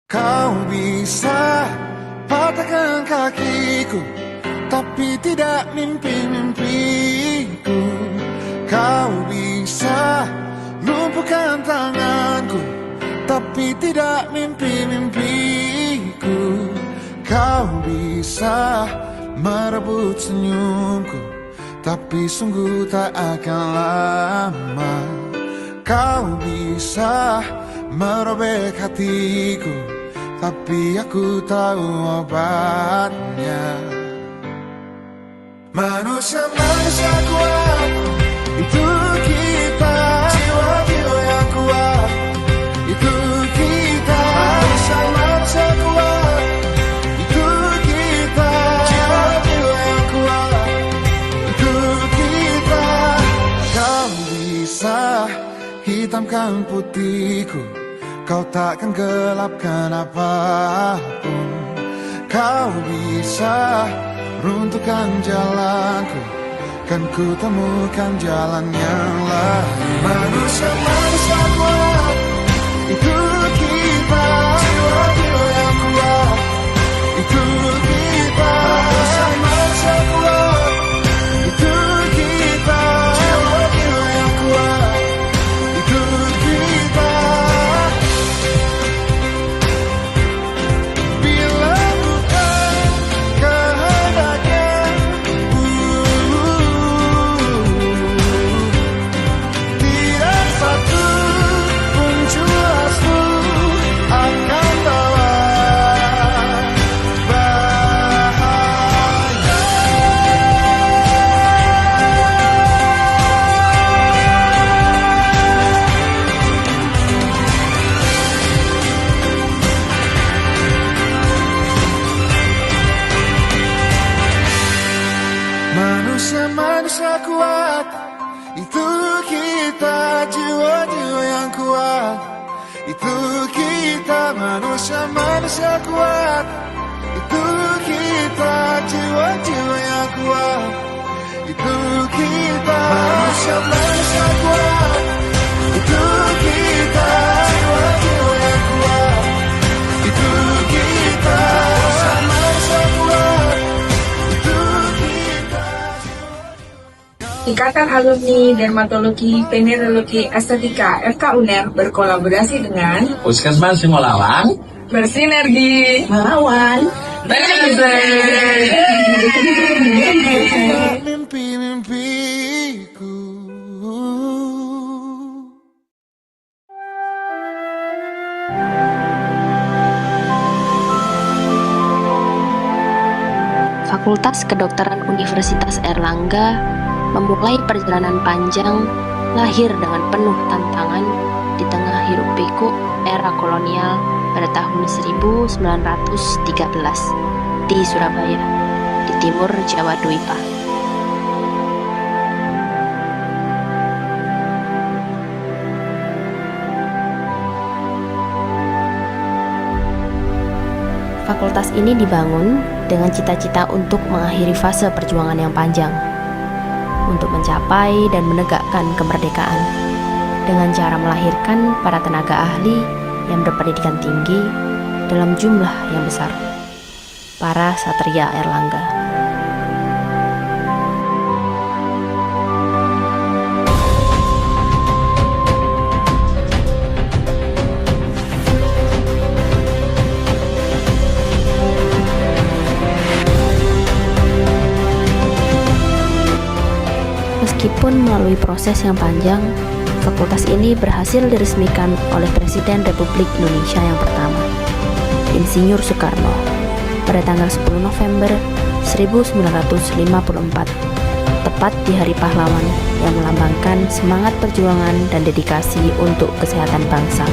Kau bisa patahkan kakiku, tapi tidak mimpi-mimpiku. Kau bisa lumpuhkan tanganku, tapi tidak mimpi-mimpiku. Kau bisa merebut senyumku, tapi sungguh tak akan lama. Kau bisa merobek hatiku, tapi aku tahu obatnya. Manusia-manusia kuat, itu kita. Jiwa-jiwa yang kuat, itu kita. Manusia-manusia kuat, itu kita. Jiwa-jiwa yang kuat, itu kita. Kau bisa hitamkan putihku, kau takkan gelapkan apapun. Kau bisa runtuhkan jalanku, kan ku temukan jalan yang lain. Manusia-manusia kuat, itu kita. Jiwa-jiwa yang kuat, itu kita. Manusia-manusia kuat, itu kita. Jiwa-jiwa yang kuat, itu kita. Manusia-manusia kuat, itu kita. Jiwa-jiwa yang kuat, itu kita. Manusia-manusia kuat, itu kita. Jiwa-jiwa yang kuat, itu kita. Manusia-manusia kuat, itu kita. Jiwa-jiwa yang kuat, itu kita. Manusia-manusia kuat, itu kita. Ikatan Alumni Dermatologi Venerologi Estetika FK UNER berkolaborasi dengan Puskesmas Simolawang bersinergi melawan mimpi-mimpiku. Fakultas Kedokteran Universitas Airlangga memulai perjalanan panjang lahir dengan penuh tantangan di tengah hiruk pikuk era kolonial pada tahun 1913 di Surabaya, di timur Jawa Dwipa. Fakultas ini dibangun dengan cita-cita untuk mengakhiri fase perjuangan yang panjang, untuk mencapai dan menegakkan kemerdekaan dengan cara melahirkan para tenaga ahli yang berpendidikan tinggi dalam jumlah yang besar, para satria Airlangga. Meskipun melalui proses yang panjang, fakultas ini berhasil diresmikan oleh Presiden Republik Indonesia yang pertama, Insinyur Soekarno, pada tanggal 10 November 1954, tepat di Hari Pahlawan yang melambangkan semangat perjuangan dan dedikasi untuk kesehatan bangsa.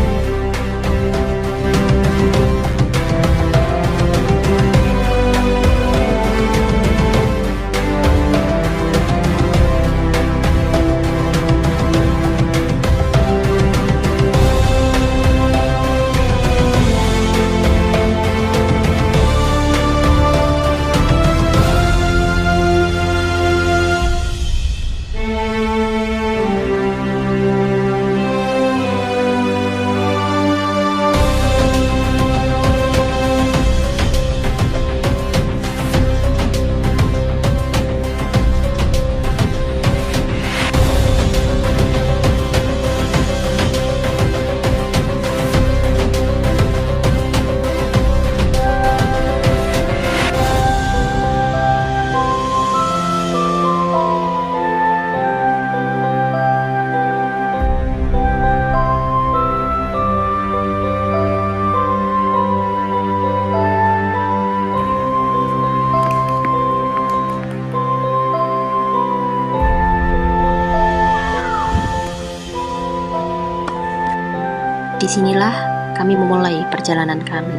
Disinilah kami memulai perjalanan kami,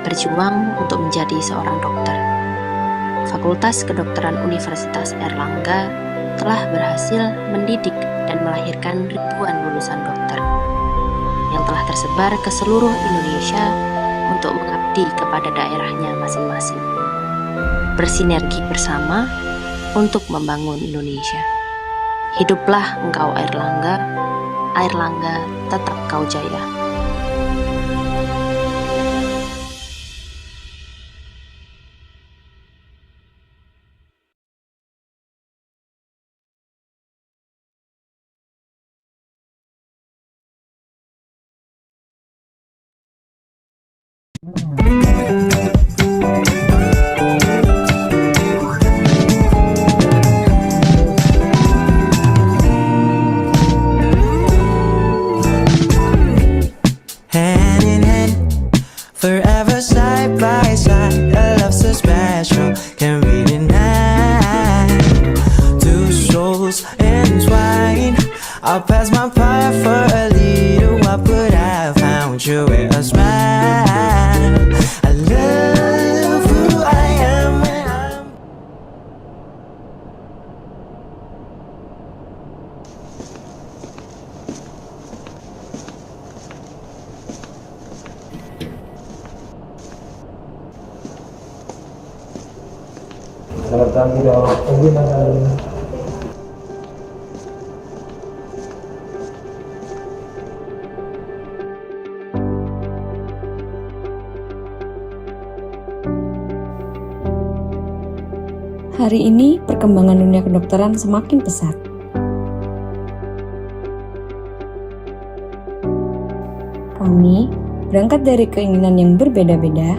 berjuang untuk menjadi seorang dokter. Fakultas Kedokteran Universitas Airlangga telah berhasil mendidik dan melahirkan ribuan lulusan dokter yang telah tersebar ke seluruh Indonesia untuk mengabdi kepada daerahnya masing-masing. Bersinergi bersama untuk membangun Indonesia. Hiduplah engkau Airlangga, Airlangga tetap kau jaya. Hand in hand, forever side by side. A love so special, can't be denied. Two souls entwined. I'll pass my part for a little while, but I found you with a smile. I love who I am when I'm. Selamat pagi dok, bagaimana? Hari ini, perkembangan dunia kedokteran semakin pesat. Kami berangkat dari keinginan yang berbeda-beda,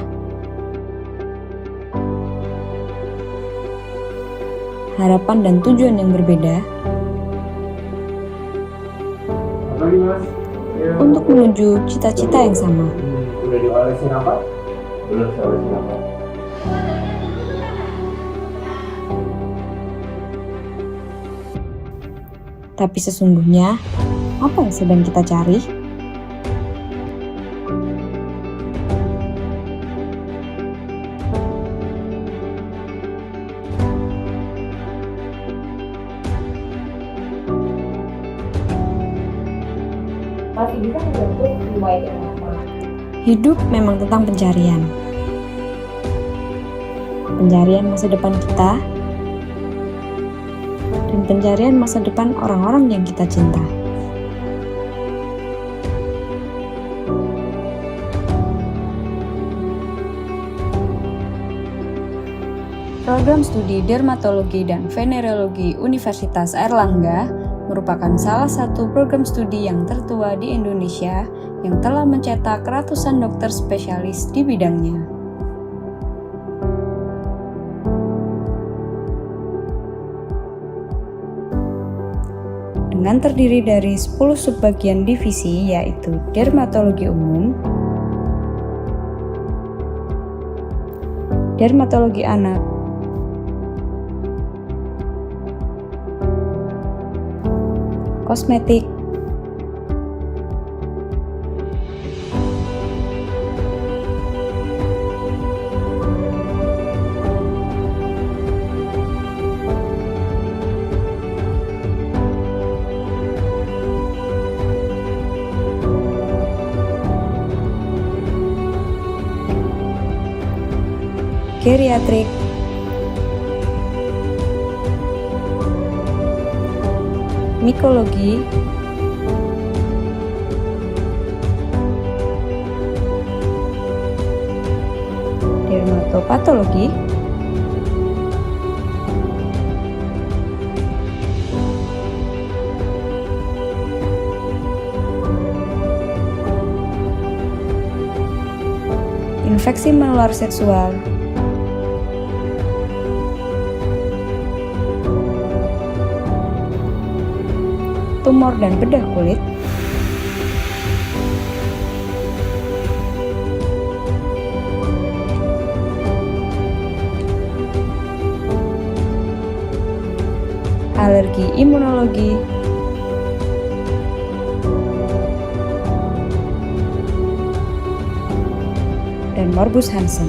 harapan dan tujuan yang berbeda, Pagi mas. Ya. untuk menuju cita-cita yang sama. Udah diolesin apa? Belum saya olesin apa. Tapi sesungguhnya, apa yang sedang kita cari? Hidup memang tentang pencarian. Pencarian masa depan kita, dan pencarian masa depan orang-orang yang kita cinta. Program studi dermatologi dan venerologi Universitas Airlangga merupakan salah satu program studi yang tertua di Indonesia yang telah mencetak ratusan dokter spesialis di bidangnya. Dengan terdiri dari 10 subbagian divisi, yaitu dermatologi umum, dermatologi anak, kosmetik, geriatrik, mikologi, dermatopatologi, infeksi menular seksual, tumor dan bedah kulit, alergi imunologi, dan Morbus Hansen.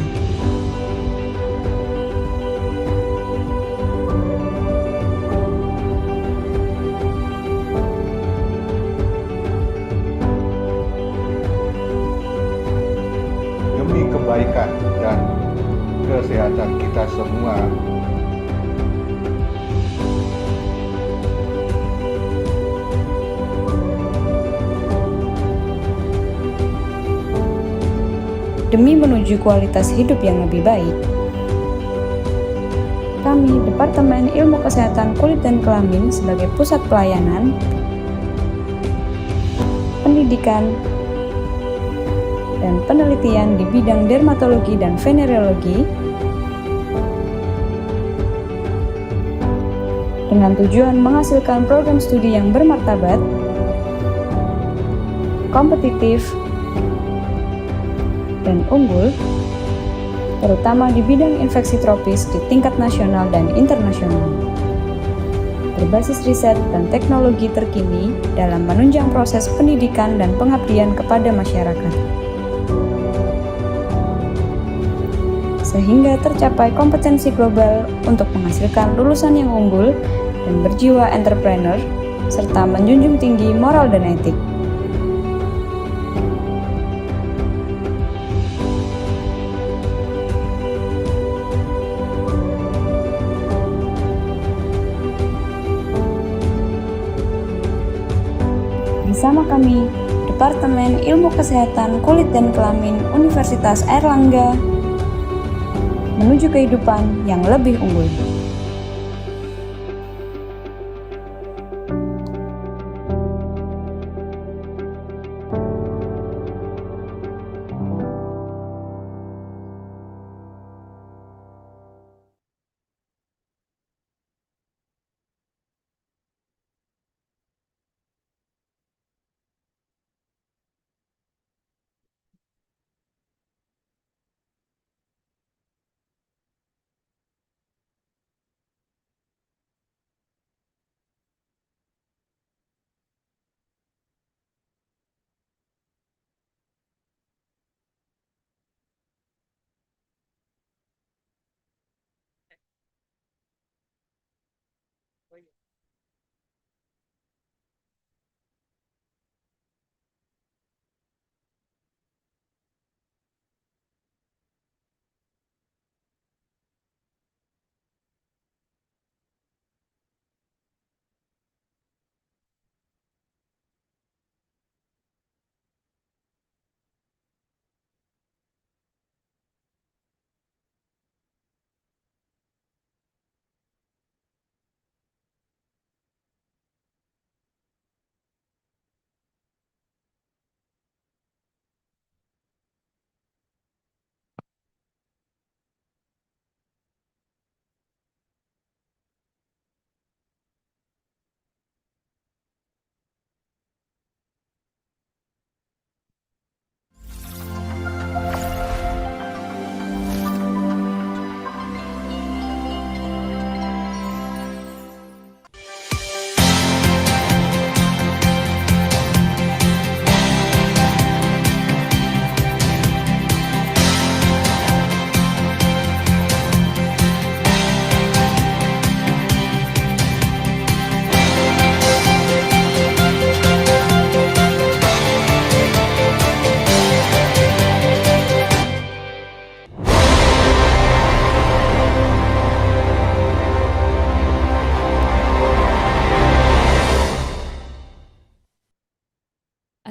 Demi kebaikan dan kesehatan kita semua, demi menuju kualitas hidup yang lebih baik, kami, Departemen Ilmu Kesehatan Kulit dan Kelamin sebagai pusat pelayanan, pendidikan, dan penelitian di bidang dermatologi dan venerologi, dengan tujuan menghasilkan program studi yang bermartabat, kompetitif, dan unggul, terutama di bidang infeksi tropis di tingkat nasional dan internasional, berbasis riset dan teknologi terkini dalam menunjang proses pendidikan dan pengabdian kepada masyarakat, sehingga tercapai kompetensi global untuk menghasilkan lulusan yang unggul dan berjiwa entrepreneur, serta menjunjung tinggi moral dan etik. Bersama kami, Departemen Ilmu Kesehatan Kulit dan Kelamin Universitas Airlangga, menuju kehidupan yang lebih unggul.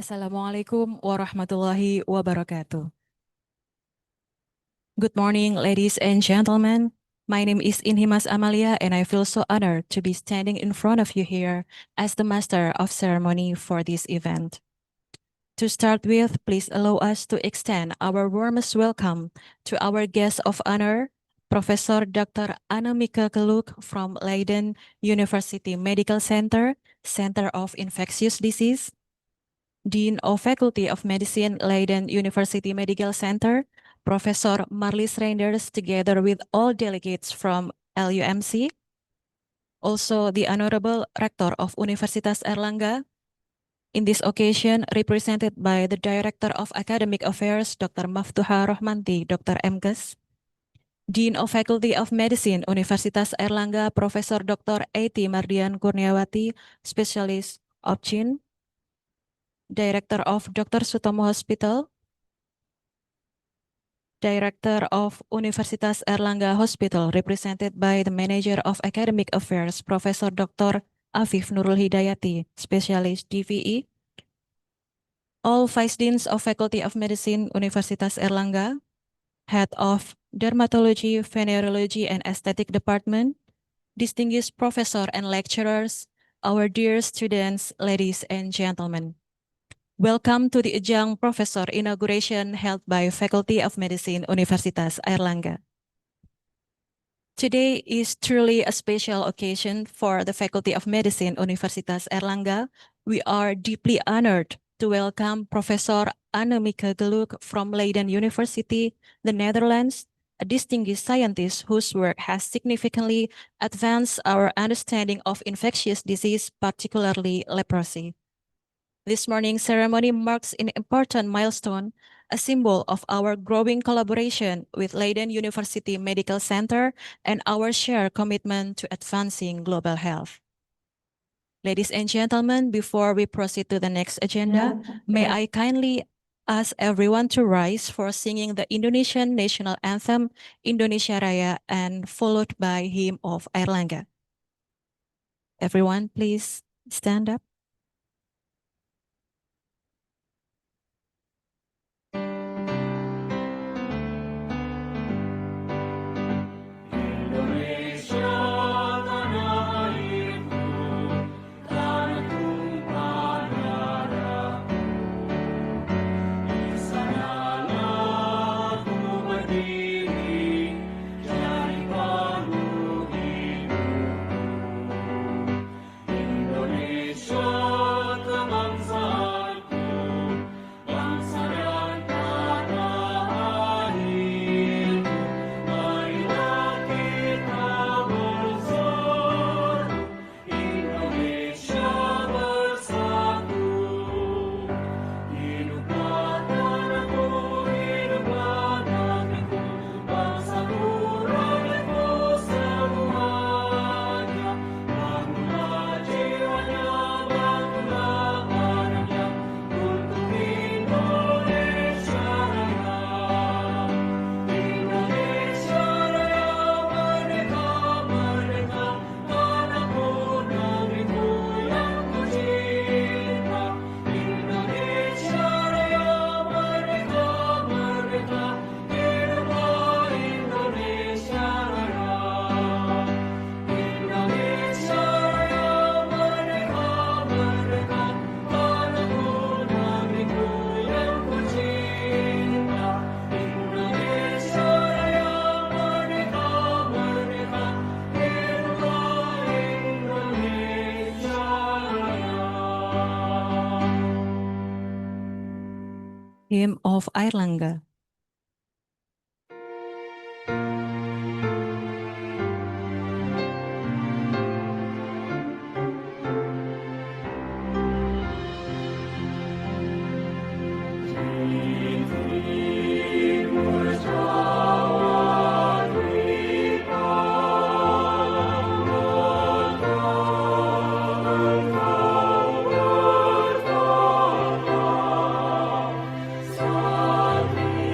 Assalamualaikum warahmatullahi wabarakatuh. Good morning, ladies and gentlemen. My name is Inhimas Amalia, and I feel so honored to be standing in front of you here as the master of ceremony for this event. To start with, please allow us to extend our warmest welcome to our guest of honor, Professor Dr. Annemieke Geluk from Leiden University Medical Center, Center of Infectious Disease, Dean of Faculty of Medicine, Leiden University Medical Center, Professor Marlies Reinders, together with all delegates from LUMC, also the Honorable Rector of Universitas Airlangga, In this occasion, represented by the Director of Academic Affairs, Dr. Maftuha Rohmanti, Dr. MKes, Dean of Faculty of Medicine, Universitas Airlangga, Profesor Dr. A.T. Mardian Kurniawati, Specialist Opchin, Director of Dr. Sutomo Hospital, Director of Universitas Airlangga Hospital, represented by the Manager of Academic Affairs, Profesor Dr. Afif Nurul Hidayati, Specialist DVE, all Vice Deans of Faculty of Medicine, Universitas Airlangga, Head of Dermatology, Venereology, and Aesthetic Department, distinguished professor and lecturers, our dear students, ladies and gentlemen. Welcome to the Adjunct Professor Inauguration held by Faculty of Medicine, Universitas Airlangga. Today is truly a special occasion for the Faculty of Medicine, Universitas Airlangga. We are deeply honored to welcome Professor Annemieke Geluk from Leiden University, the Netherlands, a distinguished scientist whose work has significantly advanced our understanding of infectious disease, particularly leprosy. This morning's ceremony marks an important milestone, a symbol of our growing collaboration with Leiden University Medical Center and our shared commitment to advancing global health. Ladies and gentlemen, before we proceed to the next agenda, may I kindly ask everyone to rise for singing the Indonesian national anthem, Indonesia Raya, and followed by hymn of Airlangga. Everyone, please stand up. Hymn of Airlangga. Satria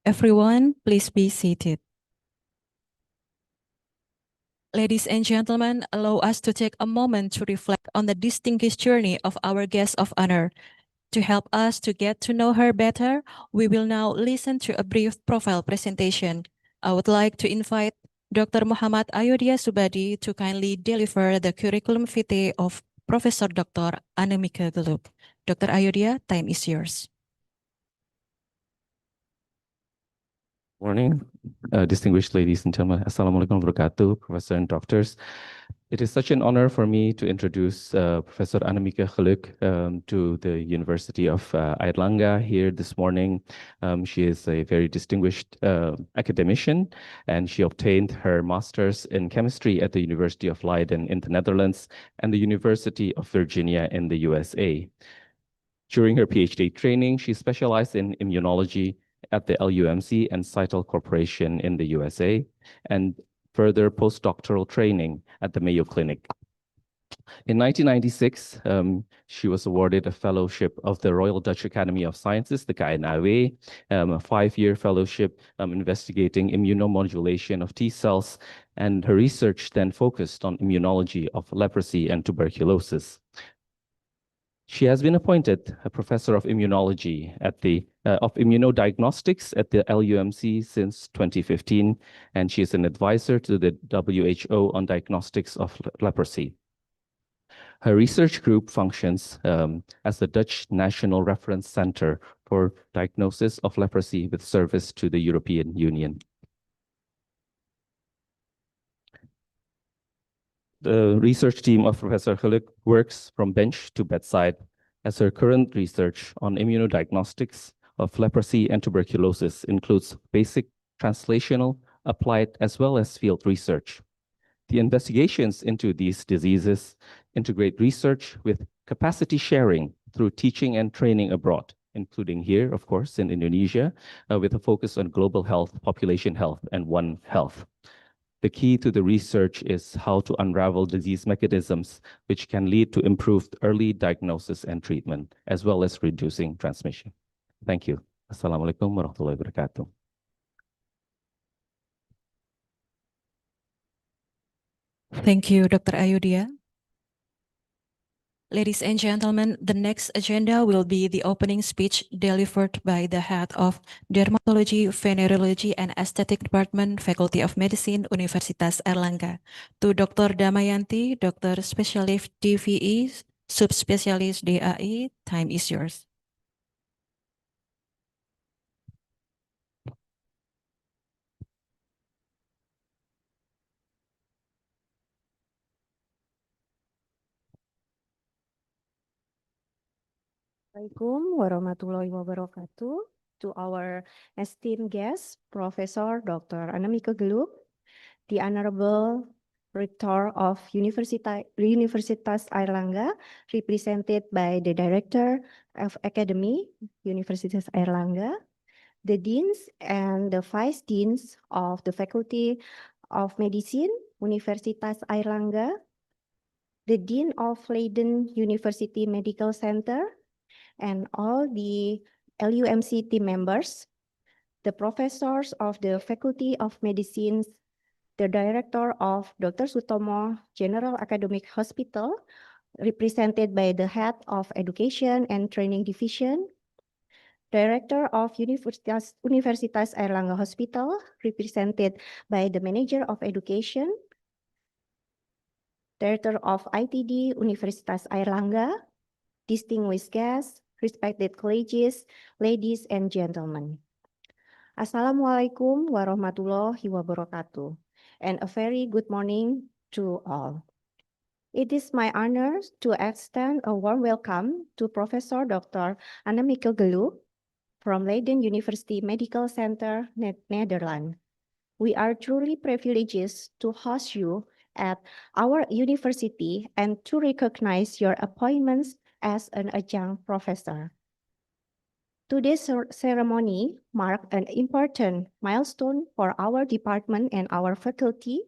Everyone, please be seated. Ladies and gentlemen, allow us to take a moment to reflect on the distinguished journey of our guest of honor. To help us to get to know her better, we will now listen to a brief profile presentation. I would like to invite Dr. Muhammad Ayodhya Subadi to kindly deliver the curriculum vitae of Professor Dr. Annemieke Geluk. Dr. Ayodhya, time is yours. Morning, distinguished ladies and gentlemen. Assalamualaikum warahmatullahi wabarakatuh, Professor and doctors. It is such an honor for me to introduce Professor Annemieke Geluk to the University of Airlangga here this morning. She is a very distinguished academician, and she obtained her master's in chemistry at the University of Leiden in the Netherlands and the University of Virginia in the USA. During her PhD training, she specialized in immunology at the LUMC and Cytal Corporation in the USA, and further postdoctoral training at the Mayo Clinic. In 1996, she was awarded a fellowship of the Royal Dutch Academy of Sciences, the KNAW, a 5-year fellowship investigating immunomodulation of T cells, and her research then focused on immunology of leprosy and tuberculosis. She has been appointed a professor of immunology at the of immunodiagnostics at the LUMC since 2015, and she is an advisor to the WHO on diagnostics of leprosy. Her research group functions as the Dutch National Reference Center for Diagnosis of Leprosy with service to the European Union. The research team of Professor Geluk works from bench to bedside, as her current research on immunodiagnostics of leprosy and tuberculosis includes basic, translational, applied, as well as field research. The investigations into these diseases integrate research with capacity sharing through teaching and training abroad, including here, of course, in Indonesia, with a focus on global health, population health, and One Health. The key to the research is how to unravel disease mechanisms which can lead to improved early diagnosis and treatment, as well as reducing transmission. Thank you. Assalamualaikum warahmatullahi wabarakatuh. Thank you, Dr. Ayodhya. Ladies and gentlemen, the next agenda will be the opening speech delivered by the head of Dermatology, Venerology, and Aesthetic Department, Faculty of Medicine, Universitas Airlangga, to Dr. Damayanti, Dr. Specialist DVE, Subspecialist DAI. Time is yours. Assalamualaikum warahmatullahi wabarakatuh. To our esteemed guest, Professor Dr. Annemieke Geluk, the Honorable Rector of Universitas Airlangga, represented by the Director of Academy, Universitas Airlangga, the Deans and the Vice Deans of the Faculty of Medicine, Universitas Airlangga, the Dean of Leiden University Medical Center, and all the LUMC team members, the professors of the Faculty of Medicine, the Director of Dr. Sutomo General Academic Hospital, represented by the Head of Education and Training Division, Director of Universitas Airlangga Hospital, represented by the Manager of Education, Director of ITD Universitas Airlangga, distinguished guests, respected colleagues, ladies and gentlemen. Assalamualaikum warahmatullahi wabarakatuh, and a very good morning to all. It is my honor to extend a warm welcome to Professor Dr. Annemieke Geluk from Leiden University Medical Center, Netherlands. We are truly privileged to host you at our university and to recognize your appointments as an adjunct professor. Today's ceremony marked an important milestone for our department and our faculty,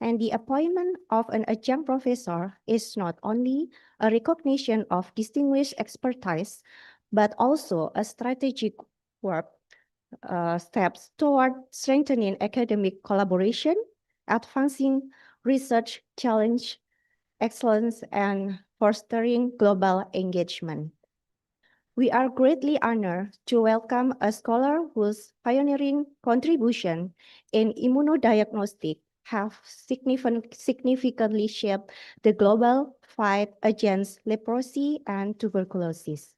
and the appointment of an adjunct professor is not only a recognition of distinguished expertise, but also a strategic work steps toward strengthening academic collaboration, advancing research challenge excellence, and fostering global engagement. We are greatly honored to welcome a scholar whose pioneering contribution in immunodiagnostic have significantly shaped the global fight against leprosy and tuberculosis.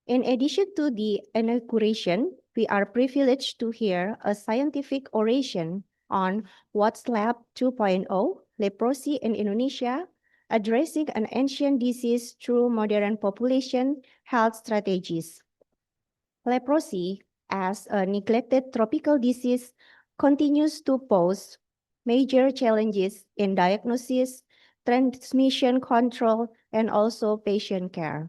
In addition to the inauguration, we are privileged to hear a scientific oration on What's Lab 2.0, leprosy in Indonesia, addressing an ancient disease through modern population health strategies. Leprosy, as a neglected tropical disease, continues to pose major challenges in diagnosis, transmission control, and also patient care.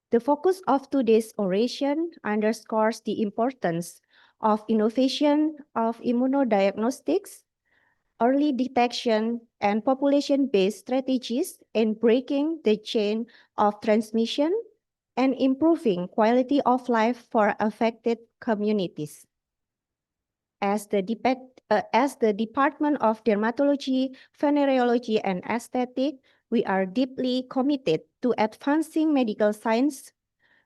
The focus of today's oration underscores the importance of innovation of immunodiagnostics, early detection, and population-based strategies in breaking the chain of transmission and improving quality of life for affected communities. As the Department of Dermatology, Venereology, and Aesthetic, we are deeply committed to advancing medical science,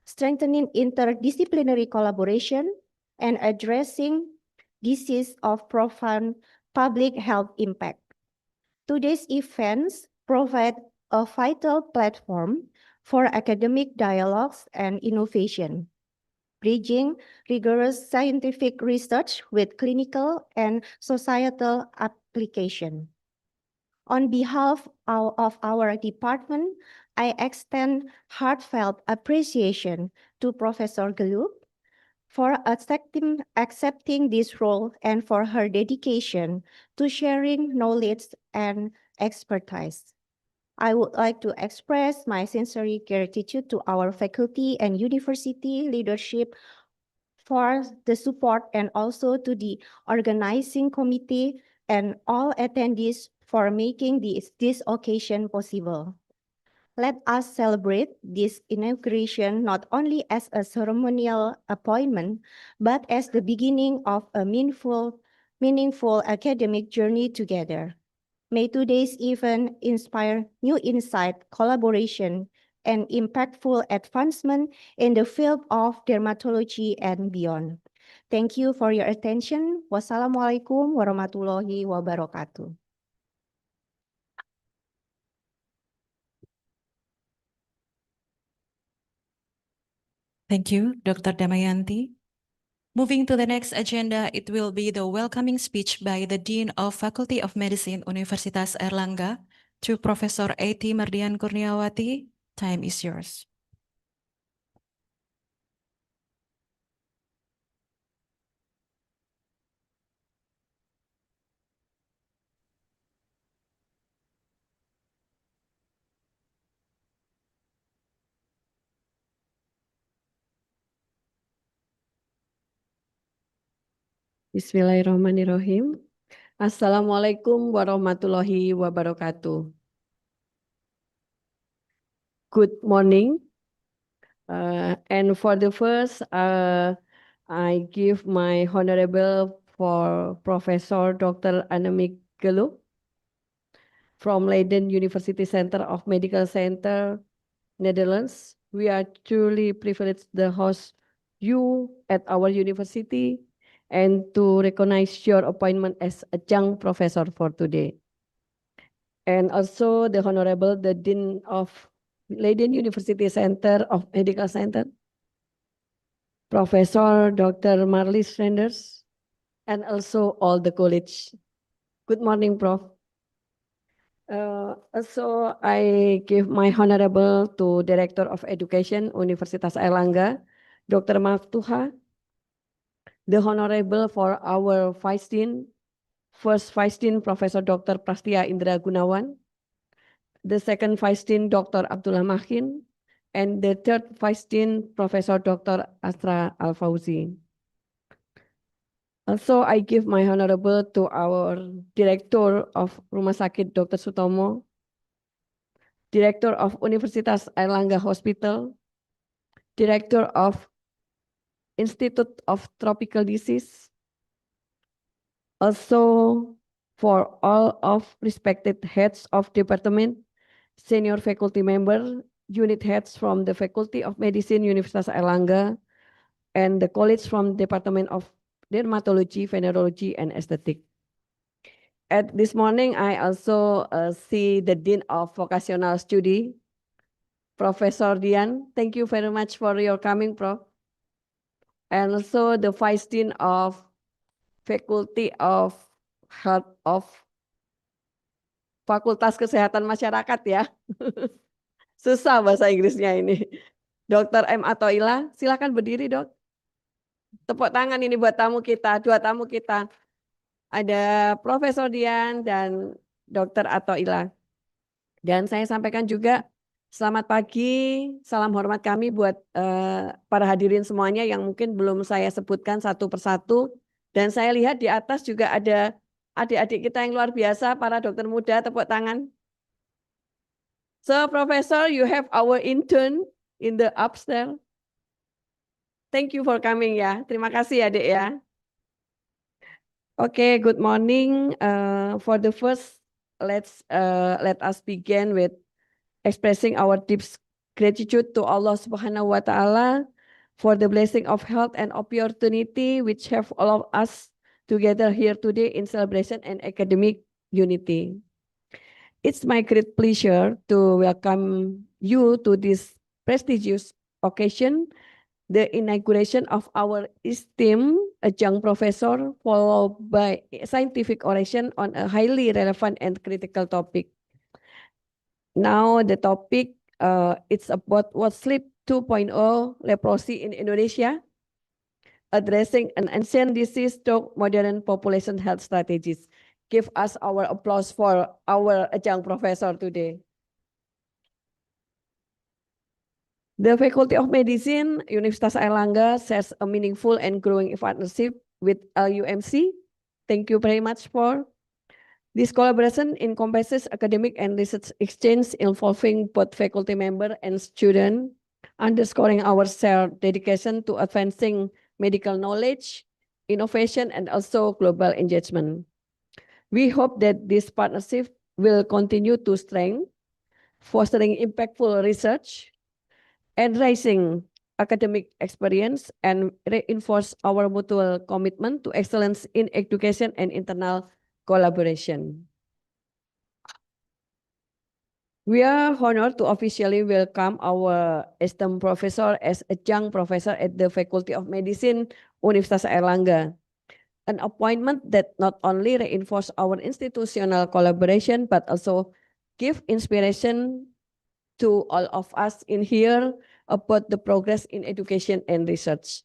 strengthening interdisciplinary collaboration, and addressing diseases of profound public health impact. Today's events provide a vital platform for academic dialogues and innovation, bridging rigorous scientific research with clinical and societal application. On behalf of our department, I extend heartfelt appreciation to Professor Geluk for accepting this role and for her dedication to sharing knowledge and expertise. I would like to express my sincere gratitude to our faculty and university leadership for the support, and also to the organizing committee and all attendees for making this occasion possible. Let us celebrate this inauguration not only as a ceremonial appointment, but as the beginning of a meaningful academic journey together. May today's event inspire new insight, collaboration, and impactful advancement in the field of dermatology and beyond. Thank you for your attention. Wassalamualaikum warahmatullahi wabarakatuh. Thank you, Dr. Damayanti. Moving to the next agenda, it will be the welcoming speech by the Dean of Faculty of Medicine, Universitas Airlangga, to Professor A.T. Mardian Kurniawati. Time is yours. Bismillahirrahmanirrahim. Assalamualaikum warahmatullahi wabarakatuh. Good morning. And for the first, I give my honorable for Professor Dr. Annemieke Geluk from Leiden University Center of Medical Center, Netherlands. We are truly privileged to host you at our university and to recognize your appointment as adjunct professor for today. And also the Honorable, the Dean of Leiden University Center of Medical Center, Professor Dr. Marlies Renders, and also all the college. Good morning, Prof. Also, I give my honorable to Director of Education, Universitas Airlangga, Dr. Maftuha, the honorable for our Vice Dean, first Vice Dean, Professor Dr. Prastia Indra Gunawan, the second Vice Dean, Dr. Abdullah Mahin, and the third Vice Dean, Professor Dr. Astra Al-Fauzi. Also, I give my honorable to our Director of Rumah Sakit Dr. Sutomo, Director of Universitas Airlangga Hospital, Director of Institute of Tropical Disease. Also for all of respected heads of department, senior faculty member, unit heads from the Faculty of Medicine, Universitas Airlangga, and the colleagues from Department of Dermatology, Venerology, and Aesthetic. At this morning, I also see the Dean of Vocational Study, Professor Dian. Thank you very much for your coming, Prof. And also the Vice Dean of Faculty of Health of Fakultas Kesehatan Masyarakat ya. Susah bahasa Inggrisnya ini. Dr. M. Atoila, silakan berdiri, Dok. Tepuk tangan ini buat tamu kita, dua tamu kita. Ada Profesor Dian dan Dr. Atoila. Dan saya sampaikan juga selamat pagi, salam hormat kami buat para hadirin semuanya yang mungkin belum saya sebutkan satu persatu. Dan saya lihat di atas juga ada adik-adik kita yang luar biasa, para dokter muda, tepuk tangan. So, Professor, you have our intern in the upstairs. Thank you for coming ya. Terima kasih ya, Dek ya. Okay, good morning. For the first, let us begin with expressing our deep gratitude to Allah Subhanahu wa Ta'ala for the blessing of health and opportunity which have allowed us together here today in celebration and academic unity. It's my great pleasure to welcome you to this prestigious occasion, the inauguration of our esteemed adjunct professor, followed by scientific oration on a highly relevant and critical topic. Now the topic, it's about what sleep 2.0 leprosy in Indonesia, addressing an ancient disease to modern population health strategies. Give us our applause for our adjunct professor today. The Faculty of Medicine, Universitas Airlangga shares a meaningful and growing partnership with LUMC. Thank you very much for this collaboration encompasses academic and research exchange involving both faculty member and student, underscoring our shared dedication to advancing medical knowledge, innovation, and also global engagement. We hope that this partnership will continue to strengthen, fostering impactful research, enriching academic experience, and reinforce our mutual commitment to excellence in education and internal collaboration. We are honored to officially welcome our esteemed professor as adjunct professor at the Faculty of Medicine, Universitas Airlangga, an appointment that not only reinforce our institutional collaboration, but also give inspiration to all of us in here about the progress in education and research.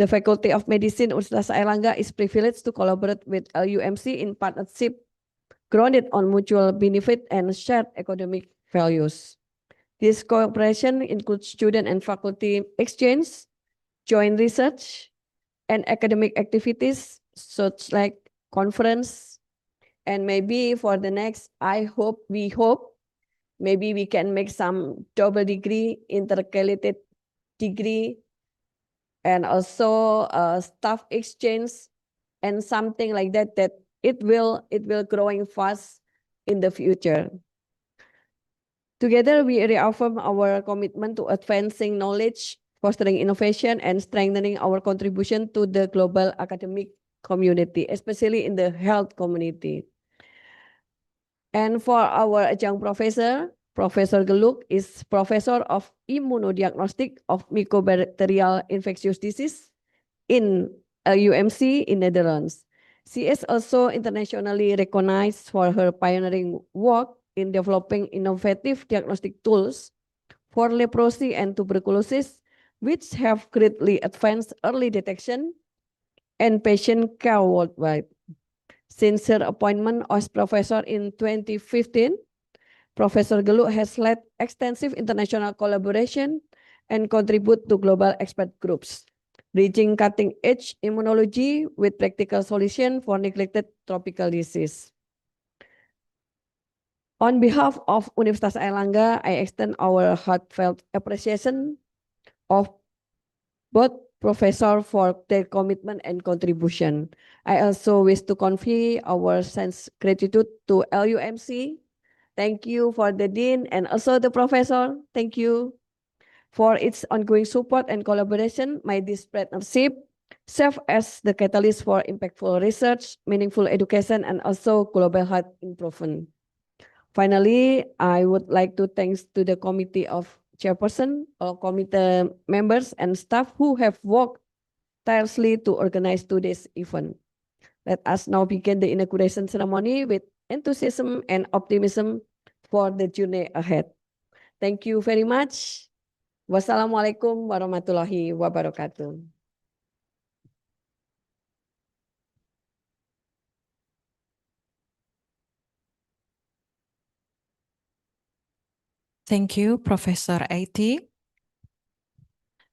The Faculty of Medicine Universitas Airlangga is privileged to collaborate with LUMC in partnership grounded on mutual benefit and shared academic values. This cooperation includes student and faculty exchange, joint research, and academic activities such like conference. And maybe for the next, we hope, maybe we can make some double degree, intercalated degree, and also staff exchange and something like that, that it will growing fast in the future. Together, we reaffirm our commitment to advancing knowledge, fostering innovation, and strengthening our contribution to the global academic community, especially in the health community. And for our adjunct professor, Professor Geluk is Professor of Immunodiagnostic of Mycobacterial Infectious Disease in LUMC in Netherlands. She is also internationally recognized for her pioneering work in developing innovative diagnostic tools for leprosy and tuberculosis, which have greatly advanced early detection and patient care worldwide. Since her appointment as professor in 2015, Professor Geluk has led extensive international collaboration and contribute to global expert groups, bridging cutting-edge immunology with practical solutions for neglected tropical disease. On behalf of Universitas Airlangga, I extend our heartfelt appreciation of both professor for their commitment and contribution. I also wish to convey our sense gratitude to LUMC. Thank you for the dean and also the professor. Thank you for its ongoing support and collaboration. May this partnership serve as the catalyst for impactful research, meaningful education, and also global health improvement. Finally, I would like to thank to the committee of chairperson, or committee members and staff who have worked tirelessly to organize today's event. Let us now begin the inauguration ceremony with enthusiasm and optimism for the journey ahead. Thank you very much. Wassalamualaikum warahmatullahi wabarakatuh. Thank you, Professor A.T.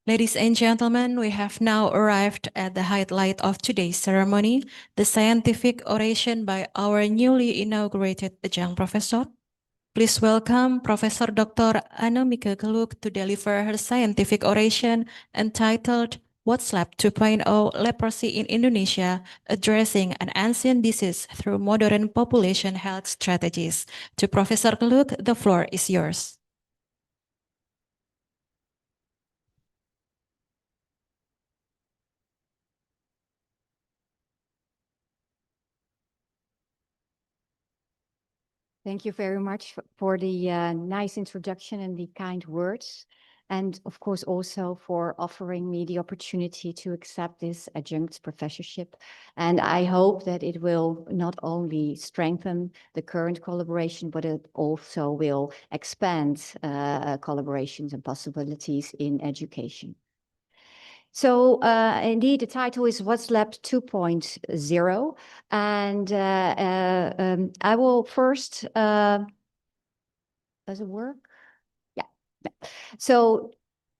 Ladies and gentlemen, we have now arrived at the highlight of today's ceremony, the scientific oration by our newly inaugurated adjunct professor. Please welcome Professor Dr. Annemieke Geluk to deliver her scientific oration entitled What's Lab 2.0 Leprosy in Indonesia, Addressing an Ancient Disease Through Modern Population Health Strategies. To Professor Geluk, the floor is yours. Thank you very much for the nice introduction and the kind words. And of course, also for offering me the opportunity to accept this adjunct professorship. And I hope that it will not only strengthen the current collaboration, but it also will expand collaborations and possibilities in education. So indeed, the title is What's Lab 2.0, and I will first, does it work? Yeah. So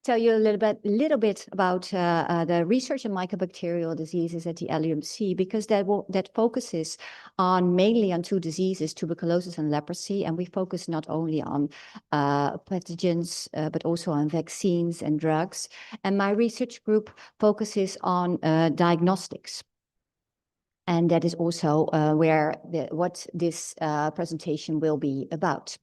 tell you a little bit about the research in mycobacterial diseases at the LUMC, because that focuses mainly on two diseases, tuberculosis and leprosy, and we focus not only on pathogens, but also on vaccines and drugs. And my research group focuses on diagnostics. And that is also what this presentation will be about.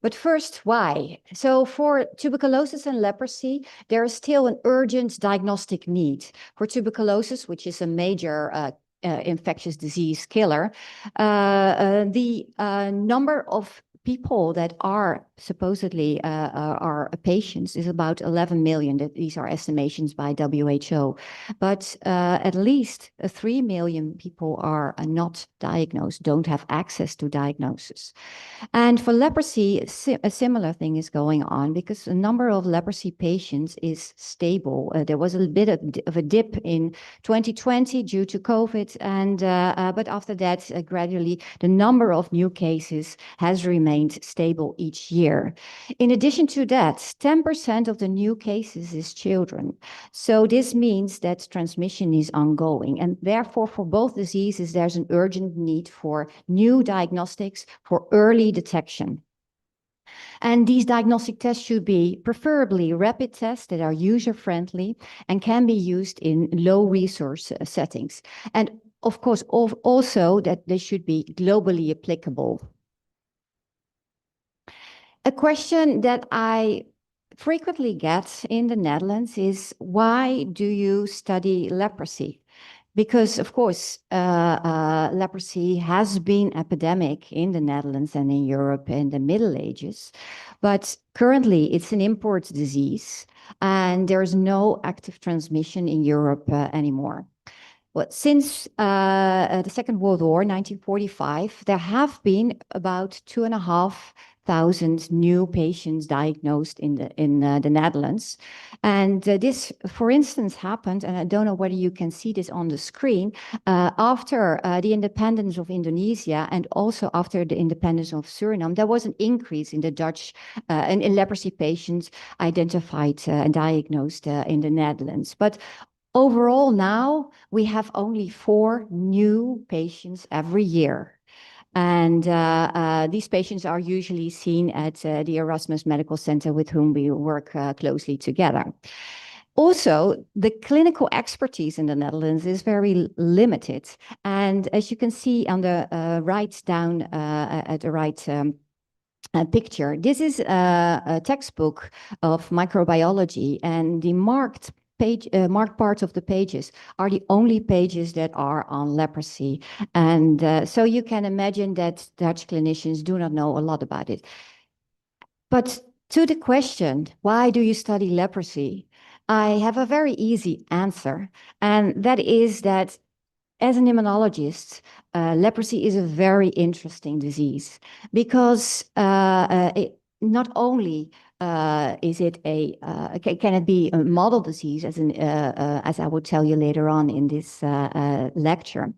But first, why? So for tuberculosis and leprosy, there is still an urgent diagnostic need. For tuberculosis, which is a major infectious disease killer, the number of people that are supposedly are patients is about 11 million. These are estimations by WHO. But at least 3 million people are not diagnosed, don't have access to diagnosis. And for leprosy, a similar thing is going on, because the number of leprosy patients is stable. There was a bit of a dip in 2020 due to COVID, and but after that, gradually, the number of new cases has remained stable each year. In addition to that, 10% of the new cases is children. So this means that transmission is ongoing, and therefore for both diseases, there's an urgent need for new diagnostics for early detection. And these diagnostic tests should be preferably rapid tests that are user-friendly and can be used in low-resource settings. And of course, also that they should be globally applicable. A question that I frequently get in the Netherlands is, why do you study leprosy? Because, of course, leprosy has been epidemic in the Netherlands and in Europe in the Middle Ages, but currently it's an import disease and there's no active transmission in Europe anymore. Well, since the Second World War, 1945, there have been about 2,500 new patients diagnosed in the Netherlands. And this, for instance, happened, and I don't know whether you can see this on the screen, after the independence of Indonesia and also after the independence of Suriname, there was an increase in the Dutch, in leprosy patients identified and diagnosed in the Netherlands. But overall now, we have only 4 new patients every year. And these patients are usually seen at the Erasmus Medical Center, with whom we work closely together. Also, the clinical expertise in the Netherlands is very limited. And as you can see on the right down at the right picture, this is a textbook of microbiology, and the marked parts of the pages are the only pages that are on leprosy. And so you can imagine that Dutch clinicians do not know a lot about it. But to the question, why do you study leprosy? I have a very easy answer, and that is that as an immunologist, leprosy is a very interesting disease because not only is it can it be a model disease as I will tell you later on in this lecture,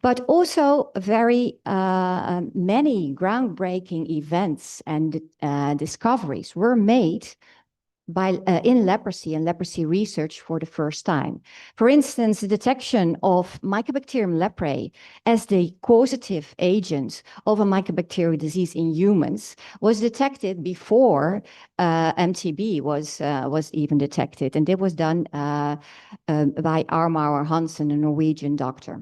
but also very many groundbreaking events and discoveries were made in leprosy and leprosy research for the first time. For instance, the detection of Mycobacterium leprae as the causative agent of a mycobacterial disease in humans was detected before MTB was even detected, and it was done by Armauer Hansen, a Norwegian doctor.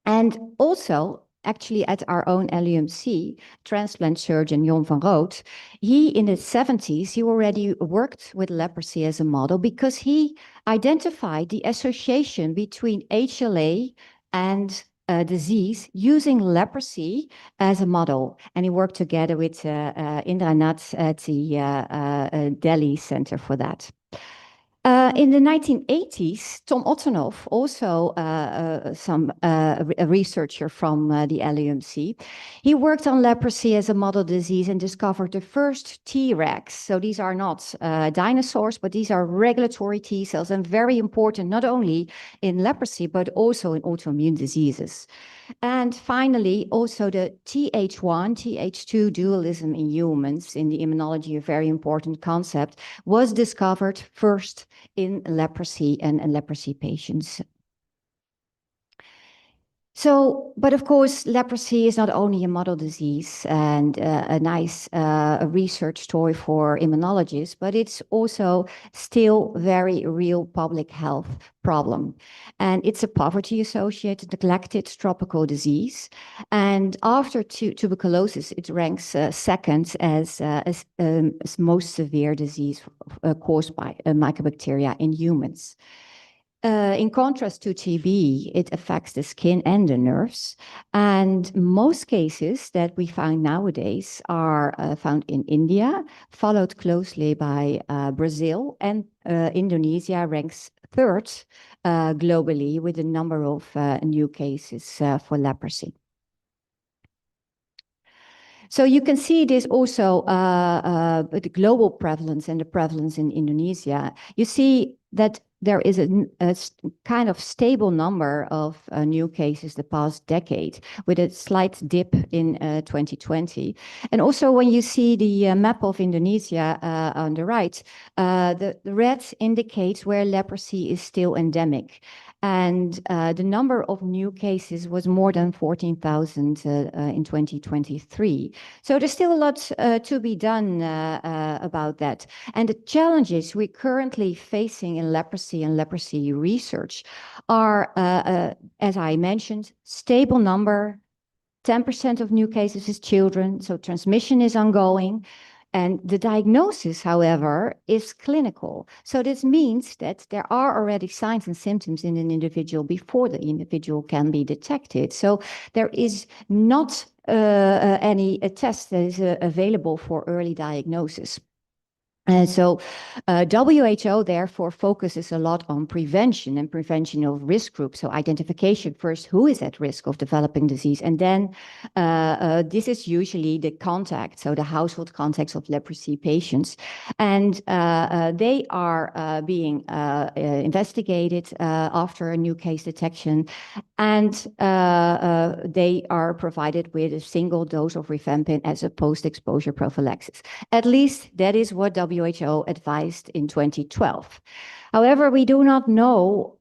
And also, actually at our own LUMC, transplant surgeon Jon van Rood, he in the 70s, he already worked with leprosy as a model because he identified the association between HLA and disease using leprosy as a model. And he worked together with Indra Nath at the Delhi Center for that. In the 1980s, Tom Ottenhoff, also a researcher from the LUMC, he worked on leprosy as a model disease and discovered the first Tregs. So these are not dinosaurs, but these are regulatory T cells, and very important not only in leprosy, but also in autoimmune diseases. And finally, also the Th1, Th2 dualism in humans, in the immunology, a very important concept, was discovered first in leprosy and leprosy patients. So, but of course, leprosy is not only a model disease and a nice research toy for immunologists, but it's also still very real public health problem. And it's a poverty-associated, neglected tropical disease. And after tuberculosis, it ranks second as most severe disease caused by mycobacteria in humans. In contrast to TB, it affects the skin and the nerves. And most cases that we find nowadays are found in India, followed closely by Brazil, and Indonesia ranks third globally with a number of new cases for leprosy. So you can see this also the global prevalence and the prevalence in Indonesia. You see that there is a kind of stable number of new cases the past decade, with a slight dip in 2020. And also when you see the map of Indonesia on the right, the red indicates where leprosy is still endemic. And the number of new cases was more than 14,000 in 2023. So there's still a lot to be done about that. And the challenges we're currently facing in leprosy and leprosy research are, as I mentioned, stable number, 10% of new cases is children, so transmission is ongoing. And the diagnosis, however, is clinical. So this means that there are already signs and symptoms in an individual before the individual can be detected. So there is not any test that is available for early diagnosis. So WHO therefore focuses a lot on prevention and prevention of risk groups. So identification first, who is at risk of developing disease, and then this is usually the contact, so the household contacts of leprosy patients, and they are being investigated after a new case detection, and they are provided with a single dose of rifampin as a post-exposure prophylaxis. At least that is what WHO advised in 2012. However, we do not know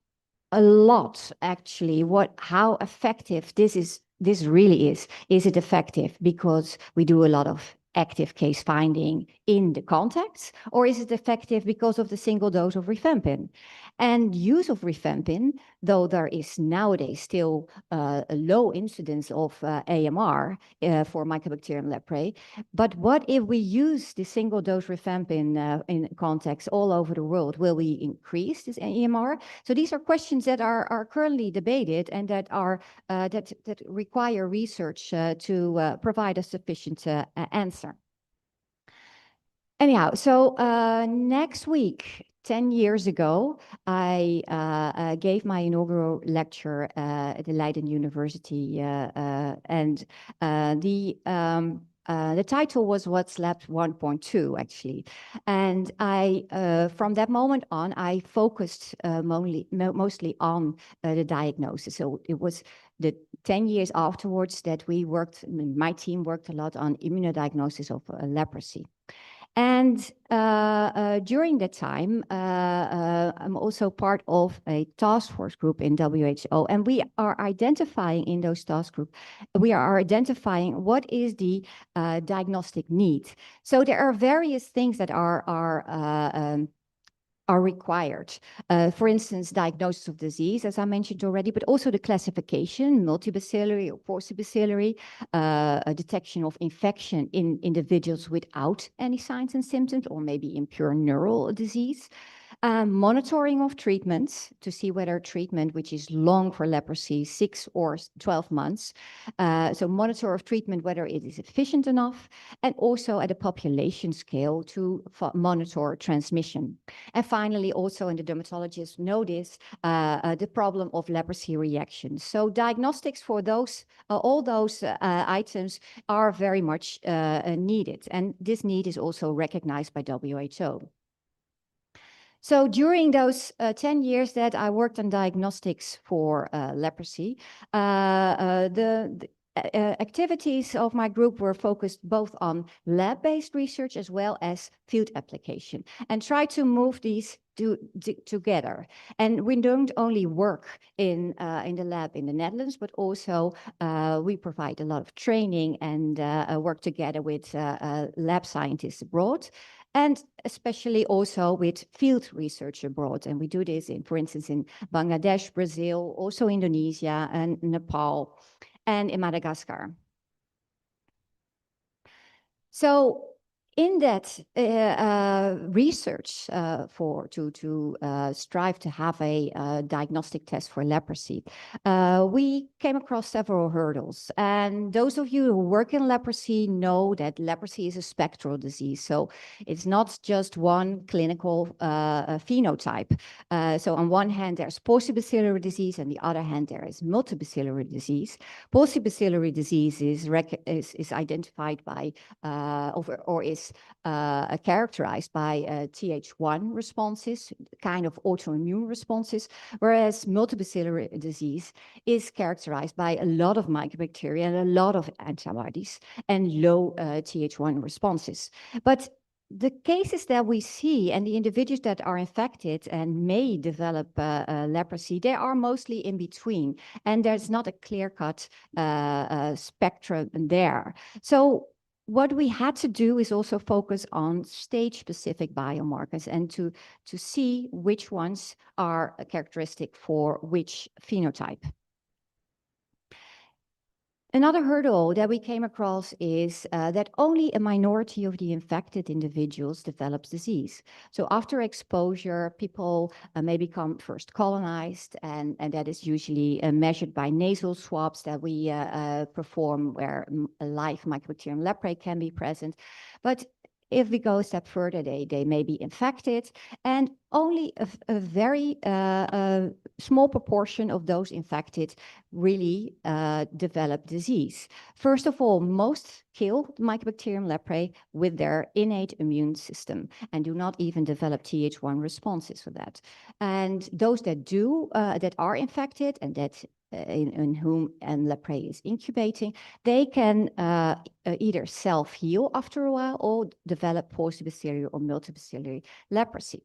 a lot actually how effective this really is. Is it effective? Because we do a lot of active case finding in the contacts, or is it effective because of the single dose of rifampin? And use of rifampin, though there is nowadays still a low incidence of AMR for Mycobacterium leprae, but what if we use the single dose rifampin in contacts all over the world? Will we increase this AMR? So these are questions that are currently debated and that are that require research to provide a sufficient answer. Anyhow, so next week, 10 years ago, I gave my inaugural lecture at the Leiden University, and the title was What's Lab 1.2, actually. And from that moment on, I focused mostly on the diagnosis. So it was the 10 years afterwards that my team worked a lot on immunodiagnosis of leprosy. And during that time, I'm also part of a task force group in WHO, and we are identifying in those task groups, we are identifying what is the diagnostic need. So there are various things that are required. For instance, diagnosis of disease, as I mentioned already, but also the classification, multibacillary or paucibacillary, a detection of infection in individuals without any signs and symptoms, or maybe impure neural disease. Monitoring of treatments to see whether treatment, which is long for leprosy, 6 or 12 months. So monitor of treatment, whether it is efficient enough, and also at a population scale to monitor transmission. And finally, also, and the dermatologists know this, the problem of leprosy reactions. So diagnostics for those, all those items are very much needed. And this need is also recognized by WHO. So during those 10 years that I worked on diagnostics for leprosy, the activities of my group were focused both on lab-based research as well as field application, and try to move these together. And we don't only work in the lab in the Netherlands, but also we provide a lot of training and work together with lab scientists abroad, and especially also with field research abroad. And we do this in, for instance, in Bangladesh, Brazil, also Indonesia and Nepal, and in Madagascar. So in that research to strive to have a diagnostic test for leprosy, we came across several hurdles. And those of you who work in leprosy know that leprosy is a spectral disease. So it's not just one clinical phenotype. So on one hand, there's paucibacillary disease, and the other hand, there is multibacillary disease. Paucibacillary disease is identified by or is characterized by Th1 responses, kind of autoimmune responses, whereas multibacillary disease is characterized by a lot of mycobacteria and a lot of antibodies and low Th1 responses. But the cases that we see and the individuals that are infected and may develop leprosy, they are mostly in between, and there's not a clear-cut spectrum there. So what we had to do is also focus on stage-specific biomarkers and to see which ones are characteristic for which phenotype. Another hurdle that we came across is that only a minority of the infected individuals develops disease. So after exposure, people may become first colonized, and that is usually measured by nasal swabs that we perform where live Mycobacterium leprae can be present. But if we go a step further, they may be infected, and only a very small proportion of those infected really develop disease. First of all, most kill Mycobacterium leprae with their innate immune system and do not even develop Th1 responses for that. And those that do, that are infected and that in whom leprae is incubating, they can either self-heal after a while or develop paucibacillary or multibacillary leprosy.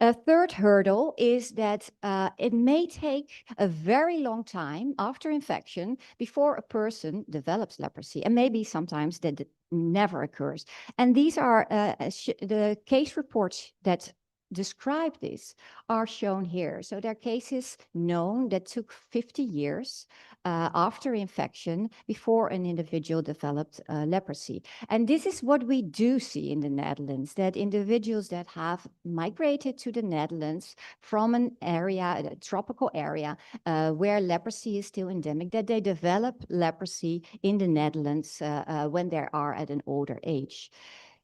A third hurdle is that it may take a very long time after infection before a person develops leprosy, and maybe sometimes that never occurs. And these are the case reports that describe this are shown here. So there are cases known that took 50 years after infection before an individual developed leprosy. And this is what we do see in the Netherlands, that individuals that have migrated to the Netherlands from an area, a tropical area, where leprosy is still endemic, that they develop leprosy in the Netherlands when they are at an older age.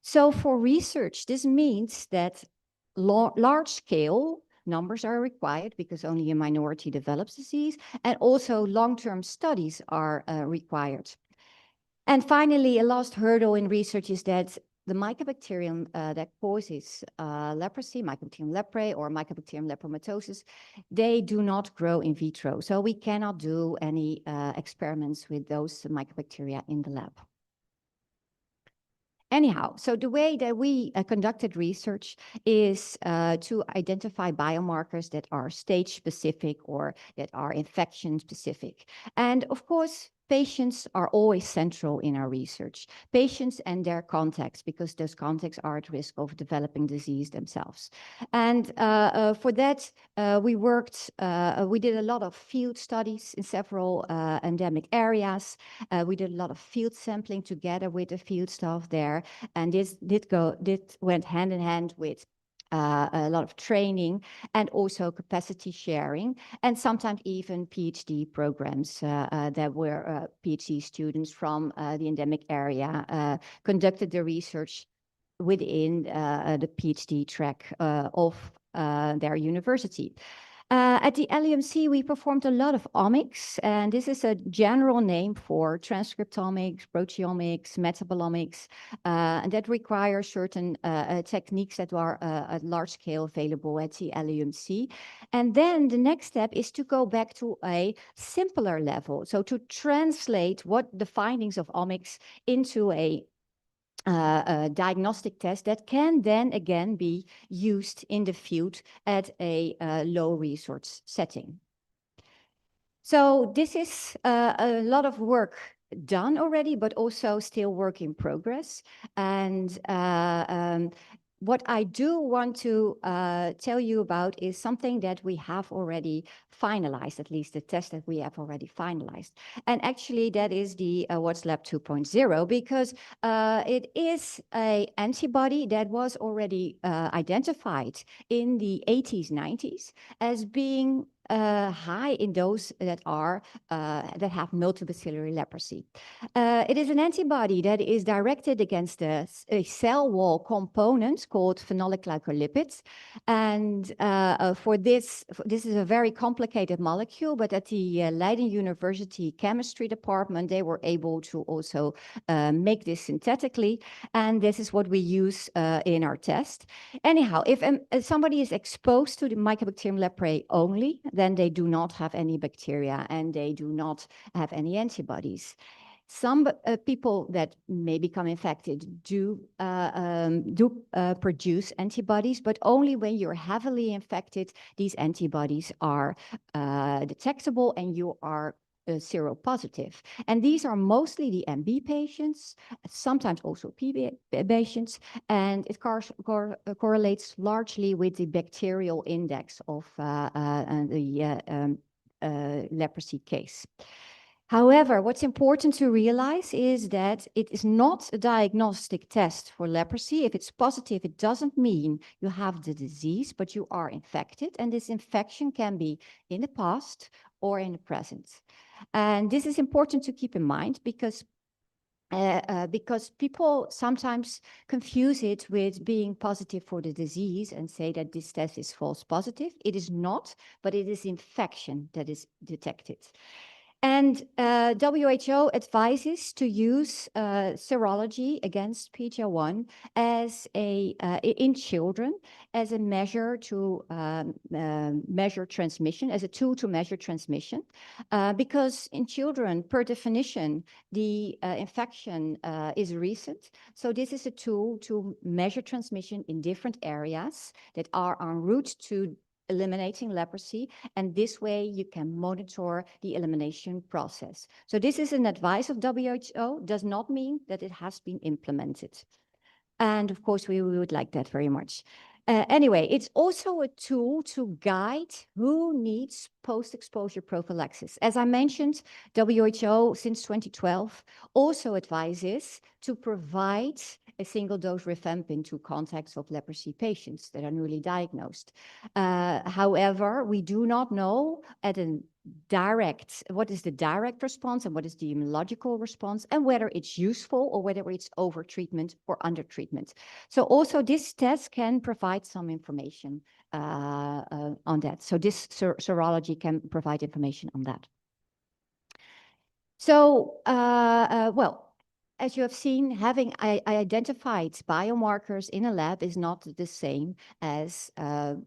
So for research, this means that large-scale numbers are required because only a minority develops disease, and also long-term studies are required. And finally, a last hurdle in research is that the mycobacterium that causes leprosy, Mycobacterium leprae or Mycobacterium lepromatosis, they do not grow in vitro. So we cannot do any experiments with those mycobacteria in the lab. Anyhow, so the way that we conducted research is to identify biomarkers that are stage-specific or that are infection-specific. And of course, patients are always central in our research. Patients and their contacts, because those contacts are at risk of developing disease themselves. And for that, we did a lot of field studies in several endemic areas. We did a lot of field sampling together with the field staff there. And this went hand in hand with a lot of training and also capacity sharing, and sometimes even PhD programs that were PhD students from the endemic area conducted the research within the PhD track of their university. At the LUMC, we performed a lot of omics, and this is a general name for transcriptomics, proteomics, metabolomics, and that require certain techniques that are at large scale available at the LUMC. And then the next step is to go back to a simpler level, so to translate what the findings of omics into a diagnostic test that can then again be used in the field at a low resource setting. So this is a lot of work done already, but also still work in progress. And what I do want to tell you about is something that we have already finalized, at least the test that we have already finalized. And actually that is the WhatsLab 2.0, because it is an antibody that was already identified in the 80s, 90s as being high in those that have multibacillary leprosy. It is an antibody that is directed against a cell wall component called phenolic glycolipids, and this is a very complicated molecule. But at the Leiden University chemistry department, they were able to also make this synthetically, and this is what we use in our test. Anyhow, if somebody is exposed to the Mycobacterium leprae only, then they do not have any bacteria and they do not have any antibodies. Some people that may become infected do produce antibodies, but only when you're heavily infected, these antibodies are detectable and you are seropositive. And these are mostly the MB patients, sometimes also PB patients, and it correlates largely with the bacterial index of the leprosy case. However, what's important to realize is that it is not a diagnostic test for leprosy. If it's positive, it doesn't mean you have the disease, but you are infected, and this infection can be in the past or in the present. And this is important to keep in mind because people sometimes confuse it with being positive for the disease and say that this test is false positive. It is not, but it is infection that is detected. And WHO advises to use serology against PGL1 as in children as a measure to measure transmission, as a tool to measure transmission, because in children, per definition, the infection is recent. So this is a tool to measure transmission in different areas that are en route to eliminating leprosy, and this way you can monitor the elimination process. So this is an advice of WHO, does not mean that it has been implemented. And of course, we would like that very much. Anyway, it's also a tool to guide who needs post-exposure prophylaxis. As I mentioned, WHO since 2012 also advises to provide a single dose rifampin to contacts of leprosy patients that are newly diagnosed. However, we do not know what is the direct response and what is the immunological response, and whether it's useful or whether it's over treatment or under treatment. So also this test can provide some information on that. So this serology can provide information on that. So, well, as you have seen, having identified biomarkers in a lab is not the same as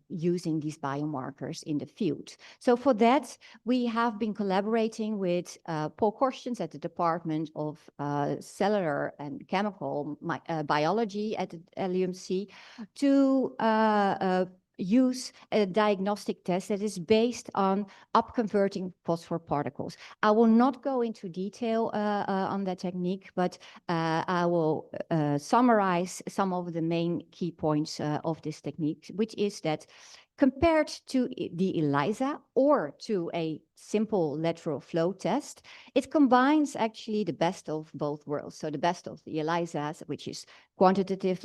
using these biomarkers in the field. So for that, we have been collaborating with Paul Korstens at the Department of Cellular and Chemical Biology at the LUMC to use a diagnostic test that is based on upconverting phosphor particles. I will not go into detail on that technique, but I will summarize some of the main key points of this technique, which is that compared to the ELISA or to a simple lateral flow test, it combines actually the best of both worlds. So the best of the ELISAs, which is quantitative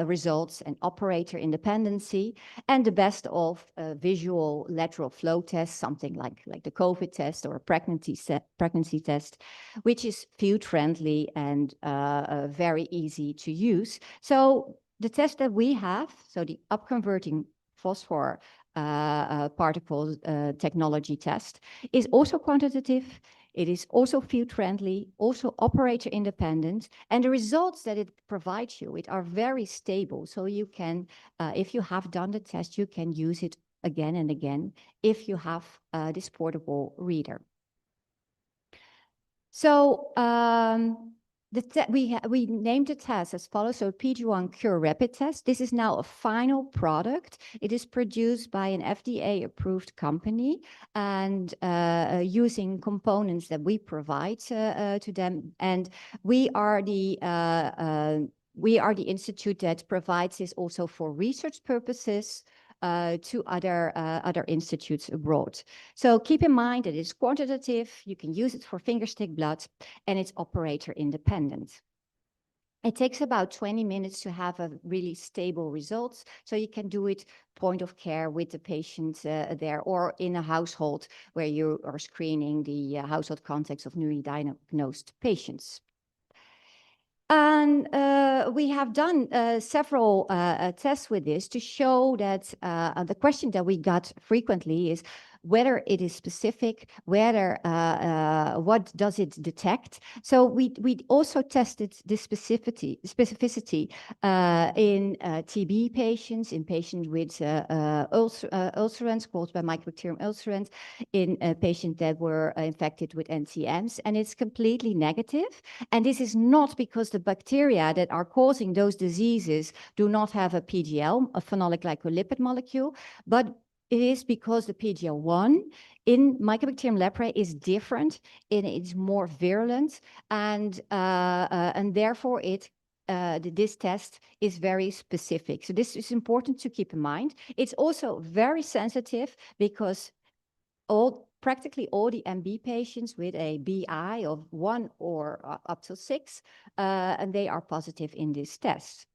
results and operator independency, and the best of visual lateral flow tests, something like the COVID test or a pregnancy test, which is field-friendly and very easy to use. So the test that we have, so the upconverting phosphor particles technology test, is also quantitative. It is also field-friendly, also operator-independent, and the results that it provides you, are very stable. So you can, if you have done the test, you can use it again and again if you have this portable reader. So we named the test as follows. So PG1 Cure Rapid Test. This is now a final product. It is produced by an FDA-approved company and using components that we provide to them. And we are the institute that provides this also for research purposes to other institutes abroad. So keep in mind that it's quantitative, you can use it for fingerstick blood, and it's operator independent. It takes about 20 minutes to have a really stable results, so you can do it point of care with the patient there, or in a household where you are screening the household contacts of newly diagnosed patients. And we have done several tests with this to show that the question that we got frequently is whether it is specific, whether what does it detect. So we also tested this specificity in TB patients, in patients with ulcerans caused by Mycobacterium ulcerans, in patients that were infected with NTMs, and it's completely negative. And this is not because the bacteria that are causing those diseases do not have a PGL, a phenolic glycolipid molecule, but it is because the PGL1 in Mycobacterium leprae is different, and it's more virulent, and therefore this test is very specific. So this is important to keep in mind. It's also very sensitive because practically all the MB patients with a BI of 1 or up to 6, and they are positive in this test.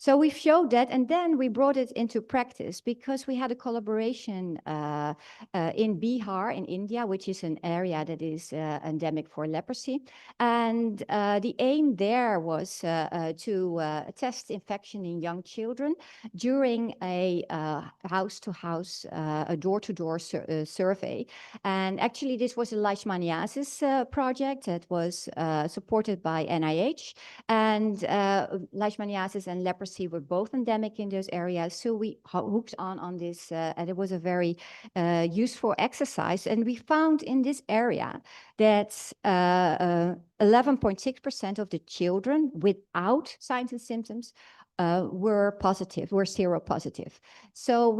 So we showed that, and then we brought it into practice because we had a collaboration in Bihar in India, which is an area that is endemic for leprosy. And the aim there was to test infection in young children during a house-to-house, a door-to-door survey. And actually, this was a leishmaniasis project that was supported by NIH. And leishmaniasis and leprosy were both endemic in those areas. So we hooked on this, and it was a very useful exercise. And we found in this area that 11.6% of the children without signs and symptoms were seropositive. So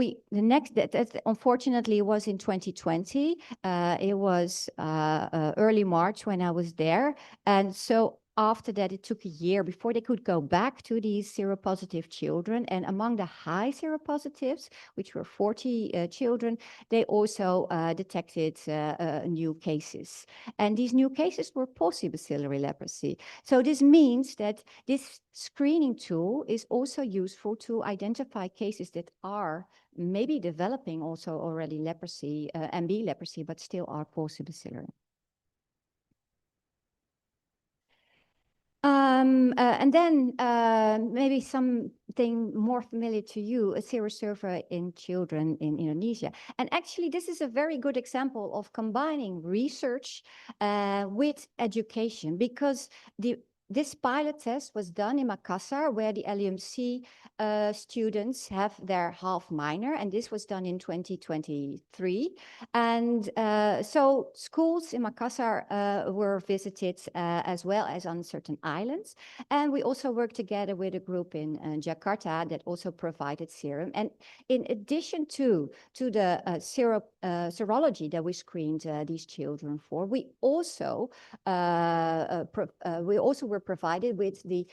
that unfortunately was in 2020. It was early March when I was there. And so after that, it took a year before they could go back to these seropositive children. And among the high seropositives, which were 40 children, they also detected new cases. And these new cases were post-bacillary leprosy. So this means that this screening tool is also useful to identify cases that are maybe developing also already leprosy, MB leprosy, but still are post-bacillary. And then maybe something more familiar to you, a serosurvey in children in Indonesia. And actually, this is a very good example of combining research with education, because this pilot test was done in Makassar, where the LUMC students have their half minor, and this was done in 2023. And so schools in Makassar were visited as well as on certain islands. And we also worked together with a group in Jakarta that also provided serum. And in addition to the serology that we screened these children for, we also were provided with the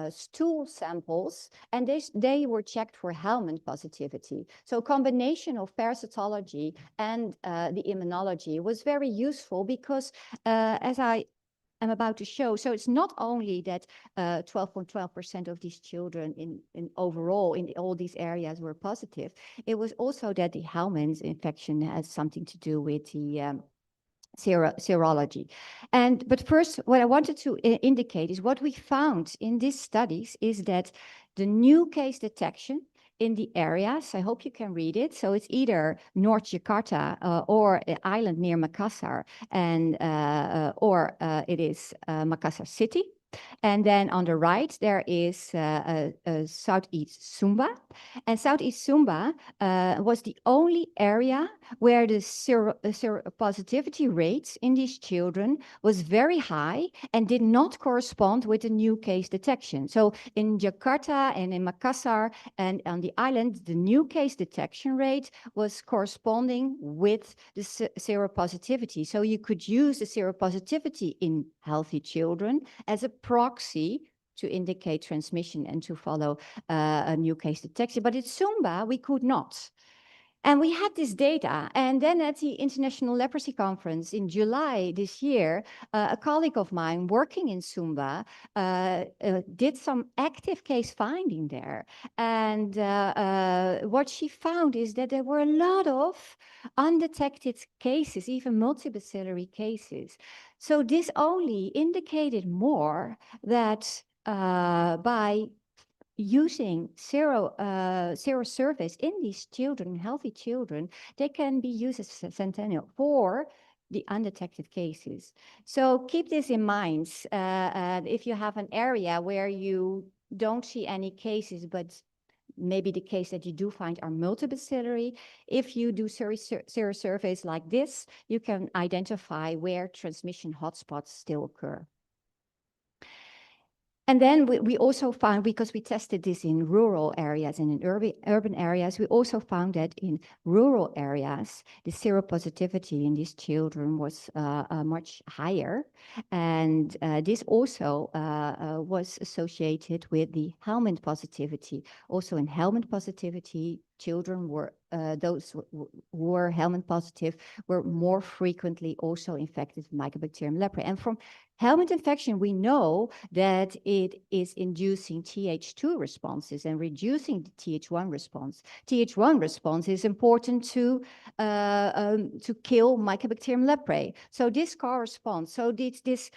stool samples, and they were checked for helminth positivity. So a combination of parasitology and the immunology was very useful because, as I am about to show, so it's not only that 12.12% of these children in overall in all these areas were positive, it was also that the helminth infection has something to do with the serology. But first, what I wanted to indicate is what we found in these studies is that the new case detection in the areas, I hope you can read it. So it's either North Jakarta or an island near Makassar, and or it is Makassar city. And then on the right, there is Southeast Sumba. And Southeast Sumba was the only area where the seropositivity rates in these children was very high and did not correspond with the new case detection. So in Jakarta and in Makassar and on the island, the new case detection rate was corresponding with the seropositivity. So you could use the seropositivity in healthy children as a proxy to indicate transmission and to follow a new case detection. But at Sumba, we could not. And we had this data. And then at the International Leprosy Conference in July this year, a colleague of mine working in Sumba did some active case finding there. And what she found is that there were a lot of undetected cases, even multibacillary cases. So this only indicated more that by using serosurveys in these children, healthy children, they can be used as a sentinel for the undetected cases. So keep this in mind. If you have an area where you don't see any cases, but maybe the case that you do find are multibacillary, if you do serosurveys like this, you can identify where transmission hotspots still occur. And then we also found, because we tested this in rural areas and in urban areas, we also found that in rural areas, the seropositivity in these children was much higher. And this also was associated with the helminth positivity. Also in helminth positivity, children were, those who were helminth positive were more frequently also infected with Mycobacterium leprae. And from helminth infection, we know that it is inducing Th2 responses and reducing the Th1 response. Th1 response is important to kill Mycobacterium leprae. So this corresponds. So this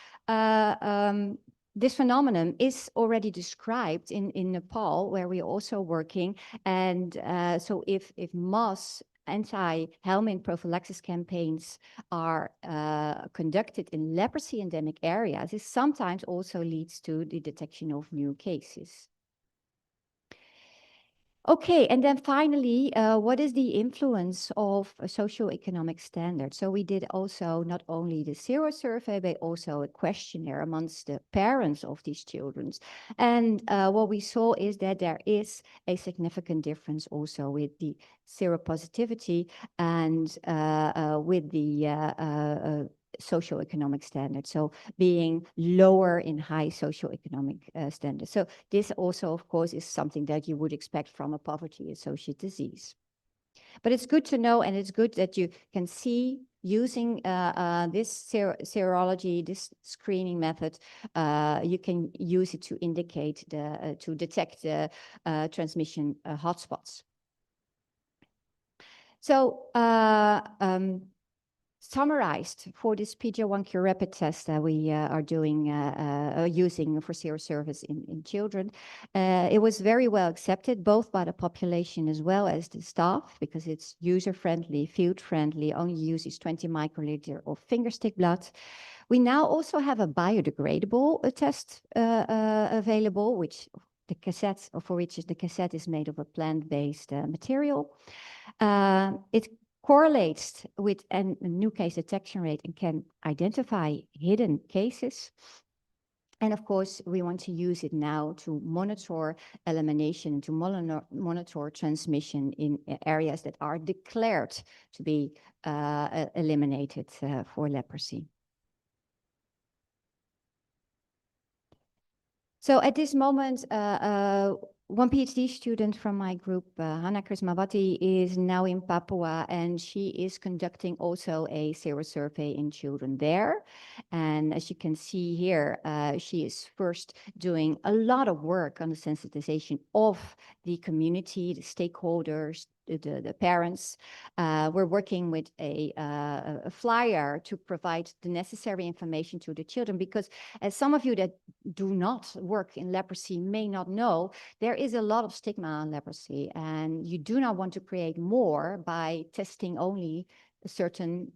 phenomenon is already described in Nepal, where we're also working. And so if mass anti-helminth prophylaxis campaigns are conducted in leprosy endemic areas, this sometimes also leads to the detection of new cases. Okay, and then finally, what is the influence of a socioeconomic standard? So we did also not only the sero survey, but also a questionnaire amongst the parents of these children. And what we saw is that there is a significant difference also with the seropositivity and with the socioeconomic standards, so being lower in high socioeconomic standards. So this also, of course, is something that you would expect from a poverty-associated disease. But it's good to know, and it's good that you can see using this serology, this screening method, you can use it to indicate to detect the transmission hotspots. So summarized for this PGO1Q rapid test that we are doing, using for seroservice in children, it was very well accepted, both by the population as well as the staff, because it's user-friendly, field-friendly, only uses 20 microliter of fingerstick blood. We now also have a biodegradable test available, which the cassette, for which the cassette is made of a plant-based material. It correlates with a new case detection rate and can identify hidden cases. And of course, we want to use it now to monitor elimination, to monitor transmission in areas that are declared to be eliminated for leprosy. So at this moment, one PhD student from my group, Hannah Krismawati, is now in Papua, and she is conducting also a serosurvey in children there. And as you can see here, she is first doing a lot of work on the sensitization of the community, the stakeholders, the parents. We're working with a flyer to provide the necessary information to the children, because as some of you that do not work in leprosy may not know, there is a lot of stigma on leprosy, and you do not want to create more by testing only certain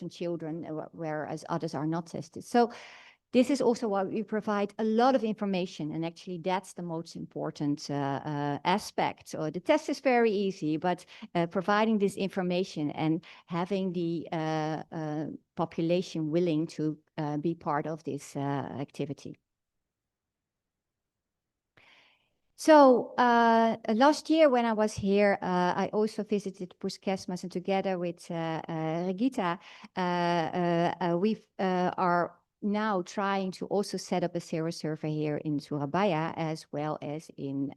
children, whereas others are not tested. So this is also why we provide a lot of information, and actually that's the most important aspect. So the test is very easy, but providing this information and having the population willing to be part of this activity. So last year when I was here, I also visited Puskesmas, and together with Regita, we are now trying to also set up a serosurvey here in Surabaya as well as in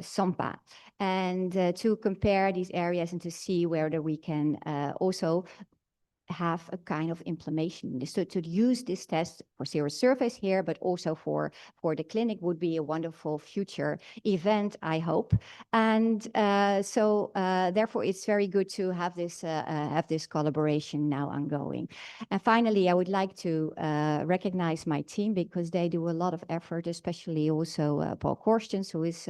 Sampa, and to compare these areas and to see whether we can also have a kind of implementation. So to use this test for serosurveys here, but also for the clinic would be a wonderful future event, I hope. And so therefore it's very good to have this collaboration now ongoing. And finally, I would like to recognize my team, because they do a lot of effort, especially also Paul Korstens, who is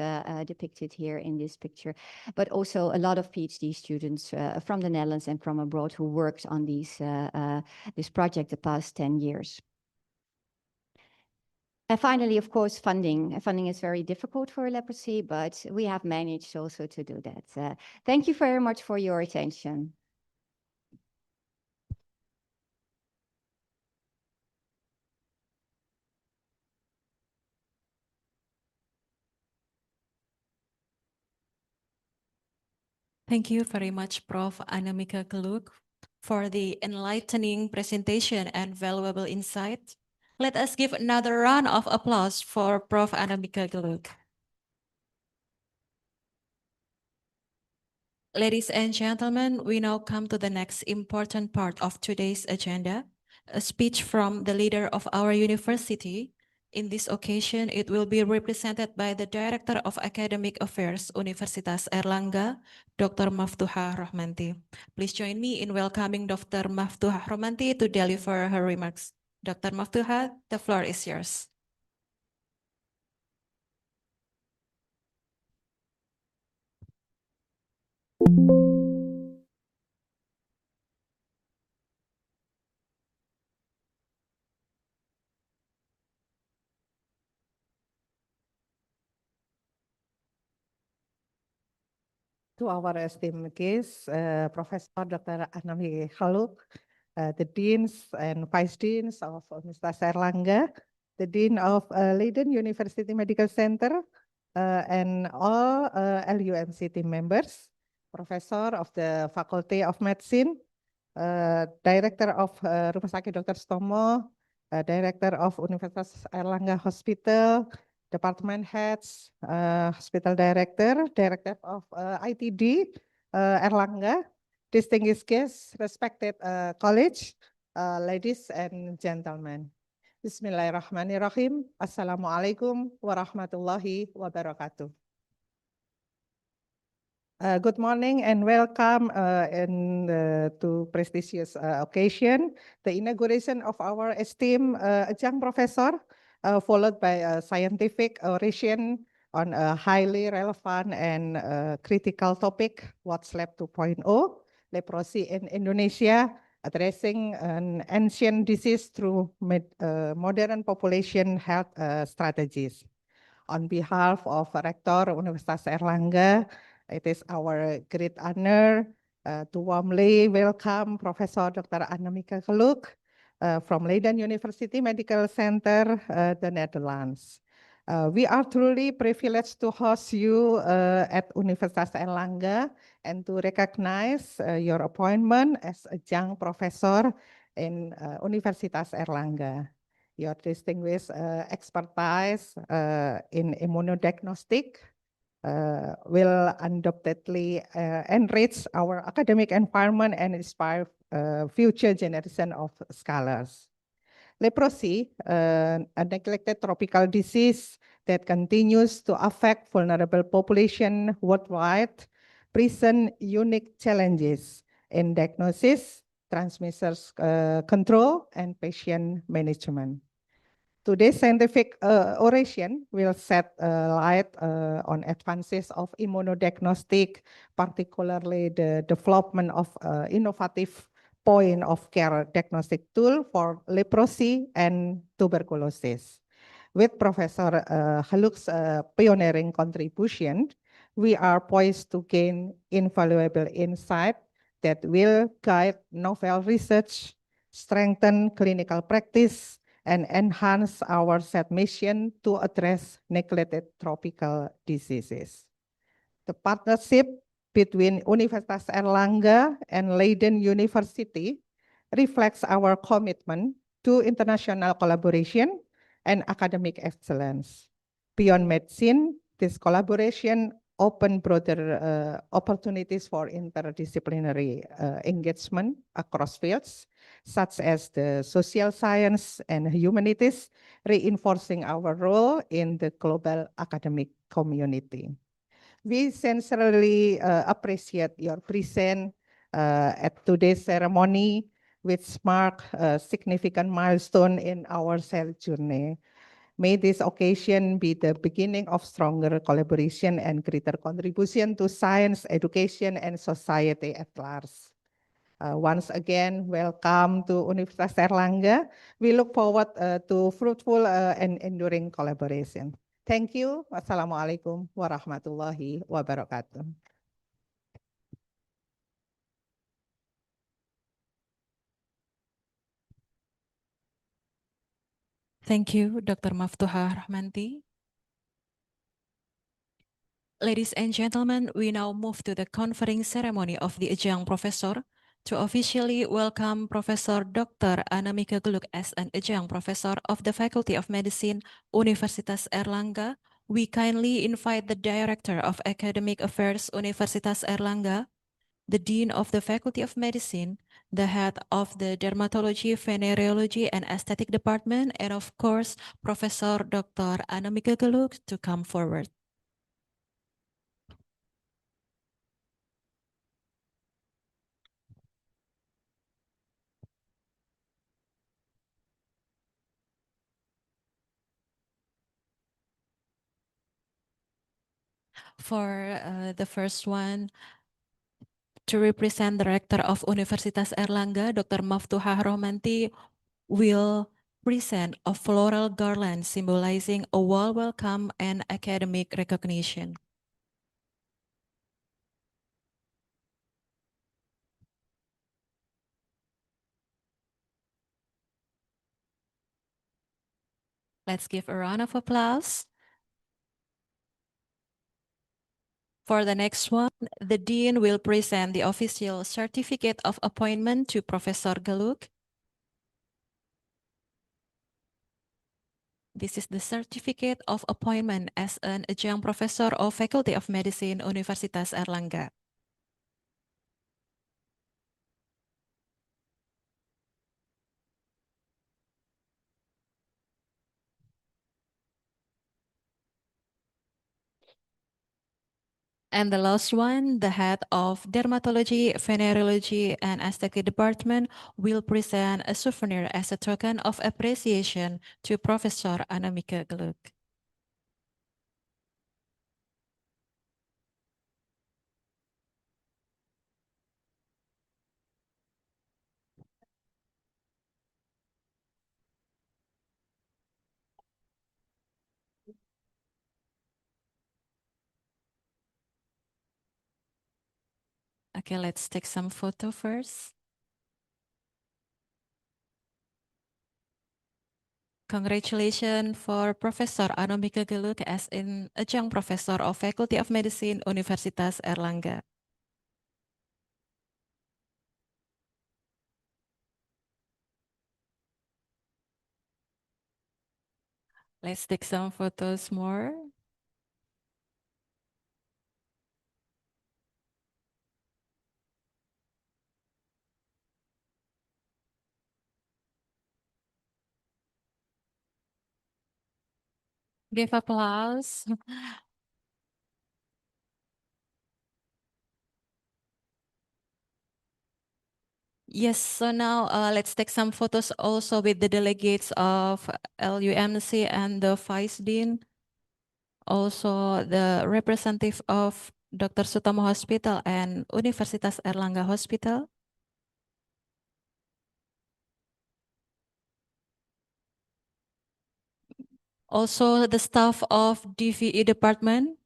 depicted here in this picture, but also a lot of PhD students from the Netherlands and from abroad who worked on this project the past 10 years. And finally, of course, funding. Funding is very difficult for leprosy, but we have managed also to do that. Thank you very much for your attention. Thank you very much, Prof. Annemieke Geluk, for the enlightening presentation and valuable insight. Let us give another round of applause for Prof. Annemieke Geluk. Ladies and gentlemen, we now come to the next important part of today's agenda, a speech from the leader of our university. In this occasion, it will be represented by the Director of Academic Affairs, Universitas Airlangga, Dr. Maftuha Rohmanti. Please join me in welcoming Dr. Maftuha Rohmanti to deliver her remarks. Dr. Maftuha, the floor is yours. To our esteemed guests, Professor Dr. Annemieke Geluk, the Deans and Vice Deans of Universitas Airlangga, the Dean of Leiden University Medical Center, and all LUMC team members, Professor of the Faculty of Medicine, Director of Rumah Sakit Dr. Stomo, Director of Universitas Airlangga Hospital, department heads, hospital director, director of ITD, Airlangga, distinguished guests, respected college, ladies and gentlemen. Bismillahirrahmanirrahim. Assalamualaikum warahmatullahi wabarakatuh. Good morning and welcome to prestigious occasion, the inauguration of our esteemed adjunct professor, followed by a scientific oration on a highly relevant and critical topic, What's Lab 2.0, leprosy in Indonesia, addressing an ancient disease through modern population health strategies. On behalf of Rector Universitas Airlangga, it is our great honor to warmly welcome Professor Dr. Annemieke Geluk from Leiden University Medical Center, the Netherlands. We are truly privileged to host you at Universitas Airlangga and to recognize your appointment as adjunct professor in Universitas Airlangga. Your distinguished expertise in immunodiagnostic will undoubtedly enrich our academic environment and inspire future generation of scholars. Leprosy, a neglected tropical disease that continues to affect vulnerable population worldwide, present unique challenges in diagnosis, transmitters control, and patient management. Today's scientific oration will set light on advances of immunodiagnostic, particularly the development of innovative point of care diagnostic tool for leprosy and tuberculosis. With Professor Geluk's pioneering contribution, we are poised to gain invaluable insight that will guide novel research, strengthen clinical practice, and enhance our set mission to address neglected tropical diseases. The partnership between Universitas Airlangga and Leiden University reflects our commitment to international collaboration and academic excellence. Beyond medicine, this collaboration open broader opportunities for interdisciplinary engagement across fields, such as the social science and humanities, reinforcing our role in the global academic community. We sincerely appreciate your presence at today's ceremony, which marks a significant milestone in our cell journey. May this occasion be the beginning of stronger collaboration and greater contribution to science, education, and society at large. Once again, welcome to Universitas Airlangga. We look forward to fruitful and enduring collaboration. Thank you. Wassalamualaikum warahmatullahi wabarakatuh. Thank you, Dr. Maftuha Rohmanti. Ladies and gentlemen, we now move to the conferring ceremony of the adjunct professor. To officially welcome Professor Dr. Annemieke Geluk as an adjunct professor of the Faculty of Medicine, Universitas Airlangga, we kindly invite the Director of Academic Affairs, Universitas Airlangga, the Dean of the Faculty of Medicine, the head of the Dermatology, Venereology, and Aesthetic Department, and of course, Professor Dr. Annemieke Geluk to come forward. For the first one, to represent the Rector of Universitas Airlangga, Dr. Maftuhah Rohmanti, will present a floral garland symbolizing a warm welcome and academic recognition. Let's give a round of applause. For the next one, the Dean will present the official certificate of appointment to Professor Geluk. This is the certificate of appointment as an adjunct professor of Faculty of Medicine, Universitas Airlangga. And the last one, the head of Dermatology, Venereology, and Aesthetic Department will present a souvenir as a token of appreciation to Professor Annemieke Geluk. Okay, let's take some photo first. Congratulations for Professor Annemieke Geluk as an adjunct professor of Faculty of Medicine, Universitas Airlangga. Let's take some photos more. Give applause. Yes, so now let's take some photos also with the delegates of LUMC and the Vice Dean. Also the representative of Dr. Sutomo Hospital and Universitas Airlangga Hospital. Also the staff of DVE department.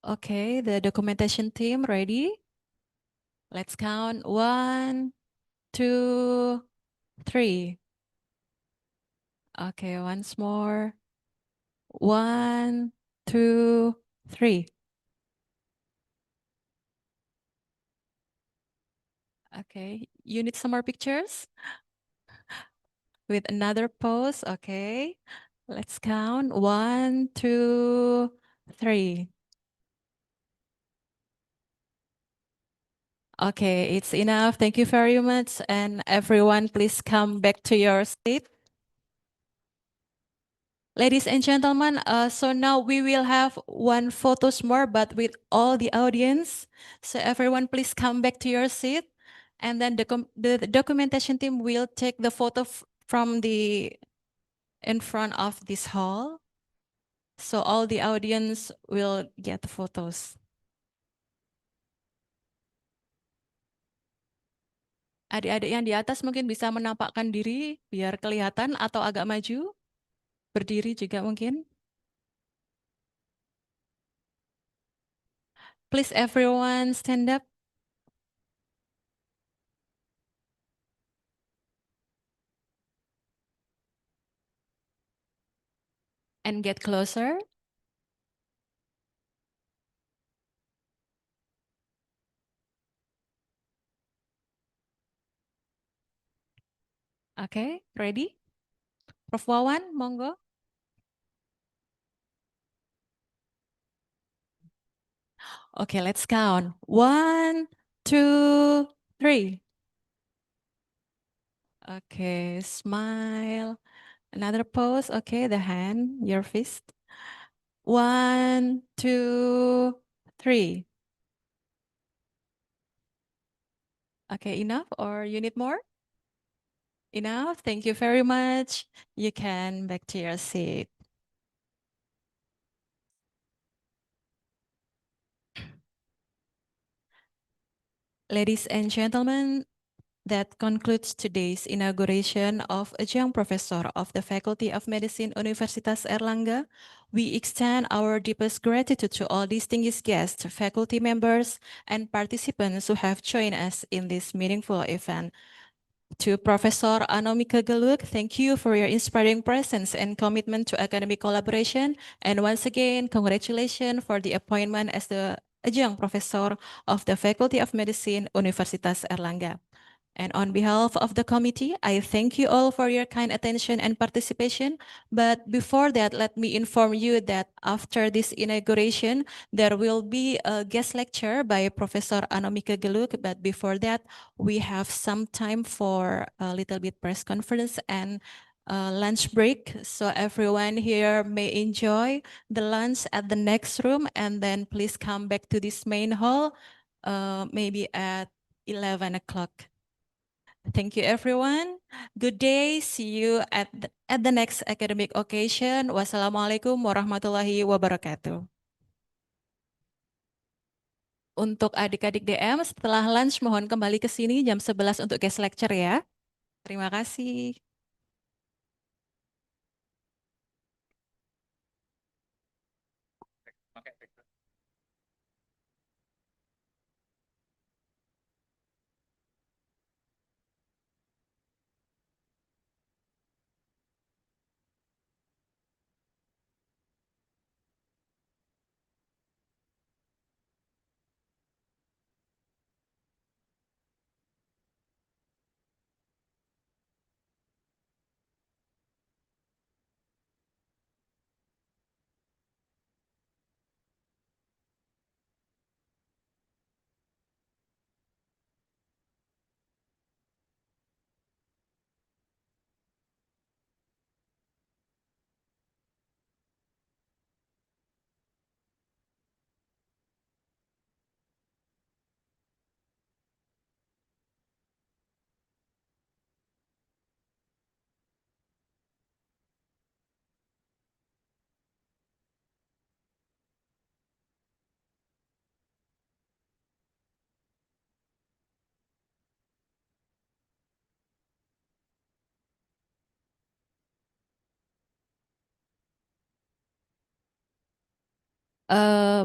Okay, the documentation team ready? Let's count 1, 2, 3. Okay, once more. 1, 2, 3. Okay, you need some more pictures? With another pose, okay. Let's count 1, 2, 3. Okay, it's enough. Thank you very much. And everyone, please come back to your seat. Ladies and gentlemen, so now we will have one photos more, but with all the audience. So everyone, please come back to your seat. And then the documentation team will take the photo from the in front of this hall. So all the audience will get the photos. Adik-adik yang di atas mungkin bisa menampakkan diri biar kelihatan atau agak maju. Berdiri juga mungkin. Please everyone stand up. And get closer. Okay, ready? Prof Wawan, monggo. Okay, let's count. 1, 2, 3. Okay, smile. Another pose. Okay, the hand, your fist. 1, 2, 3. Okay, enough or you need more? Enough. Thank you very much. You can back to your seat. Ladies and gentlemen, that concludes today's inauguration of Adjunct Professor of the Faculty of Medicine, Universitas Airlangga. We extend our deepest gratitude to all distinguished guests, faculty members, and participants who have joined us in this meaningful event. To Professor Annemieke Geluk, thank you for your inspiring presence and commitment to academic collaboration. And once again, congratulations for the appointment as the Adjunct Professor of the Faculty of Medicine, Universitas Airlangga. And on behalf of the committee, I thank you all for your kind attention and participation. But before that, let me inform you that after this inauguration, there will be a guest lecture by Professor Annemieke Geluk. But before that, we have some time for a little bit press conference and lunch break. So everyone here may enjoy the lunch at the next room, and then please come back to this main hall, maybe at 11 o'clock. Thank you, everyone. Good day. See you at the next academic occasion. Wassalamualaikum warahmatullahi wabarakatuh. Untuk adik-adik DM, setelah lunch mohon kembali ke sini jam 11 untuk guest lecture ya. Terima kasih.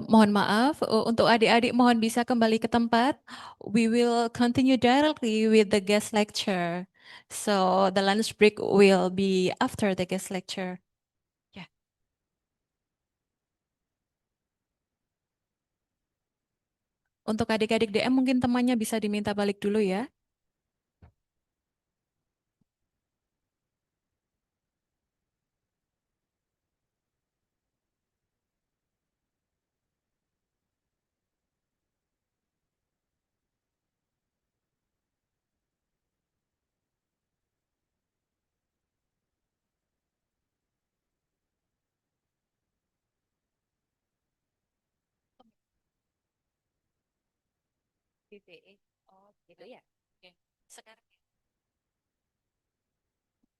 Mohon maaf, untuk adik-adik mohon bisa kembali ke tempat. We will continue directly with the guest lecture. So the lunch break will be after the guest lecture. Ya. Untuk adik-adik DM mungkin temannya bisa diminta balik dulu ya. Oh, gitu ya. Oke. Sekarang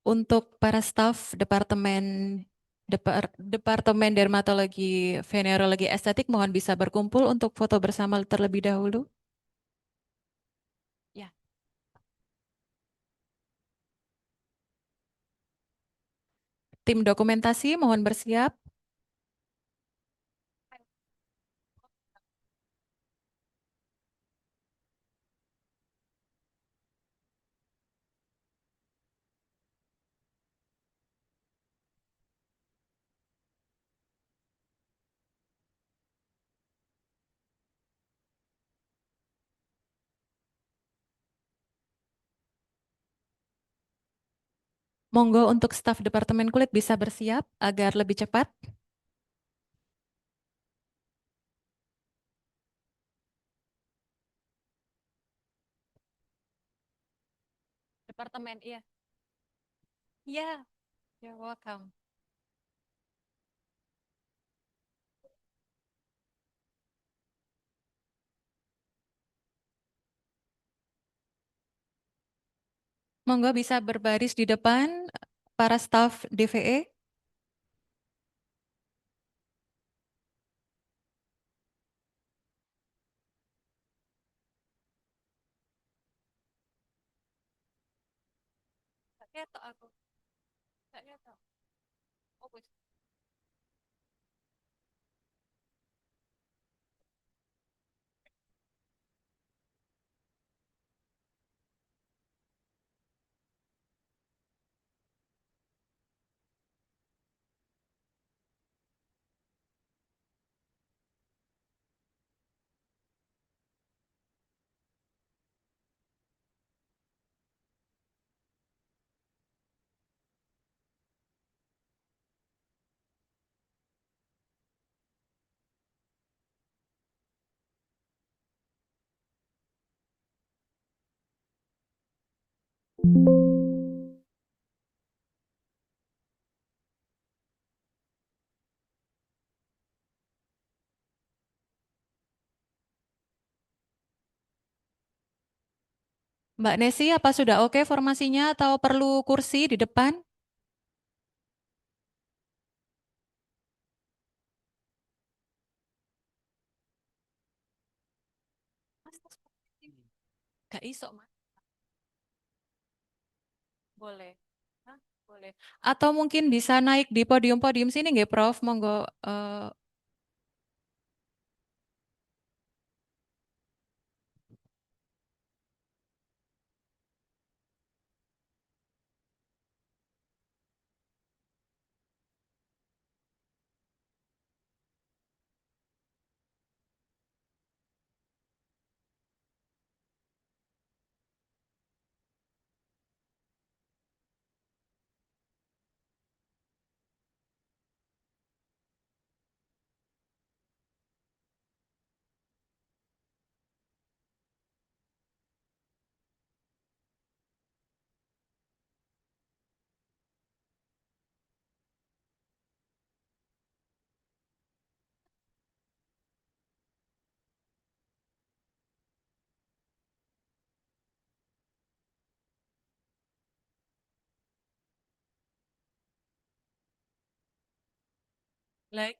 untuk para staf Departemen Dermatologi Venerologi Estetik mohon bisa berkumpul untuk foto bersama terlebih dahulu. Ya. Tim dokumentasi mohon bersiap. Monggo untuk staf Departemen Kulit bisa bersiap agar lebih cepat. Departemen, iya. Iya, you're welcome. Monggo bisa berbaris di depan para staf DVE. Ketok aku. Ketok. Oh, wis. Mbak Nesi, apa sudah oke formasinya atau perlu kursi di depan? Gak iso, Mas. Boleh. Hah? Boleh. Atau mungkin bisa naik di podium-podium sini nggih, Prof? Monggo like.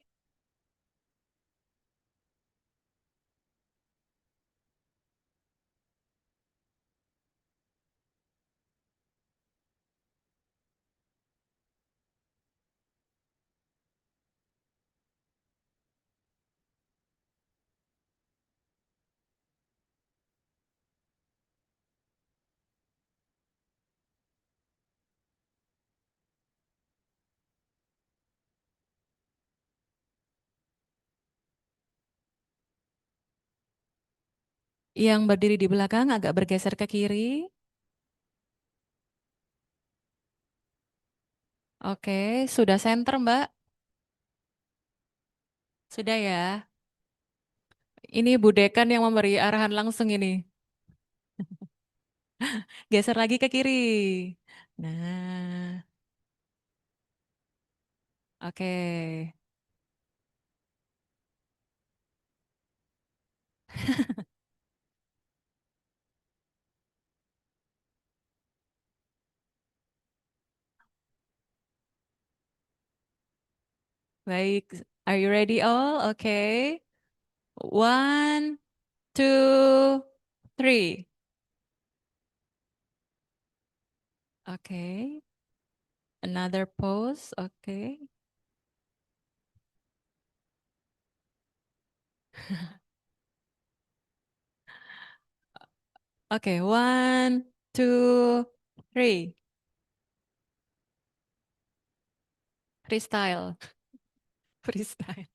Yang berdiri di belakang agak bergeser ke kiri. Oke, sudah center, Mbak. Sudah ya. Ini Bu Dekan yang memberi arahan langsung ini. Geser lagi ke kiri. Nah, oke. Baik, are you ready all? Oke. One, two, three. Oke. Another pose, okay. Okay, 1, 2, 3. Freestyle. Freestyle.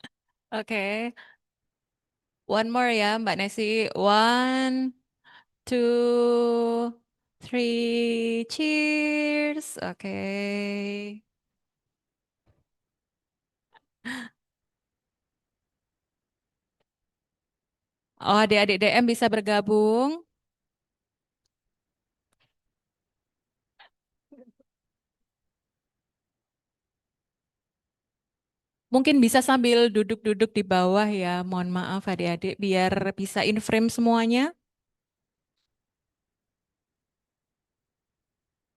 Oke. One more ya, Mbak Nesi. 1, 2, 3. Cheers. Oke. Oh, adik-adik DM bisa bergabung. Mungkin bisa sambil duduk-duduk di bawah ya. Mohon maaf adik-adik, biar bisa in frame semuanya.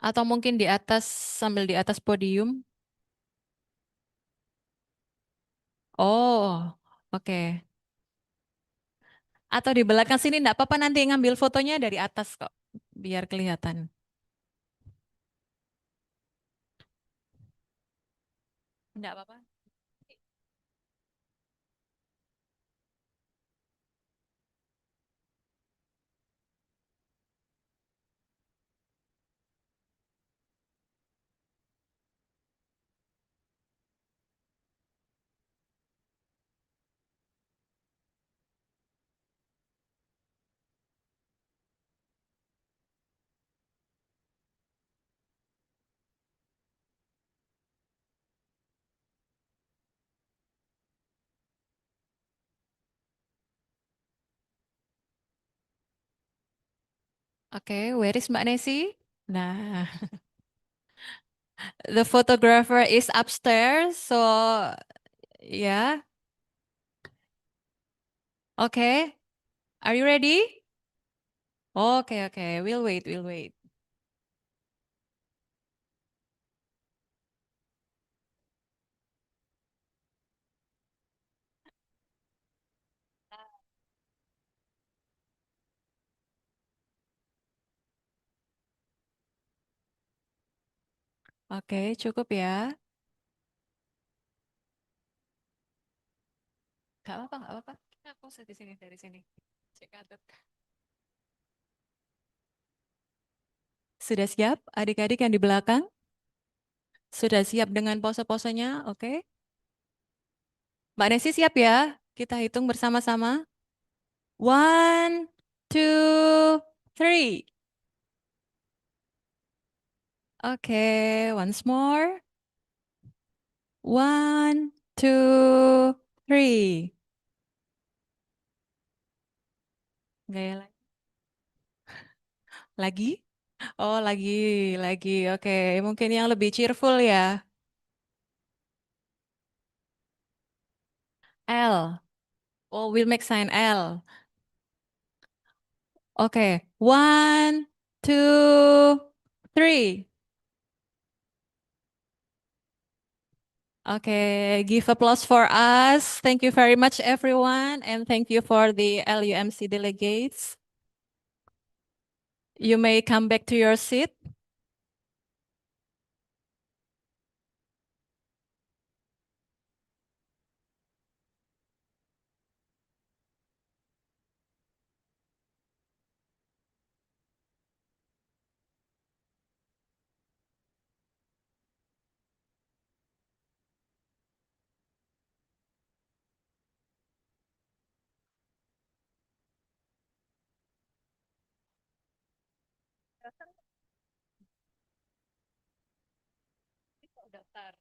Atau mungkin di atas, sambil di atas podium. Oh, oke. Atau di belakang sini enggak apa-apa, nanti ngambil fotonya dari atas kok, biar kelihatan. Enggak apa-apa. Oke, where is Mbak Nesi? Nah, the photographer is upstairs, so yeah. Okay, are you ready? Okay, okay, we'll wait, we'll wait. Oke, cukup ya. Gak apa-apa, gak apa-apa. Aku di sini, dari sini. Cek catat. Sudah siap adik-adik yang di belakang? Sudah siap dengan pose-posenya? Oke. Mbak Nesi siap ya? Kita hitung bersama-sama. 1, 2, 3. Oke, once more. 1, 2, 3. Gaya lagi. Lagi? Oh, lagi. Oke, mungkin yang lebih cheerful ya. L. Oh, we'll make sign L. Oke, 1, 2, 3. Okay, give applause for us. Thank you very much, everyone, and thank you for the LUMC delegates. You may come back to your seat. Daftar.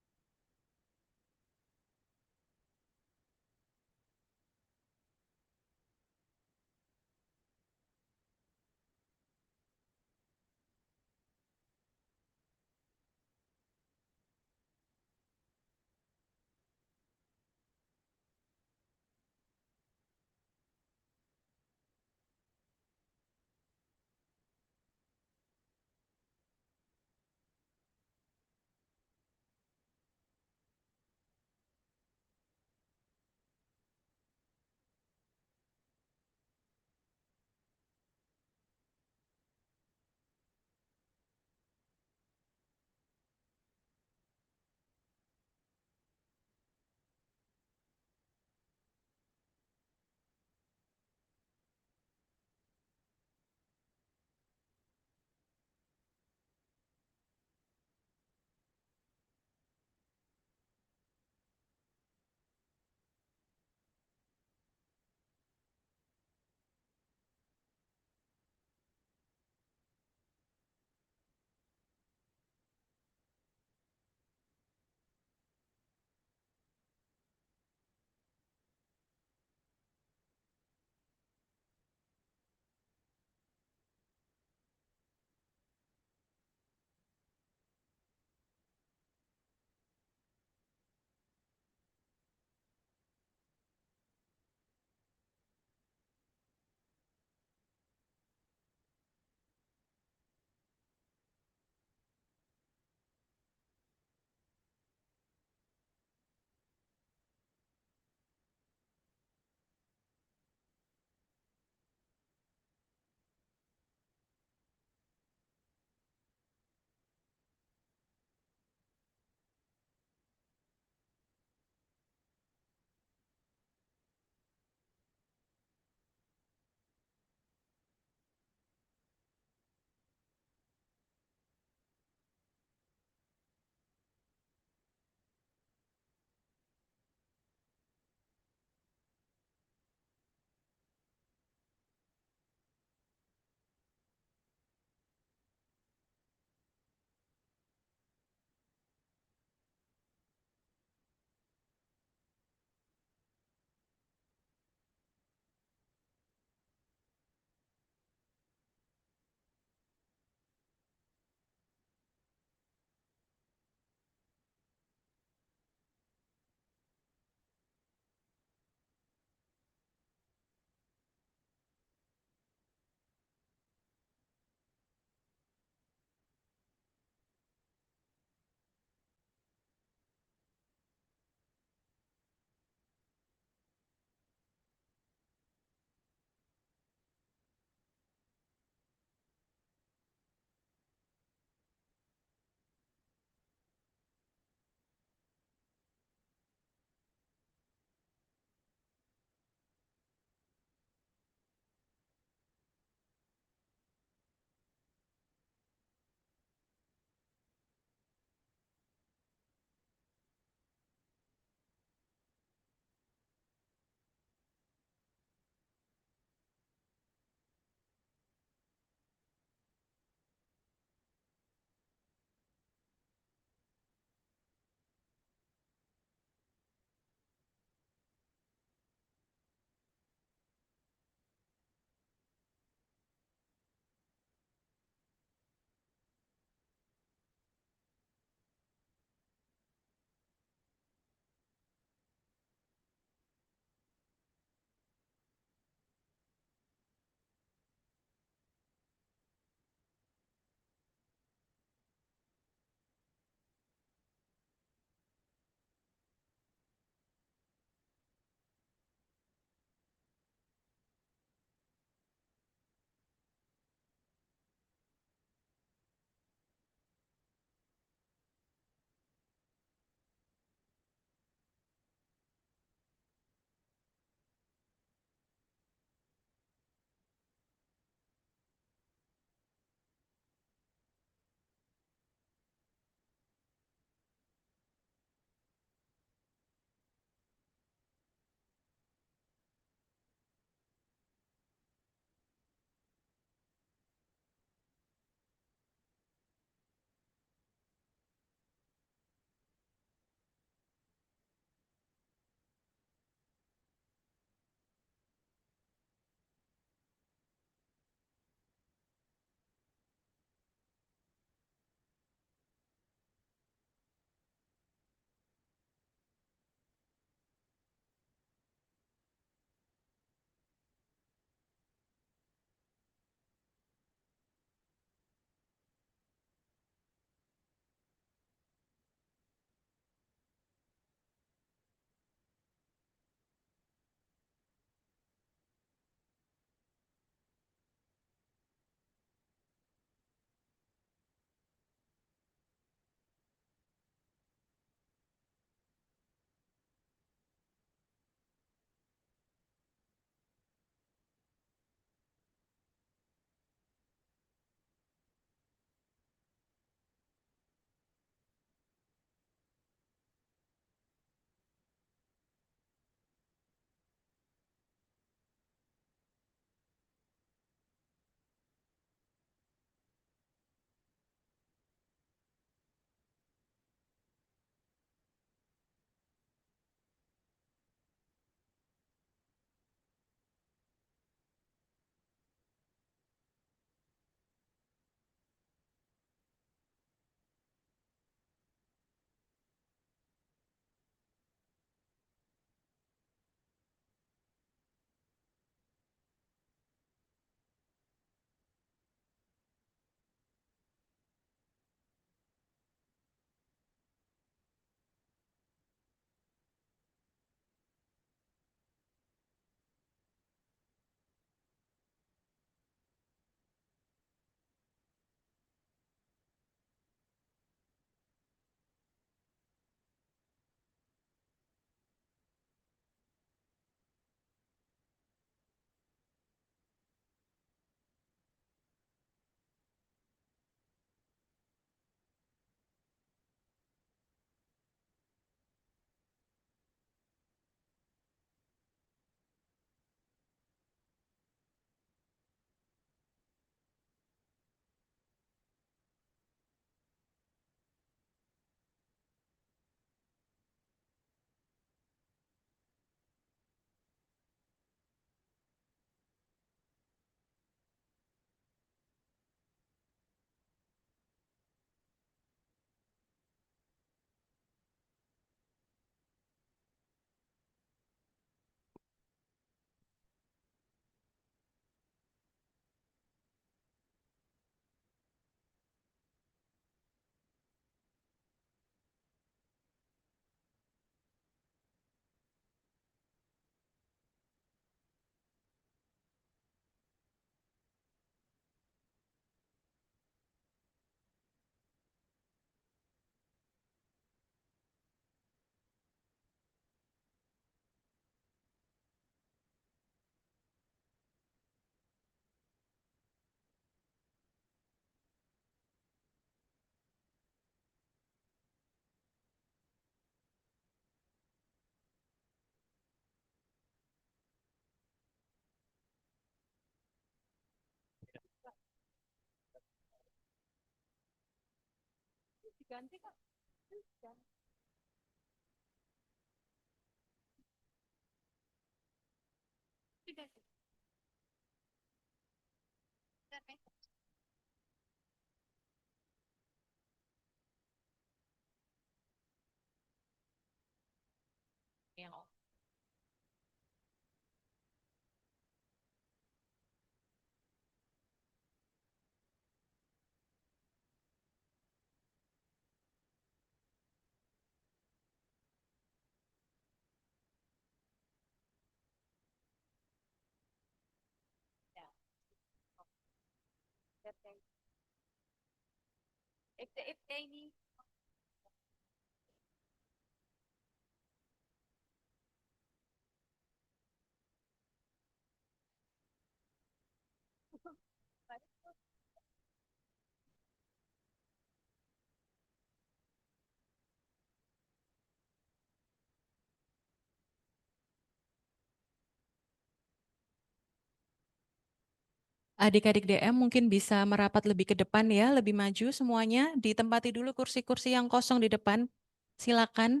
Adik-adik DM mungkin bisa merapat lebih ke depan ya, lebih maju semuanya. Ditempati dulu kursi-kursi yang kosong di depan. Silakan.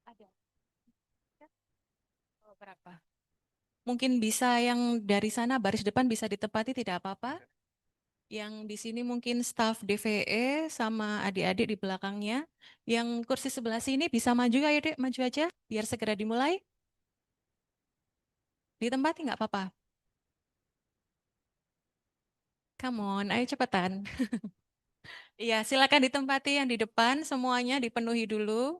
Ada. Oh, berapa? Mungkin bisa yang dari sana baris depan bisa ditempati, tidak apa-apa. Yang di sini mungkin staf DVE sama adik-adik di belakangnya. Yang kursi sebelah sini bisa maju, ayo dek, maju aja biar segera dimulai. Ditempati nggak apa-apa. Come on, ayo cepetan. Iya, silakan ditempati yang di depan, semuanya dipenuhi dulu.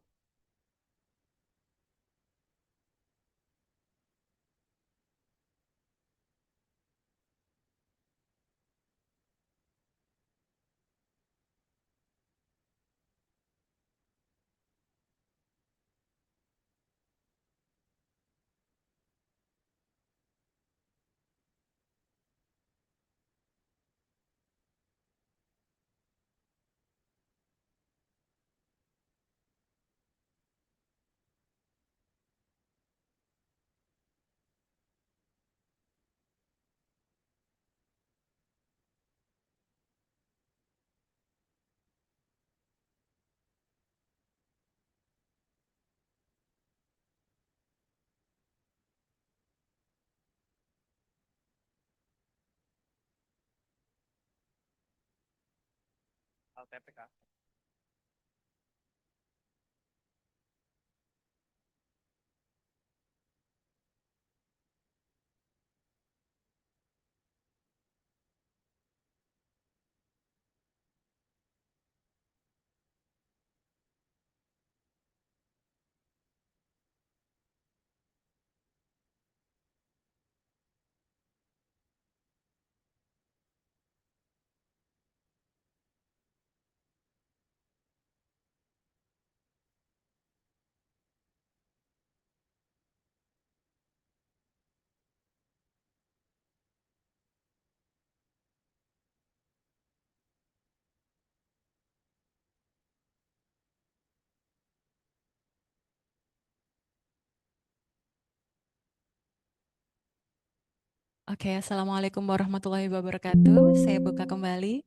Oke, Assalamualaikum warahmatullahi wabarakatuh. Saya buka kembali.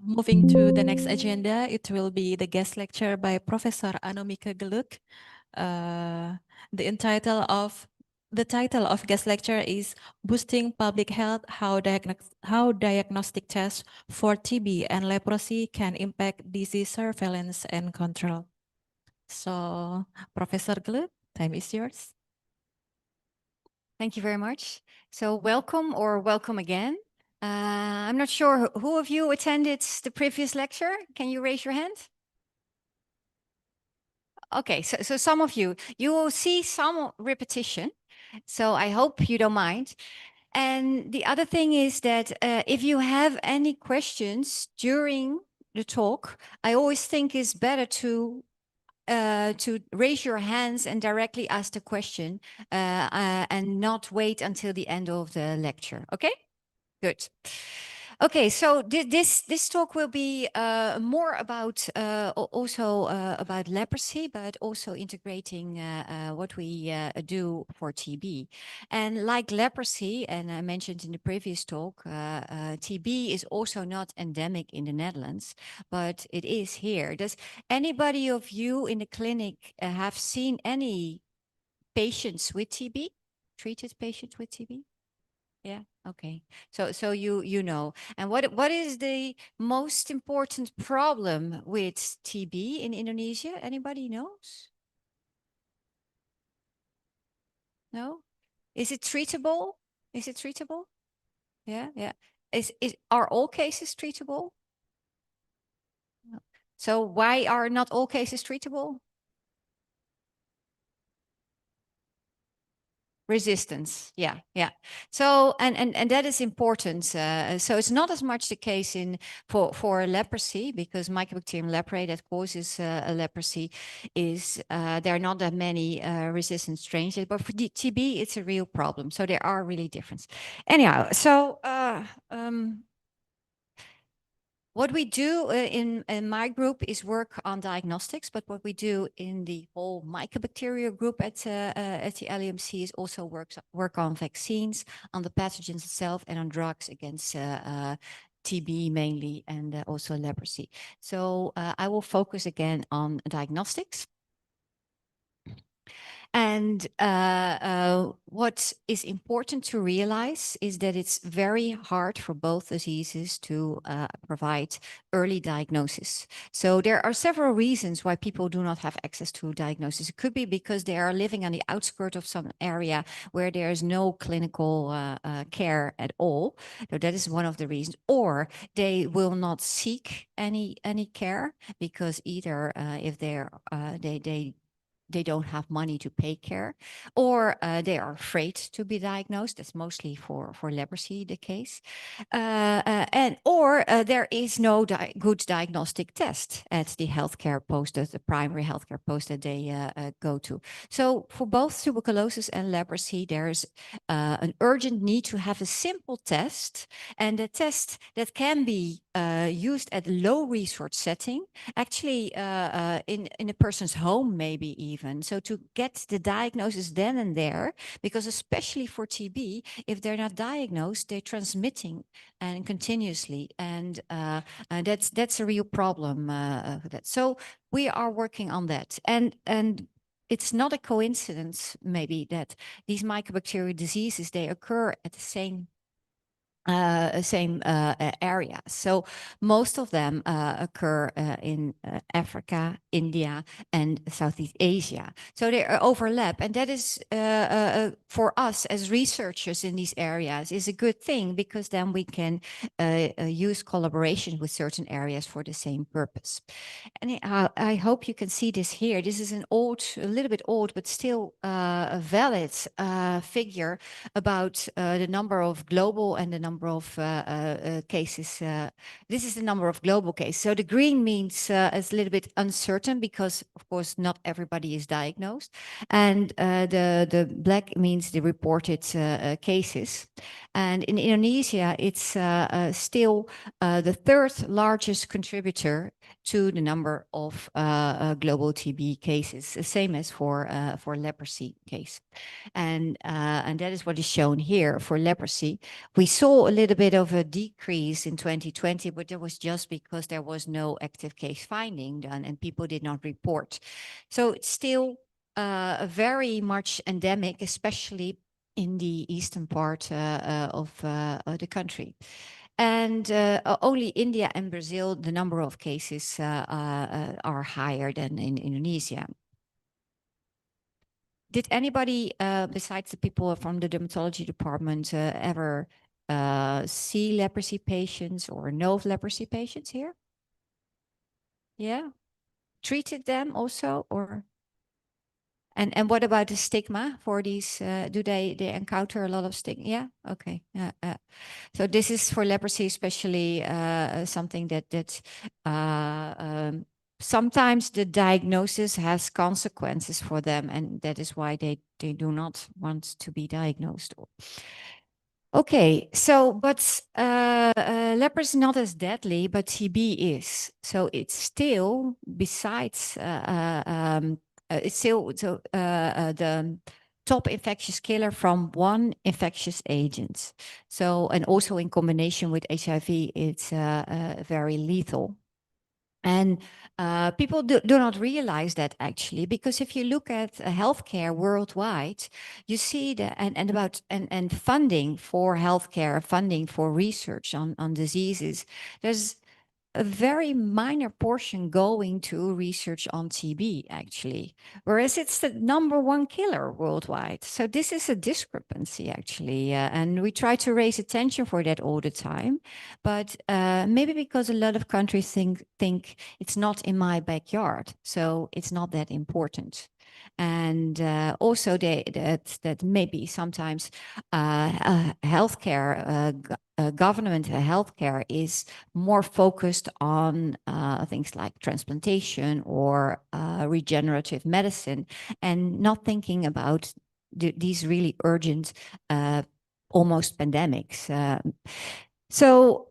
Moving to the next agenda, it will be the guest lecture by Professor Annemieke Geluk. The title of guest lecture is Boosting Public Health: How Diagnostic Tests for TB and Leprosy Can Impact Disease Surveillance and Control. So, Professor Geluk, time is yours. Thank you very much. So welcome or welcome again. I'm not sure who of you attended the previous lecture. Can you raise your hand? Okay, so some of you will see some repetition. So I hope you don't mind. And the other thing is that if you have any questions during the talk, I always think it's better to raise your hands and directly ask the question and not wait until the end of the lecture. Okay, good. Okay, so this talk will be more about also about leprosy, but also integrating what we do for TB. And like leprosy, and I mentioned in the previous talk, TB is also not endemic in the Netherlands, but it is here. Does anybody of you in the clinic have seen any patients with TB? Treated patients with TB? Yeah. Okay. So you know. And what is the most important problem with TB in Indonesia? Anybody knows? No? Is it treatable? Is it treatable? Yeah, yeah. Are all cases treatable? No. So why are not all cases treatable? Resistance, yeah, yeah. So and that is important. So it's not as much the case in for leprosy, because Mycobacterium leprae that causes a leprosy is there are not that many resistant strains. But for TB, it's a real problem. So there are really difference. Anyhow, so what we do in my group is work on diagnostics, but what we do in the whole mycobacteria group at the LUMC is also work on vaccines, on the pathogens itself, and on drugs against TB mainly, and also leprosy. So I will focus again on diagnostics. And what is important to realize is that it's very hard for both diseases to provide early diagnosis. So there are several reasons why people do not have access to diagnosis. It could be because they are living on the outskirts of some area where there is no clinical care at all. So that is one of the reasons. Or they will not seek any care because either if they don't have money to pay care, or they are afraid to be diagnosed. That's mostly for leprosy the case. Or there is no good diagnostic test at the healthcare post, the primary healthcare post that they go to. So for both tuberculosis and leprosy, there's an urgent need to have a simple test, and a test that can be used at low resource setting, actually in a person's home maybe even. So to get the diagnosis then and there, because especially for TB, if they're not diagnosed, they're transmitting and continuously, and that's a real problem. So we are working on that, and it's not a coincidence maybe that these mycobacterial diseases, they occur at the same area. So most of them occur in Africa, India, and Southeast Asia. So they overlap, and that is for us as researchers in these areas is a good thing, because then we can use collaboration with certain areas for the same purpose. And I hope you can see this here. This is a little bit old, but still a valid figure about the number of global and the number of cases. This is the number of global cases. So the green means it's a little bit uncertain, because of course not everybody is diagnosed, and the black means the reported cases. And in Indonesia, it's still the third largest contributor to the number of global TB cases, the same as for leprosy case. And that is what is shown here for leprosy. We saw a little bit of a decrease in 2020, but that was just because there was no active case finding done and people did not report. So it's still very much endemic, especially in the eastern part of the country. And only India and Brazil, the number of cases are higher than in Indonesia. Did anybody, besides the people from the dermatology department, ever see leprosy patients or know of leprosy patients here? Yeah? Treated them also, or? And what about the stigma for these? Do they encounter a lot of stigma? Yeah, okay. So this is for leprosy, especially something that sometimes the diagnosis has consequences for them, and that is why they do not want to be diagnosed. Okay, so but leprosy is not as deadly, but TB is. So it's still besides it's still the top infectious killer from one infectious agent. So and also in combination with HIV, it's very lethal. And people do not realize that actually, because if you look at healthcare worldwide, you see that and funding for healthcare, funding for research on diseases, there's a very minor portion going to research on TB, actually, whereas it's the #1 killer worldwide. So this is a discrepancy, actually, and we try to raise attention for that all the time. But maybe because a lot of countries think it's not in my backyard, so it's not that important. And also that maybe sometimes healthcare, government healthcare is more focused on things like transplantation or regenerative medicine, and not thinking about these really urgent, almost pandemics. So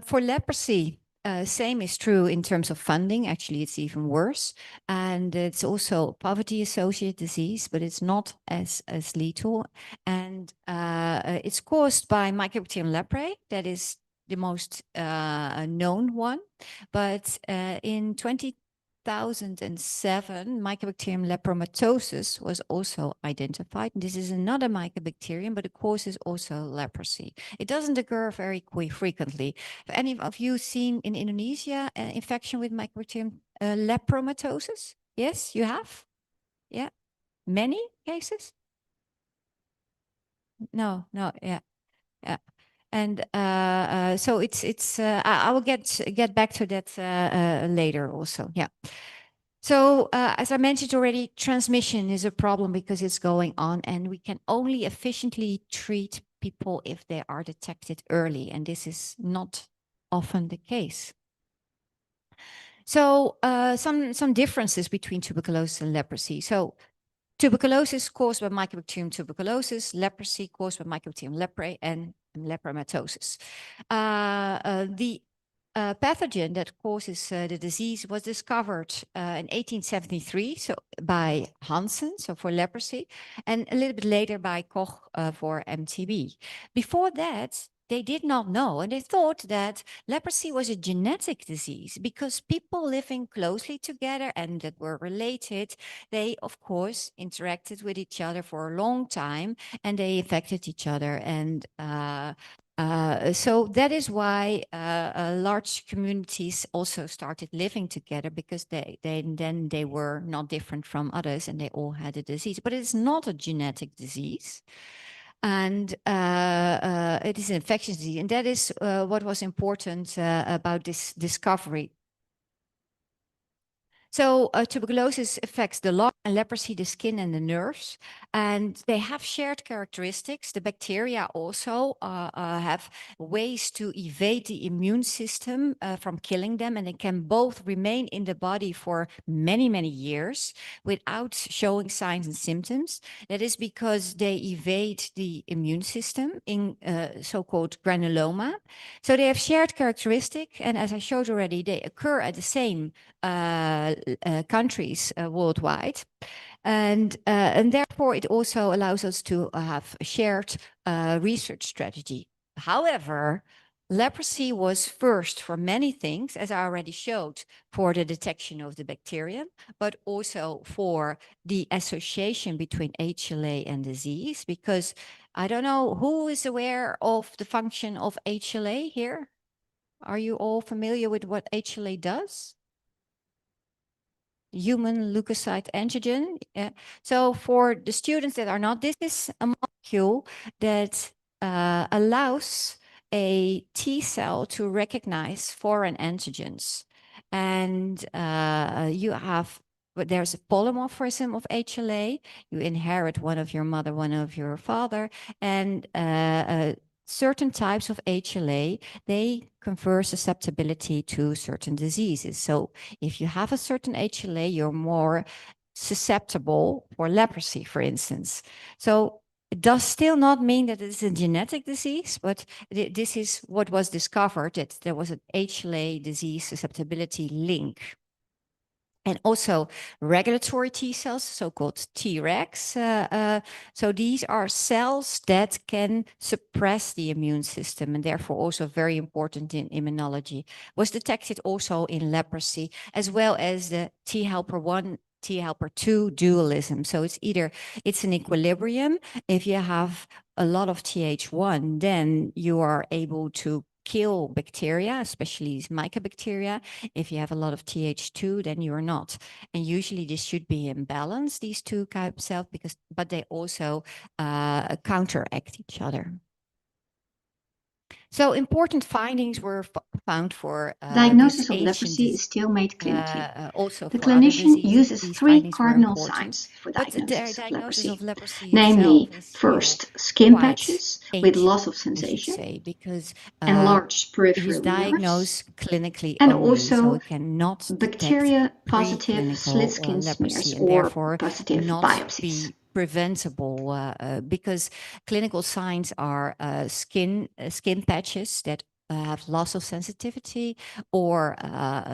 for leprosy, same is true in terms of funding. Actually, it's even worse. And it's also poverty-associated disease, but it's not as lethal. And it's caused by Mycobacterium leprae. That is the most known one. But in 2007, Mycobacterium lepromatosis was also identified. This is another mycobacterium, but it causes also leprosy. It doesn't occur very frequently. Have any of you seen in Indonesia an infection with Mycobacterium lepromatosis? Yes, you have? Yeah. Many cases? No, yeah. And so it's I will get back to that later also. Yeah. So as I mentioned already, transmission is a problem because it's going on, and we can only efficiently treat people if they are detected early, and this is not often the case. So some differences between tuberculosis and leprosy. So tuberculosis caused by Mycobacterium tuberculosis, leprosy caused by Mycobacterium leprae, and lepromatosis. The pathogen that causes the disease was discovered in 1873, so by Hansen, so for leprosy, and a little bit later by Koch for MTB. Before that, they did not know, and they thought that leprosy was a genetic disease because people living closely together and that were related, they of course interacted with each other for a long time, and they infected each other. And so that is why large communities also started living together, because they were not different from others and they all had a disease. But it's not a genetic disease. And it is an infectious disease. And that is what was important about this discovery. So tuberculosis affects the lung, and leprosy the skin and the nerves, and they have shared characteristics. The bacteria also have ways to evade the immune system from killing them, and they can both remain in the body for many, many years without showing signs and symptoms. That is because they evade the immune system in so-called granuloma. So they have shared characteristics, and as I showed already, they occur at the same countries worldwide, and therefore it also allows us to have a shared research strategy. However, leprosy was first for many things, as I already showed, for the detection of the bacterium, but also for the association between HLA and disease, because I don't know who is aware of the function of HLA here. Are you all familiar with what HLA does? Human leukocyte antigen. So for the students that are not, this is a molecule that allows a T cell to recognize foreign antigens. And you have, but there's a polymorphism of HLA. You inherit one of your mother, one of your father, and certain types of HLA, they confer susceptibility to certain diseases. So if you have a certain HLA, you're more susceptible for leprosy, for instance. So It does still not mean that it's a genetic disease, but this is what was discovered, that there was an HLA disease susceptibility link. And also regulatory T cells, so-called Tregs. So these are cells that can suppress the immune system and therefore also very important in immunology. Was detected also in leprosy, as well as the T helper 1, T helper 2 dualism. So it's an equilibrium. If you have a lot of Th1, then you are able to kill bacteria, especially these mycobacteria. If you have a lot of Th2, then you're not. And usually this should be in balance, these two type of cells, but they also counteract each other. So important findings were found for diagnosis of leprosy is still made clinically. Also the for other clinician diseases, uses these 3 findings were cardinal important. signs for But the diagnosis of leprosy, namely, namely, first, skin patches with loss of sensation, say, because enlarged it peripheral is nerves, diagnosed clinically and only, so also it cannot detect bacteria-positive preclinical slit skin leprosy smears and or therefore positive not biopsies. be preventable because clinical signs are skin patches that have loss of sensitivity, or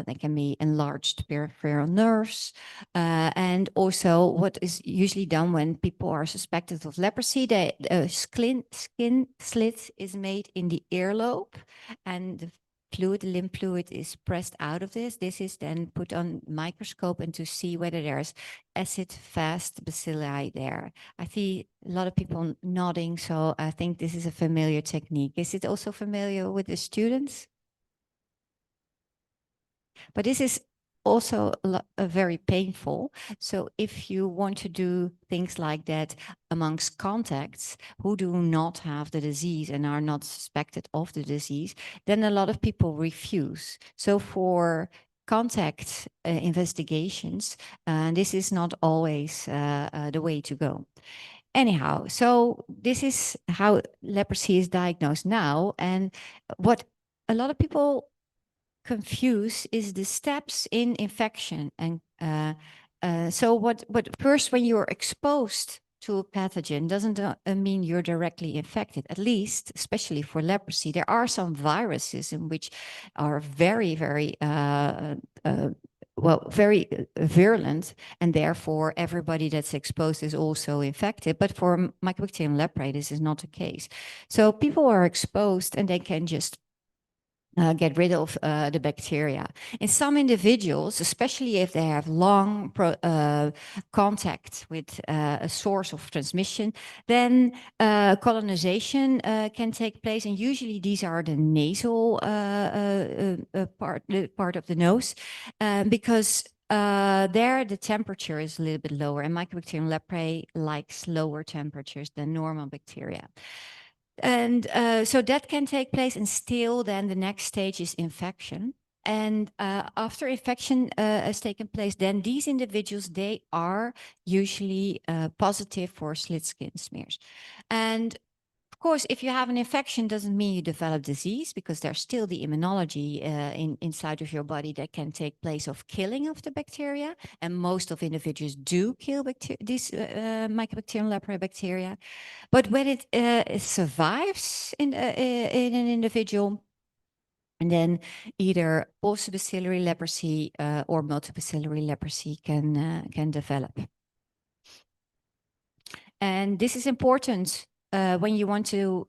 they can be enlarged peripheral nerves. And also what is usually done when people are suspected of leprosy, the skin slit is made in the earlobe, and the lymph fluid is pressed out of this. This is then put on microscope and to see whether there's acid-fast bacilli there. I see a lot of people nodding, so I think this is a familiar technique. Is it also familiar with the students? But this is also very painful. So if you want to do things like that amongst contacts who do not have the disease and are not suspected of the disease, then a lot of people refuse. So for contact investigations, this is not always the way to go. Anyhow, so this is how leprosy is diagnosed now. And what a lot of people confuse is the steps in infection. And so what first, when you're exposed to a pathogen, doesn't mean you're directly infected, at least, especially for leprosy. There are some viruses in which are very, very very virulent, and therefore everybody that's exposed is also infected. But for Mycobacterium leprae, this is not the case. So people are exposed and they can just get rid of the bacteria. In some individuals, especially if they have long contact with a source of transmission, then colonization can take place. And usually these are the nasal part of the nose, because there the temperature is a little bit lower, and Mycobacterium leprae likes lower temperatures than normal bacteria. And so that can take place, and still then the next stage is infection. And after infection has taken place, then these individuals, they are usually positive for slit skin smears. And of course, if you have an infection, doesn't mean you develop disease, because there's still the immunology inside of your body that can take place of killing of the bacteria. And most of individuals do kill these Mycobacterium leprae bacteria. But when it survives in an individual, and then either post-bacillary leprosy or multibacillary leprosy can develop. And this is important when you want to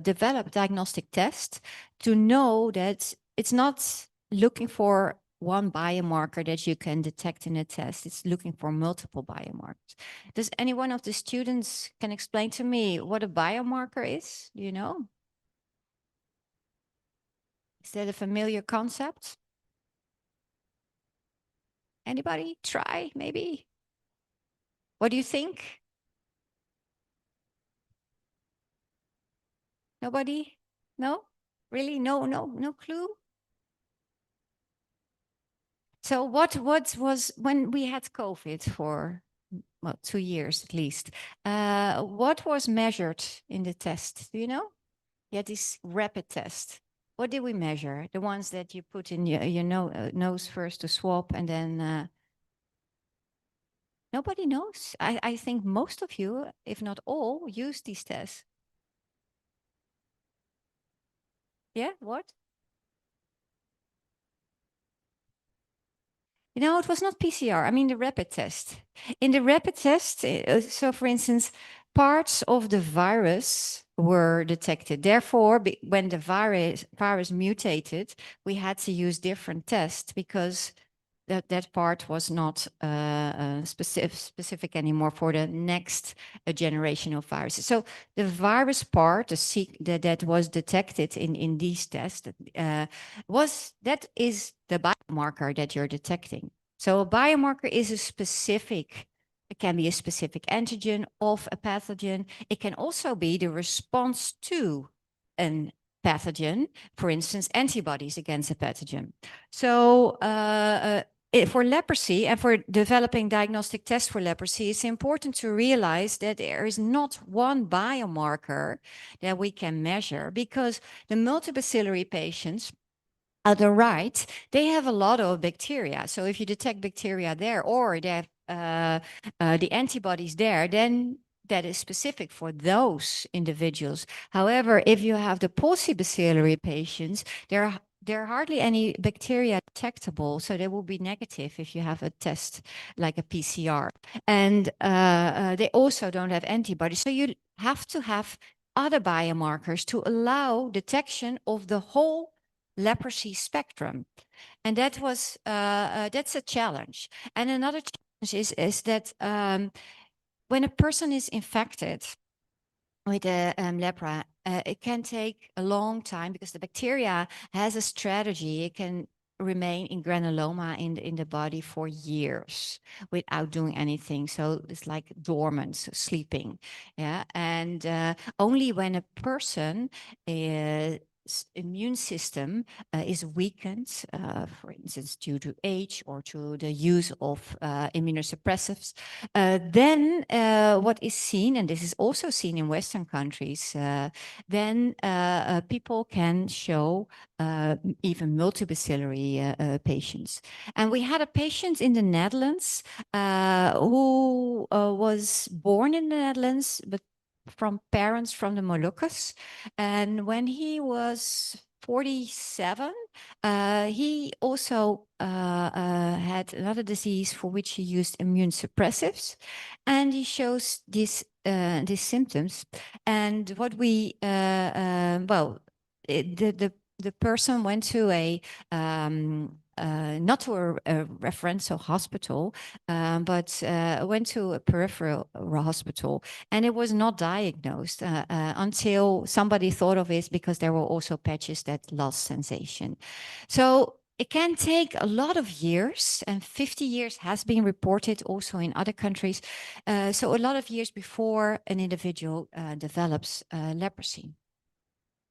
develop diagnostic tests, to know that it's not looking for one biomarker that you can detect in a test. It's looking for multiple biomarkers. Does any one of the students can explain to me what a biomarker is? Do you know? Is that a familiar concept? Anybody try, maybe? What do you think? Nobody? No? Really? No clue? So what was, when we had COVID for, well, 2 years at least, what was measured in the test? Do you know? You had this rapid test. What did we measure? The ones that you put in your nose first to swab, and then Nobody knows. I think most of you, if not all, use these tests. Yeah, what? No, it was not PCR. I mean the rapid test. In the rapid test, so for instance, parts of the virus were detected. Therefore, when the virus mutated, we had to use different tests because that part was not specific anymore for the next generation of viruses. So the virus part, that was detected in these tests, that is the biomarker that you're detecting. So a biomarker is it can be a specific antigen of a pathogen. It can also be the response to an pathogen, for instance, antibodies against a pathogen. So for leprosy and for developing diagnostic tests for leprosy, it's important to realize that there is not one biomarker that we can measure because the multibacillary patients on the right, they have a lot of bacteria. So if you detect bacteria there or they have the antibodies there, then that is specific for those individuals. However, if you have the paucibacillary patients, there are hardly any bacteria detectable, so they will be negative if you have a test like a PCR. And they also don't have antibodies. So you have to have other biomarkers to allow detection of the whole leprosy spectrum. And that's a challenge. And another challenge is that when a person is infected with lepra, it can take a long time because the bacteria has a strategy. It can remain in granuloma in the body for years without doing anything. So it's like dormant, so sleeping. Yeah, and only when a person immune system is weakened, for instance, due to age or to the use of immunosuppressives, then what is seen, and this is also seen in Western countries, then people can show even multibacillary patients. And we had a patient in the Netherlands who was born in the Netherlands, but from parents from the Moluccas. And when he was 47, he also had another disease for which he used immune suppressives, and he shows these symptoms. And what we the person went to a not to a referential hospital, but went to a peripheral hospital, and it was not diagnosed until somebody thought of it because there were also patches that lost sensation. So it can take a lot of years, and 50 years has been reported also in other countries. So a lot of years before an individual develops leprosy.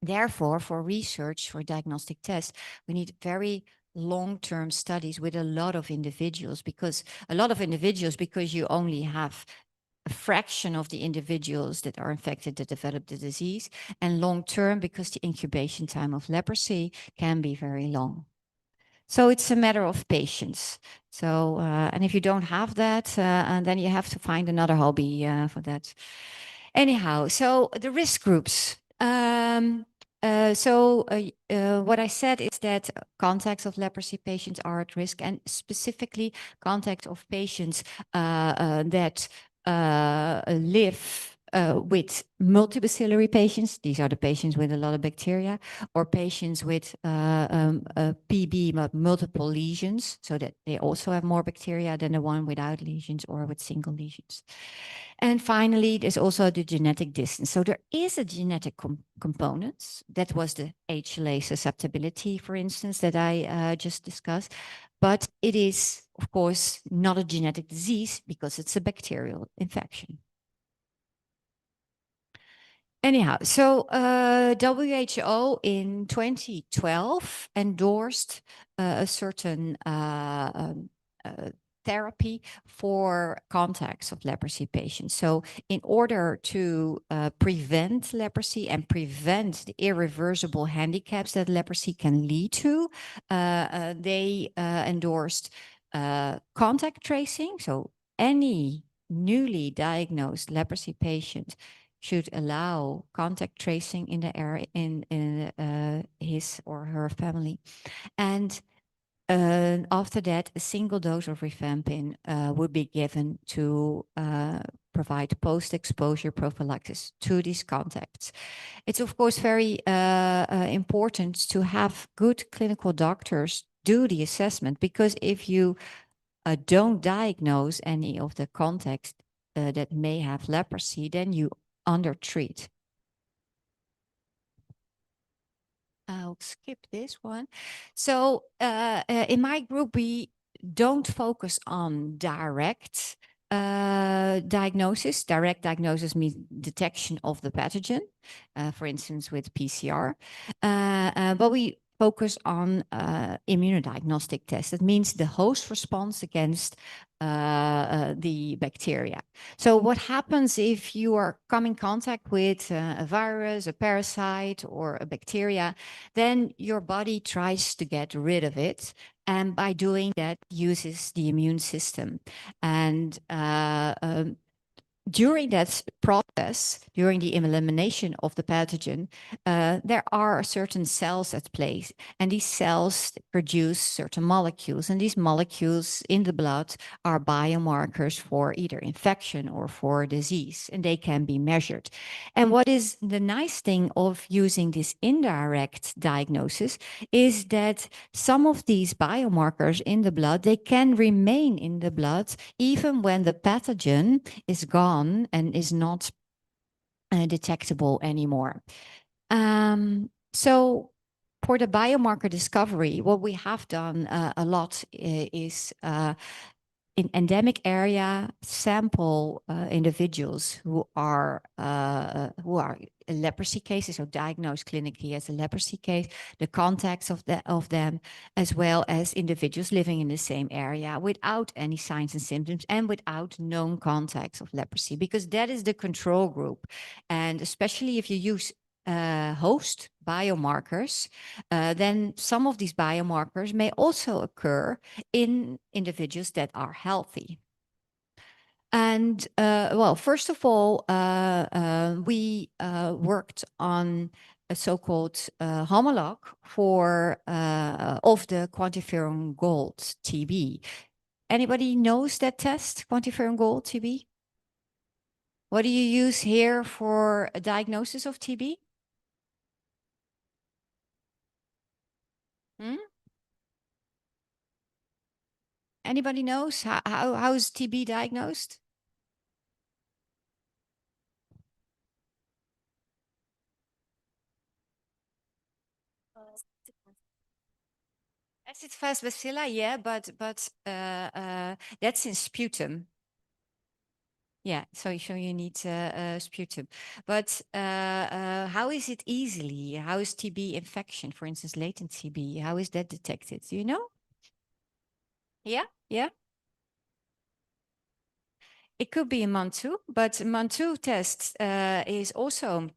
Therefore, for research, for diagnostic tests, we need very long-term studies with a lot of individuals because you only have a fraction of the individuals that are infected that develop the disease, and long-term because the incubation time of leprosy can be very long. So it's a matter of patience. So, and if you don't have that, and then you have to find another hobby for that. Anyhow, so the risk groups. What I said is that contacts of leprosy patients are at risk, and specifically contact of patients that live with multibacillary patients. These are the patients with a lot of bacteria, or patients with PB, but multiple lesions, so that they also have more bacteria than the one without lesions or with single lesions. And finally, there's also the genetic distance. So there is a genetic component. That was the HLA susceptibility, for instance, that I just discussed. But it is, of course, not a genetic disease because it's a bacterial infection. Anyhow, so WHO in 2012 endorsed a certain therapy for contacts of leprosy patients. So in order to prevent leprosy and prevent the irreversible handicaps that leprosy can lead to, they endorsed contact tracing, so any newly diagnosed leprosy patient should allow contact tracing in the area in his or her family. And after that, a single dose of rifampin would be given to provide post-exposure prophylaxis to these contacts. It's of course very important to have good clinical doctors do the assessment, because if you don't diagnose any of the contacts that may have leprosy, then you undertreat. I'll skip this one. So in my group, we don't focus on direct diagnosis. Direct diagnosis means detection of the pathogen, for instance, with PCR. But we focus on immunodiagnostic tests. That means the host response against the bacteria. So what happens if you are come in contact with a virus, a parasite, or a bacteria, then your body tries to get rid of it. And by doing that, uses the immune system. And during that process, during the elimination of the pathogen, there are certain cells at play, and these cells produce certain molecules, and these molecules in the blood are biomarkers for either infection or for disease, and they can be measured. And what is the nice thing of using this indirect diagnosis is that some of these biomarkers in the blood, they can remain in the blood even when the pathogen is gone and is not detectable anymore. So for the biomarker discovery, what we have done a lot is in endemic area, sample individuals who are leprosy cases, so diagnosed clinically as a leprosy case, the contacts of them, as well as individuals living in the same area without any signs and symptoms and without known contacts of leprosy, because that is the control group. And especially if you use host biomarkers, then some of these biomarkers may also occur in individuals that are healthy. And well, first of all, we worked on a so-called homolog for of the quantiferon gold TB. Anybody knows that test, quantiferon gold TB? What do you use here for a diagnosis of TB? Anybody knows how is TB diagnosed? Acid fast bacilla, yeah, but that's in sputum. Yeah, so you need sputum. But how is it easily? How is TB infection, for instance, latent TB? How is that detected? Do you know? Yeah, yeah. It could be a MAN2, but MAN2 test is also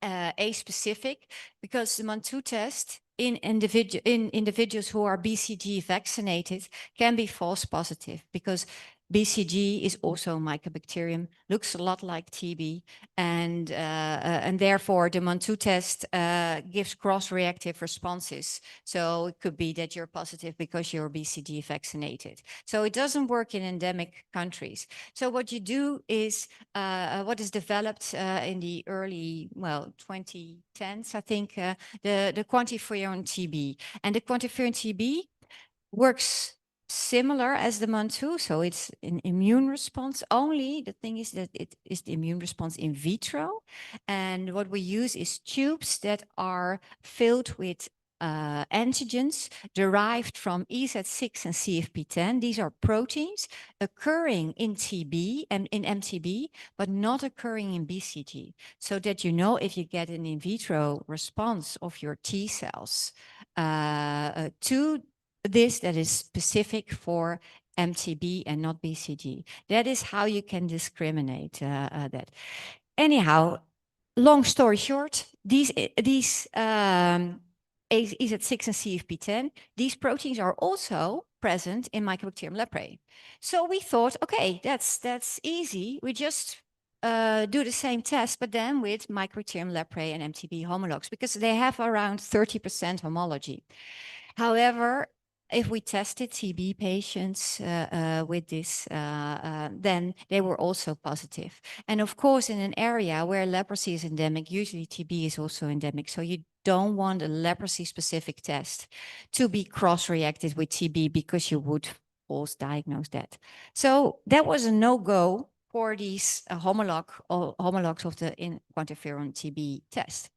a-specific, because the MAN2 test in individuals who are BCG vaccinated can be false positive, because BCG is also mycobacterium, looks a lot like TB, and therefore the MAN2 test gives cross-reactive responses. So it could be that you're positive because you're BCG vaccinated. So it doesn't work in endemic countries. So what you do is what is developed in the early, well, 2010s, I think, the quantiferon TB. And the quantiferon TB works similar as the MAN2, so it's an immune response. Only the thing is that it is the immune response in vitro, and what we use is tubes that are filled with antigens derived from EZ6 and CFP10. These are proteins occurring in TB and in MTB, but not occurring in BCG, so that you know if you get an in vitro response of your T cells to this that is specific for MTB and not BCG. That is how you can discriminate that. Anyhow, long story short, these EZ6 and CFP10, these proteins are also present in Mycobacterium leprae. So we thought, okay, that's easy. We just do the same test, but then with Mycobacterium leprae and MTB homologs, because they have around 30% homology. However, if we tested TB patients with this, then they were also positive. And of course, in an area where leprosy is endemic, usually TB is also endemic. So you don't want a leprosy-specific test to be cross-reacted with TB because you would false diagnose that. So that was a no-go for these homologs of the quantiferon TB test.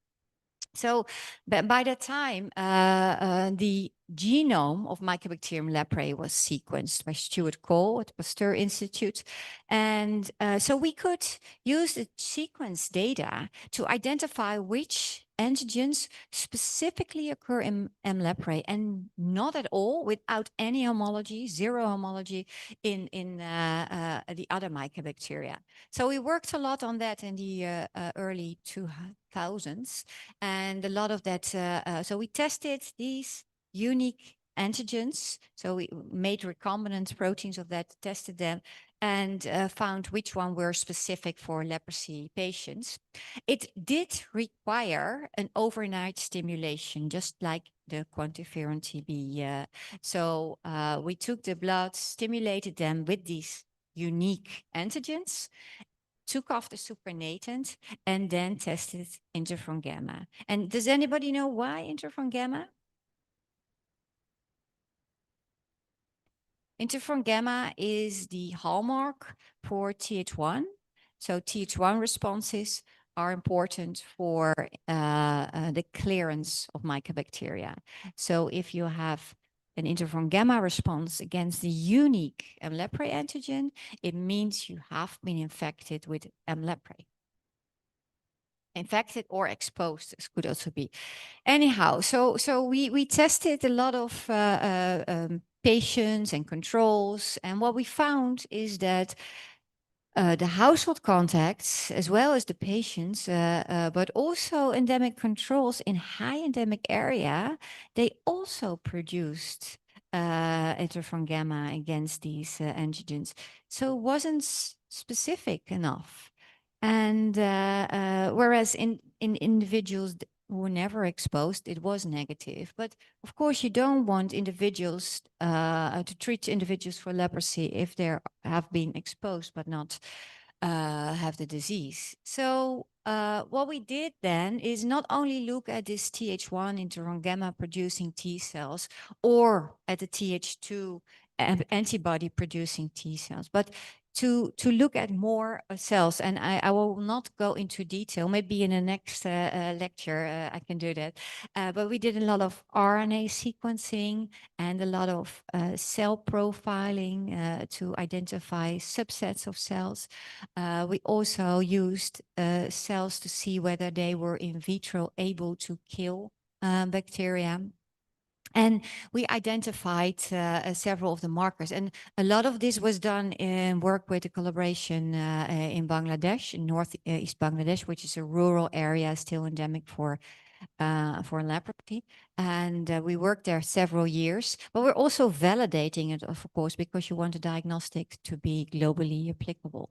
So by that time, the genome of Mycobacterium leprae was sequenced by Stuart Cole at the Pasteur Institute. And so we could use the sequence data to identify which antigens specifically occur in M. leprae and not at all without any homology, zero homology in the other mycobacteria. So we worked a lot on that in the early 2000s, and a lot of that, so we tested these unique antigens. So we made recombinant proteins of that, tested them, and found which one were specific for leprosy patients. It did require an overnight stimulation, just like the quantiferon TB. So we took the blood, stimulated them with these unique antigens, took off the supernatant, and then tested interferon gamma. And does anybody know why interferon gamma? Interferon gamma is the hallmark for Th1. So Th1 responses are important for the clearance of mycobacteria. So if you have an interferon gamma response against the unique M. leprae antigen, it means you have been infected with M. leprae. Infected or exposed, this could also be. Anyhow, so we tested a lot of patients and controls, and what we found is that the household contacts, as well as the patients, but also endemic controls in high endemic area, they also produced interferon gamma against these antigens. So it wasn't specific enough. And whereas in individuals who were never exposed, it was negative. But of course, you don't want individuals to treat individuals for leprosy if they have been exposed but not have the disease. So what we did then is not only look at this Th1 interferon gamma producing T cells or at the Th2 antibody producing T cells, but to look at more cells. And I will not go into detail, maybe in the next lecture I can do that. But we did a lot of RNA sequencing and a lot of cell profiling to identify subsets of cells. We also used cells to see whether they were in vitro able to kill bacteria. And we identified several of the markers. And a lot of this was done in work with a collaboration in Bangladesh, in northeast Bangladesh, which is a rural area still endemic for leprosy. And we worked there several years, but we're also validating it, of course, because you want a diagnostic to be globally applicable.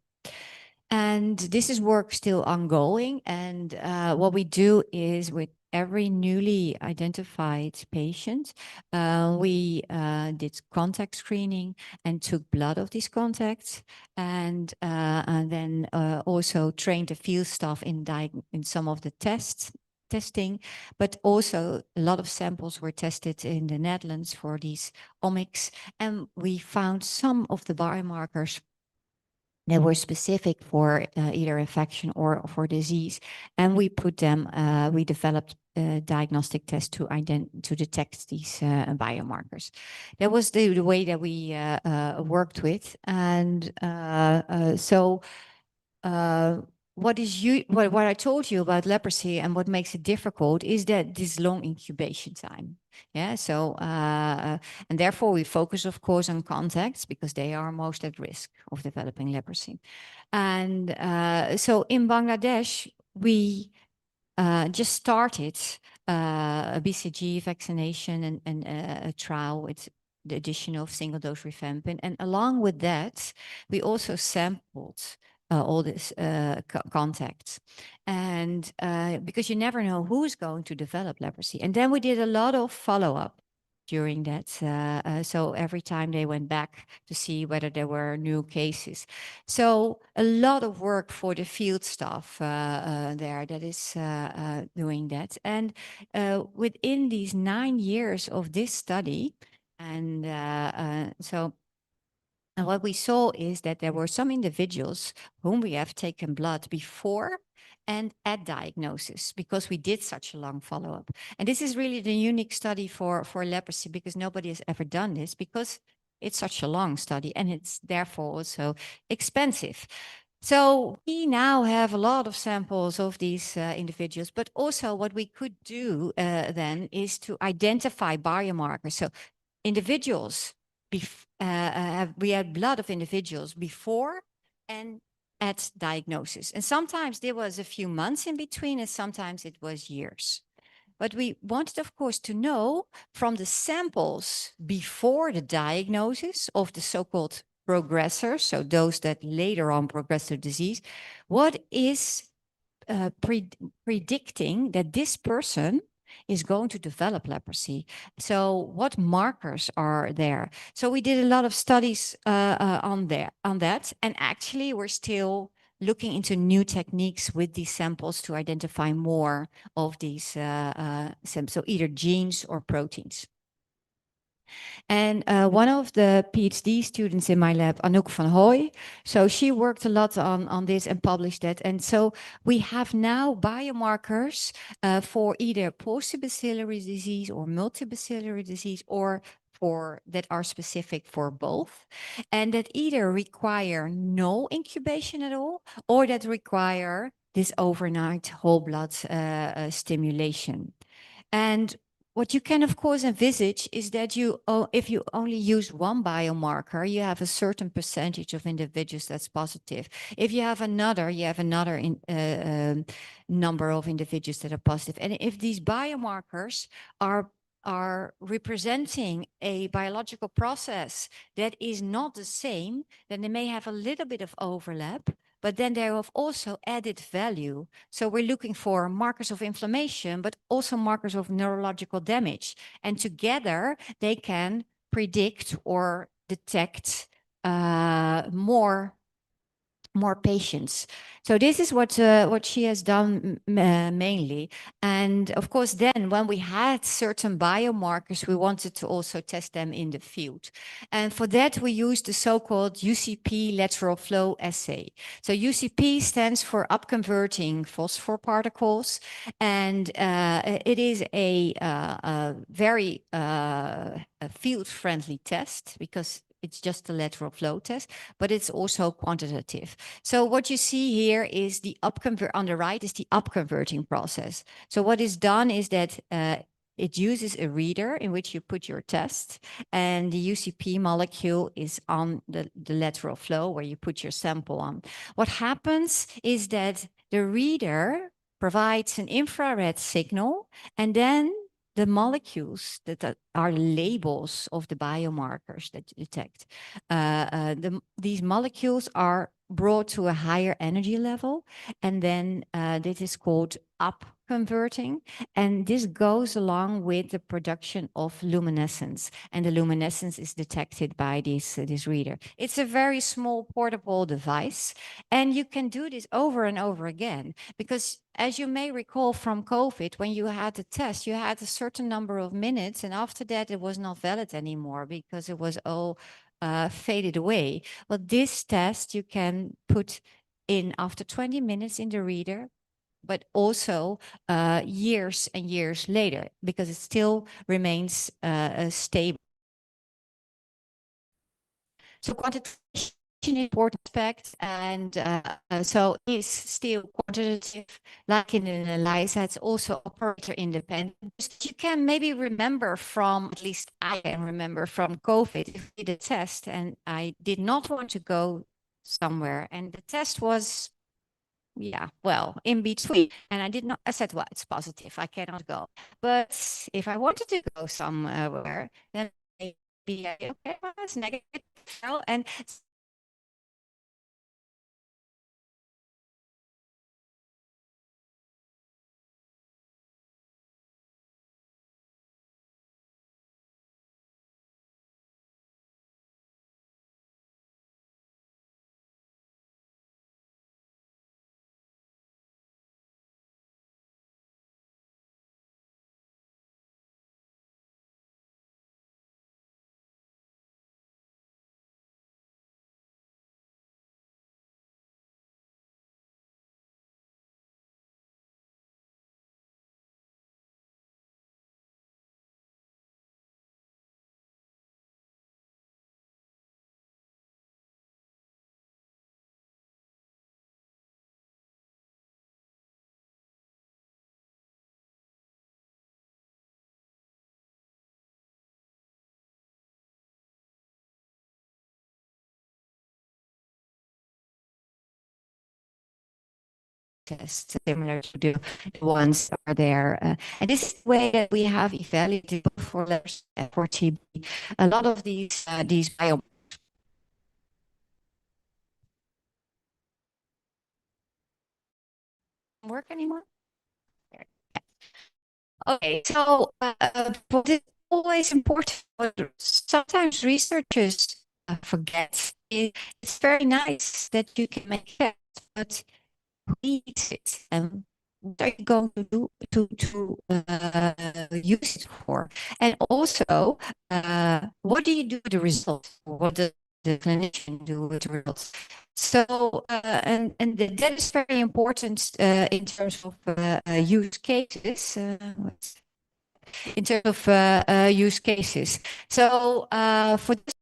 And this is work still ongoing. And what we do is with every newly identified patient, we did contact screening and took blood of these contacts, and then also trained the field staff in some of the testing, but also a lot of samples were tested in the Netherlands for these omics, and we found some of the biomarkers that were specific for either infection or for disease, and we put them. We developed a diagnostic test to detect these biomarkers. That was the way that we worked with, and so. What I told you about leprosy and what makes it difficult is that this long incubation time. Yeah, so and therefore we focus, of course, on contacts because they are most at risk of developing leprosy. And so in Bangladesh, we just started a BCG vaccination and a trial with the addition of single-dose rifampin. And along with that, we also sampled all these contacts. And because you never know who's going to develop leprosy. And then we did a lot of follow-up during that. So every time they went back to see whether there were new cases. So a lot of work for the field staff there that is doing that. And within these 9 years of this study, and and what we saw is that there were some individuals whom we have taken blood before and at diagnosis, because we did such a long follow-up. And this is really the unique study for leprosy, because nobody has ever done this, because it's such a long study and it's therefore also expensive. So we now have a lot of samples of these individuals, but also what we could do then is to identify biomarkers. So individuals, we had blood of individuals before and at diagnosis. And sometimes there was a few months in between, and sometimes it was years. But we wanted, of course, to know from the samples before the diagnosis of the so-called progressors, so those that later on progress to disease, what is predicting that this person is going to develop leprosy. So what markers are there? So we did a lot of studies on that. And actually, we're still looking into new techniques with these samples to identify more of these samples, so either genes or proteins. And one of the PhD students in my lab, Anouk van Hooy, so she worked a lot on this and published that. And so we have now biomarkers for either postbacillary disease or multibacillary disease, or that are specific for both, and that either require no incubation at all, or that require this overnight whole blood stimulation. And what you can, of course, envisage is that if you only use one biomarker, you have a certain percentage of individuals that's positive. If you have another, number of individuals that are positive. And if these biomarkers are representing a biological process that is not the same, then they may have a little bit of overlap, but then they have also added value. So we're looking for markers of inflammation, but also markers of neurological damage. And together they can predict or detect more patients. So this is what she has done mainly. And of course, then when we had certain biomarkers, we wanted to also test them in the field. And for that, we used the so-called UCP lateral flow assay. So UCP stands for upconverting phosphor particles. And it is a very field-friendly test, because it's just a lateral flow test, but it's also quantitative. So what you see here is on the right is the upconverting process. So what is done is that it uses a reader in which you put your test, and the UCP molecule is on the lateral flow where you put your sample on. What happens is that the reader provides an infrared signal, and then the molecules that are labels of the biomarkers that you detect. These molecules are brought to a higher energy level, and then this is called upconverting, and this goes along with the production of luminescence, and the luminescence is detected by this reader. It's a very small portable device, and you can do this over and over again, because as you may recall from COVID, when you had the test, you had a certain number of minutes, and after that it was not valid anymore because it was all faded away. Well, this test you can put in after 20 minutes in the reader, but also years and years later, because it still remains stable. So quantitation is an important aspect, and so it's still quantitative, like in an ELISA. It's also operator independent. You can maybe remember from, at least I can remember from COVID, if we did a test and I did not want to go somewhere, and the test was, in between, and I said, well, it's positive, I cannot go. But if I wanted to go somewhere, then I be okay, well, it's negative, and similar to the ones are there. And this is the way that we have evaluated for letters for TB. A lot of these bio work anymore. Okay, so but it's always important. Sometimes researchers forget. It's very nice that you can make it, but read it and what are you going to do to use it for? And also, what do you do with the results? What does the clinician do with the results? So, that is very important in terms of use cases. In terms of use cases. So, for this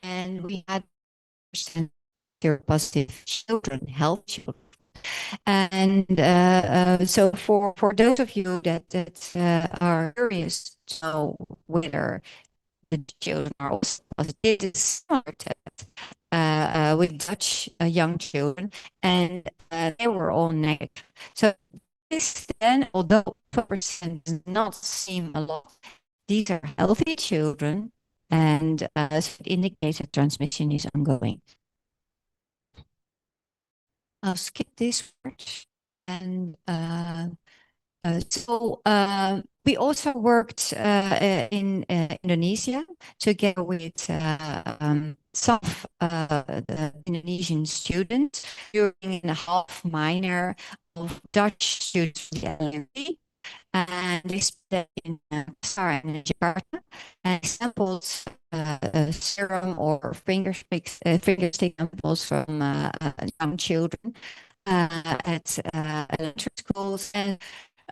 and we had positive children, health children. And so for those of you that are curious to know whether the children are also positive, it is similar to that with Dutch young children, and they were all negative. So this then, although 12% does not seem a lot, these are healthy children, and so it indicates that transmission is ongoing. I'll skip this part. And so we also worked in Indonesia together with some of the Indonesian students during a half minor of Dutch students from the LUMC. And they spent in Makassar and Jakarta, and samples serum or finger stick samples from young children at elementary schools. And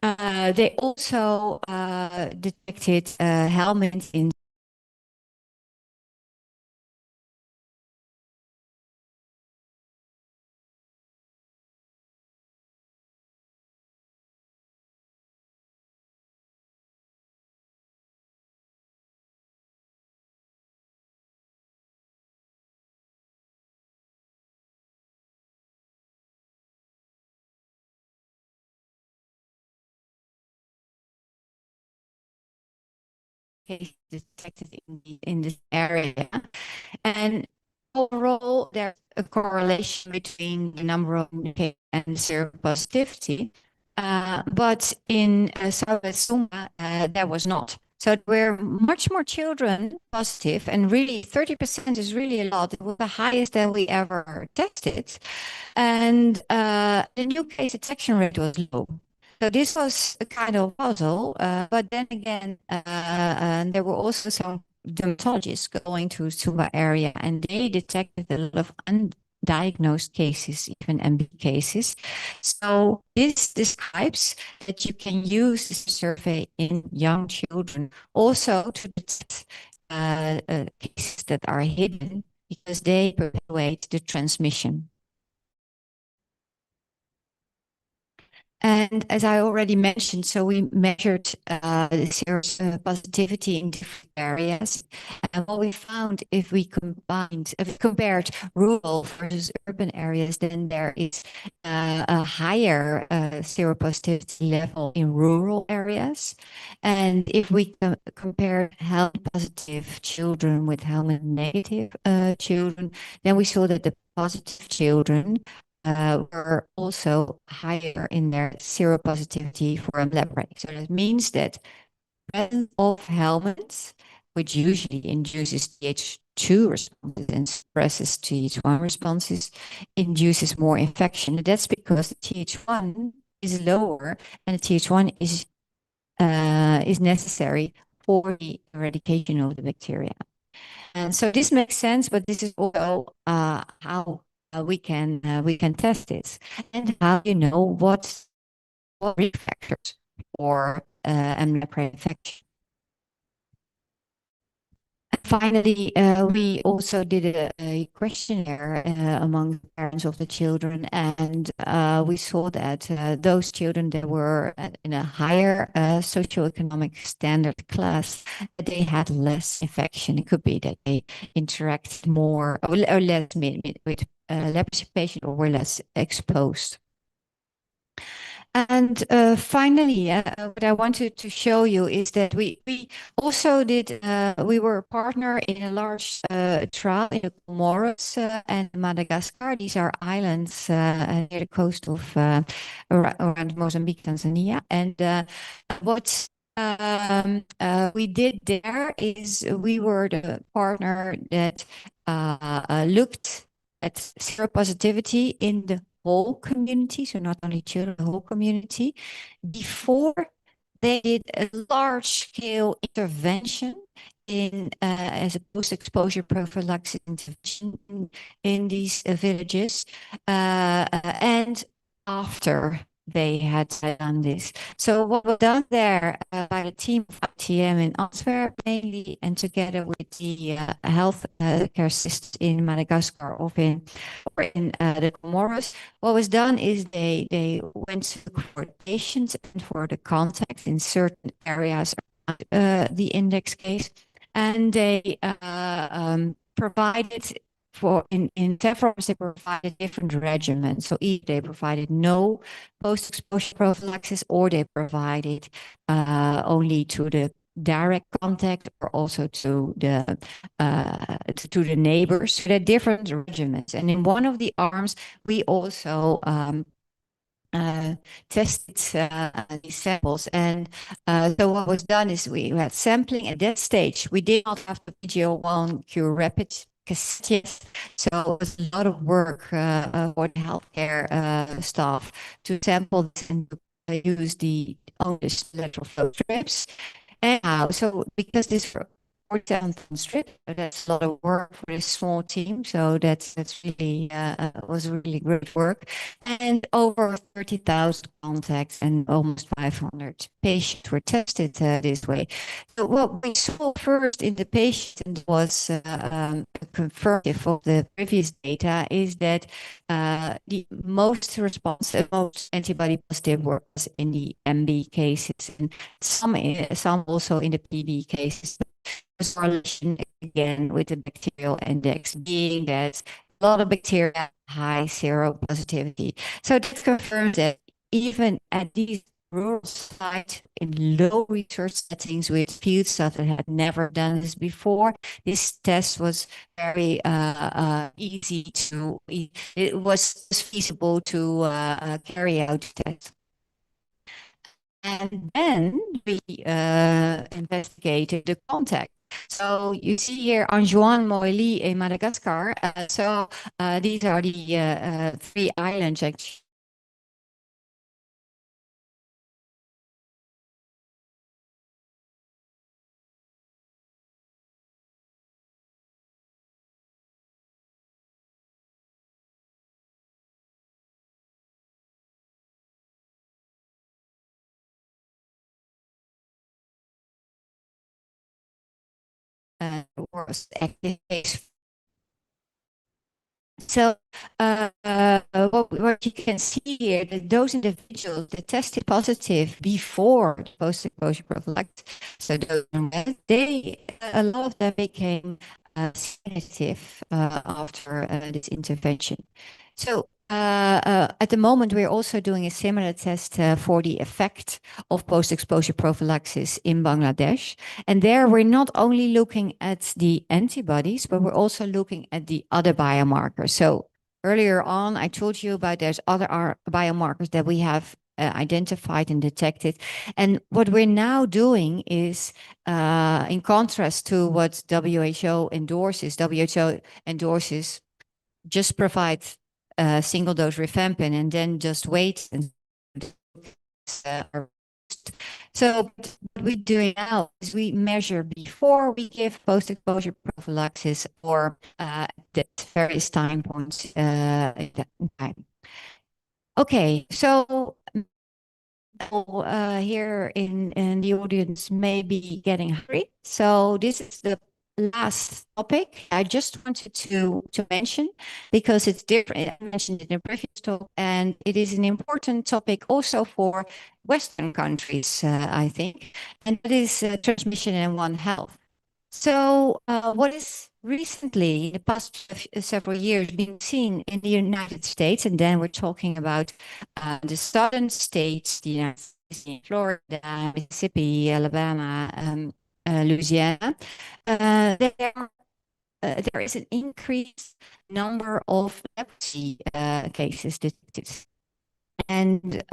They also detected helminths in cases detected in this area. And overall, there's a correlation between the number of cases and seropositivity. But in Southwest Sumba, there was not. So there were much more children positive, and really 30% is really a lot. It was the highest that we ever tested. And the new case detection rate was low. So this was a kind of puzzle, but then again, there were also some dermatologists going to Sumba area, and they detected a lot of undiagnosed cases, even MB cases. So this describes that you can use this survey in young children also to detect cases that are hidden because they perpetuate the transmission. And as I already mentioned, so we measured the seropositivity in different areas. And what we found, if we compared rural versus urban areas, then there is a higher seropositivity level in rural areas. And if we compare helminth positive children with helminth negative children, then we saw that the positive children were also higher in their seropositivity for mLEPR. So that means that presence of helminths, which usually induces Th2 responses and suppresses Th1 responses, induces more infection. And that's because the Th1 is lower and the Th1 is necessary for the eradication of the bacteria. And so this makes sense, but this is also how we can test this, and how you know what risk factors for mLEPR infection. Finally, we also did a questionnaire among the parents of the children, and we saw that those children that were in a higher socioeconomic standard class, they had less infection. It could be that they interacted more or less with leprosy patients, or were less exposed. And finally, what I wanted to show you is that we also did, we were a partner in a large trial in the Comoros and Madagascar. These are islands near the coast of around Mozambique, Tanzania. And what we did there is we were the partner that looked at seropositivity in the whole community, so not only children, the whole community, before they did a large-scale intervention in as a post-exposure prophylaxis intervention in these villages, and after they had done this. So what was done there by the team of ITM in Antwerp mainly, and together with the health care systems in Madagascar or in the Comoros, what was done is they went to look for the patients and for the contacts in certain areas around the index case, and they provided in several they provided different regimens. So either they provided no post-exposure prophylaxis, or they provided only to the direct contact, or also to the neighbors. So they're different regimens. And in one of the arms, we also tested these samples. And so what was done is we had sampling at that stage. We did not have the PGO1 Cure Rapid cassettes, so it was a lot of work for the healthcare staff to sample this and use the lateral flow strips. Anyhow, so because this 47-pound strip. That's a lot of work for a small team. So that's really was really great work. And over 30,000 contacts and almost 500 patients were tested this way. So what we saw first in the patients was confirmative of the previous data is that the most responsive, most antibody positive was in the MB cases, and some also in the PB cases. There's correlation again with the bacterial index, being that a lot of bacteria have high seropositivity. So this confirms that even at these rural sites in low research settings with field staff that had never done this before, this test was very easy to, it was feasible to carry out tests. And then we investigated the contact. So you see here Anjouan, Moili, and Madagascar. These are the 3 islands actually. Was active phase. So what you can see here, that those individuals that tested positive before post-exposure prophylaxis, so those a lot of them became sensitive after this intervention. So at the moment, we're also doing a similar test for the effect of post-exposure prophylaxis in Bangladesh. And there we're not only looking at the antibodies, but we're also looking at the other biomarkers. So earlier on, I told you about there's other biomarkers that we have identified and detected. And what we're now doing is, in contrast to what WHO endorses just provide single dose rifampin and then just wait. So what we're doing now is we measure before we give post-exposure prophylaxis or at various time points in that time. Okay, so here in the audience may be getting hungry. So this is the last topic I just wanted to mention because it's different. I mentioned it in the previous talk, and it is an important topic also for Western countries, I think, and that is transmission and One Health. So what is recently, in the past several years, been seen in the United States, and then we're talking about the southern states, the United States, Florida, Mississippi, Alabama, Louisiana, there is an increased number of leprosy cases detected. And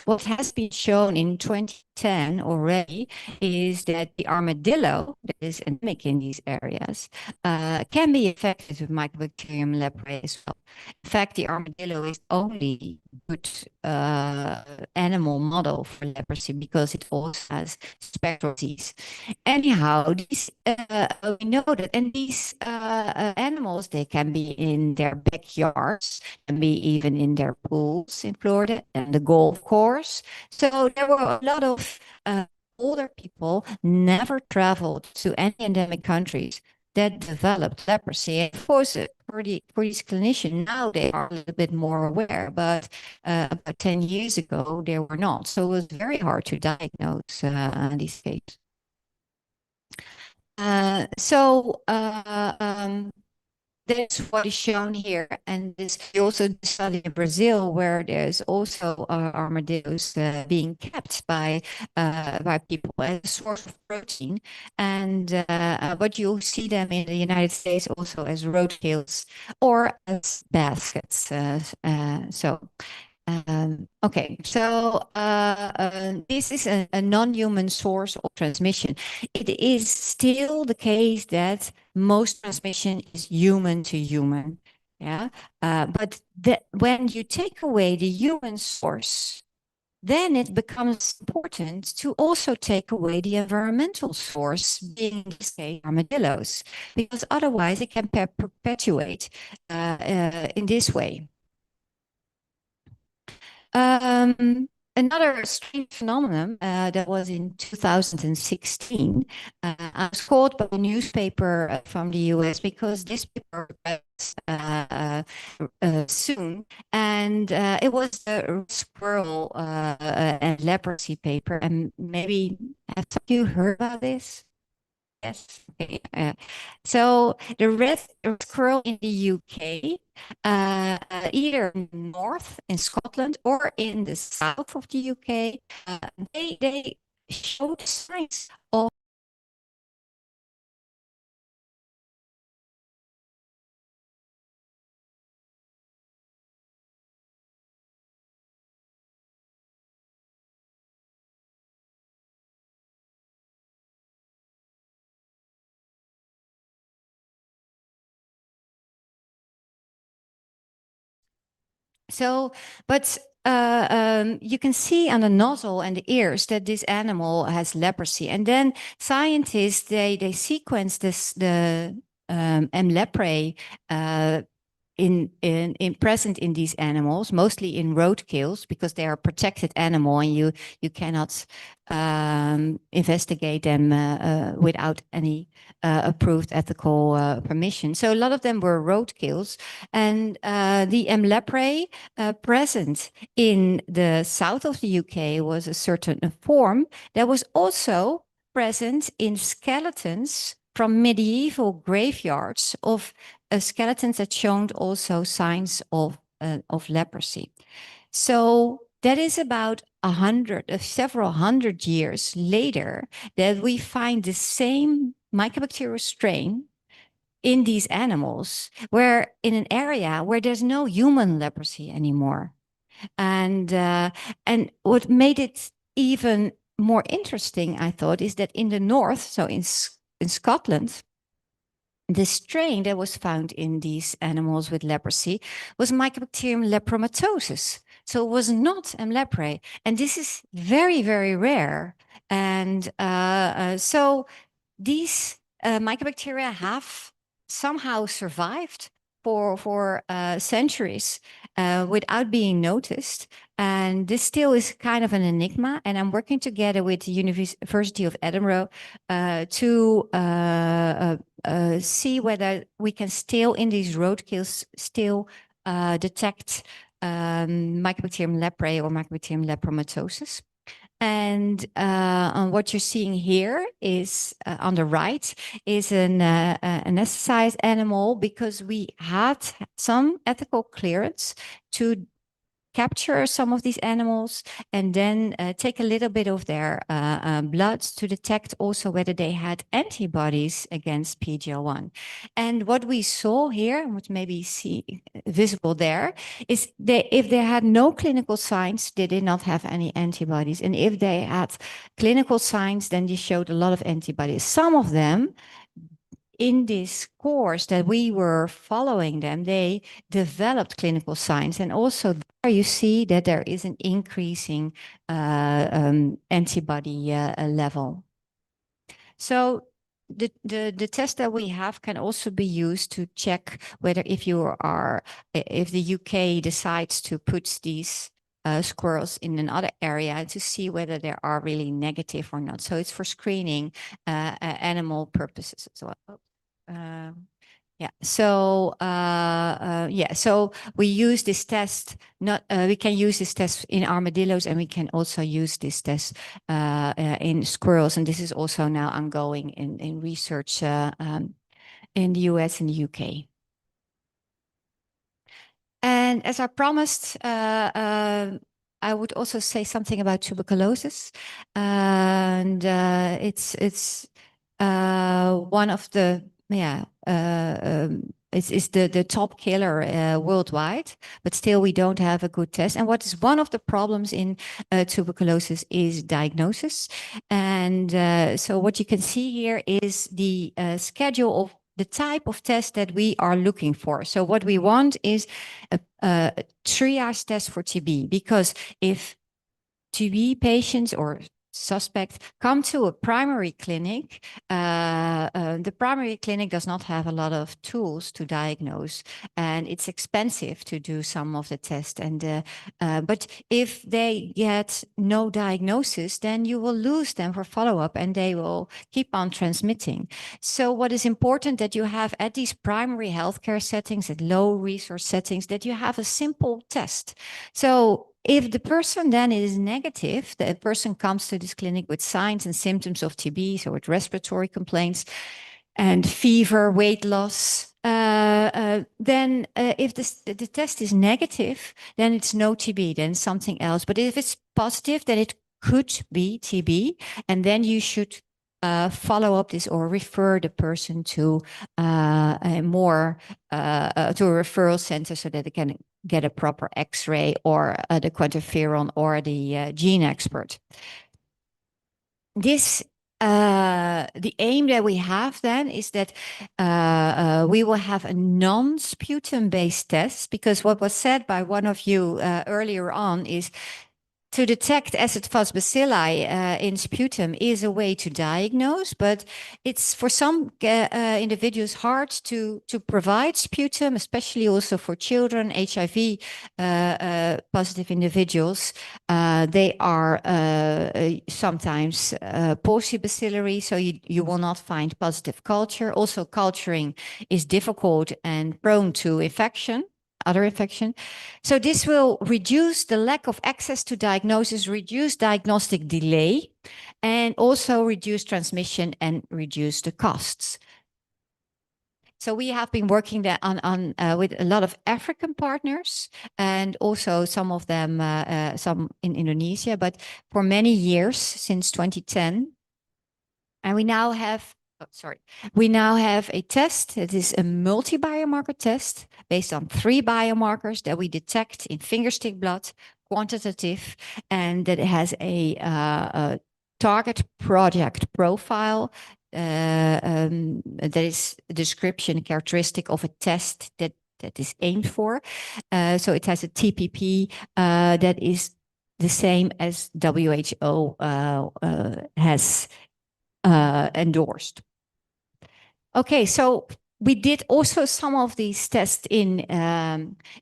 what has been shown in 2010 already is that the armadillo that is endemic in these areas can be infected with Mycobacterium leprae as well. In fact, the armadillo is only good animal model for leprosy because it also has spectral disease. Anyhow, these we know that, and these animals, they can be in their backyards, can be even in their pools in Florida and the golf course. So there were a lot of older people never traveled to any endemic countries that developed leprosy. And of course, for these clinicians, now they are a little bit more aware, but about 10 years ago, they were not. So it was very hard to diagnose these cases. That's what is shown here. And this we also studied in Brazil, where there's also armadillos being kept by people as a source of protein. And but you'll see them in the United States also as roadkills or as baskets. Okay, so this is a non-human source of transmission. It is still the case that most transmission is human to human, yeah. But when you take away the human source, then it becomes important to also take away the environmental source, being in this case armadillos, because otherwise it can perpetuate in this way. Another strange phenomenon that was in 2016, I was called by a newspaper from the US because this paper soon, and it was the squirrel and leprosy paper. And maybe have you heard about this? Yes. Okay. So the red squirrel in the UK, either north in Scotland or in the south of the UK, they showed signs of but you can see on the nozzle and the ears that this animal has leprosy. And then scientists, they sequence the M. leprae in present in these animals, mostly in roadkills, because they are a protected animal and you cannot investigate them without any approved ethical permission. So a lot of them were roadkills, and the M. leprae present in the south of the UK was a certain form that was also present in skeletons from medieval graveyards of skeletons that showed also signs of leprosy. So that is about several hundred years later that we find the same mycobacterial strain in these animals, where in an area where there's no human leprosy anymore. And what made it even more interesting, I thought, is that in the north, so in Scotland, the strain that was found in these animals with leprosy was Mycobacterium lepromatosis. So it was not M. leprae. And this is very, very rare. And so these mycobacteria have somehow survived for centuries without being noticed. And this still is kind of an enigma. And I'm working together with the University of Edinburgh to see whether we can still, in these roadkills, still detect Mycobacterium leprae or Mycobacterium lepromatosis. And what you're seeing here is on the right is an anesthetized animal, because we had some ethical clearance to capture some of these animals and then take a little bit of their blood to detect also whether they had antibodies against PGL1. And what we saw here, which maybe see visible there, is if they had no clinical signs, they did not have any antibodies. And if they had clinical signs, then they showed a lot of antibodies. Some of them, in this course that we were following them, they developed clinical signs. And also there you see that there is an increasing antibody level. So the test that we have can also be used to check whether if the UK decides to put these squirrels in another area to see whether they are really negative or not. So it's for screening animal purposes as well. Yeah. So so we use this test. We can use this test in armadillos, and we can also use this test in squirrels. And this is also now ongoing in research in the US and the UK. And as I promised, I would also say something about tuberculosis, and it's one of the it's the top killer worldwide, but still we don't have a good test. And what is one of the problems in tuberculosis is diagnosis. And so what you can see here is the schedule of the type of test that we are looking for. So what we want is a triage test for TB, because if TB patients or suspects come to a primary clinic, the primary clinic does not have a lot of tools to diagnose, and it's expensive to do some of the tests. And but if they get no diagnosis, then you will lose them for follow-up, and they will keep on transmitting. So what is important that you have at these primary healthcare settings, at low resource settings, that you have a simple test. So if the person then is negative, the person comes to this clinic with signs and symptoms of TB, so with respiratory complaints and fever, weight loss, then if the test is negative, then it's no TB, then something else. But if it's positive, then it could be TB, and then you should follow up this or refer the person to a referral center so that they can get a proper X-ray or the quantiferon or the gene expert. This the aim that we have then is that we will have a non-sputum based test, because what was said by one of you earlier on is to detect acid-fast bacilli in sputum is a way to diagnose, but it's for some individuals hard to provide sputum, especially also for children, HIV positive individuals. They are sometimes paucibacillary, so you will not find positive culture. Also, culturing is difficult and prone to infection. Other infection. So this will reduce the lack of access to diagnosis, reduce diagnostic delay, and also reduce transmission and reduce the costs. So we have been working there on with a lot of African partners, and also some of them, some in Indonesia, but for many years, since 2010. And we now have we now have a test that is a multi-biomarker test based on 3 biomarkers that we detect in fingerstick blood, quantitative, and that has a target project profile that is a description, characteristic of a test that is aimed for. So it has a TPP that is the same as WHO has endorsed. Okay, so we did also some of these tests in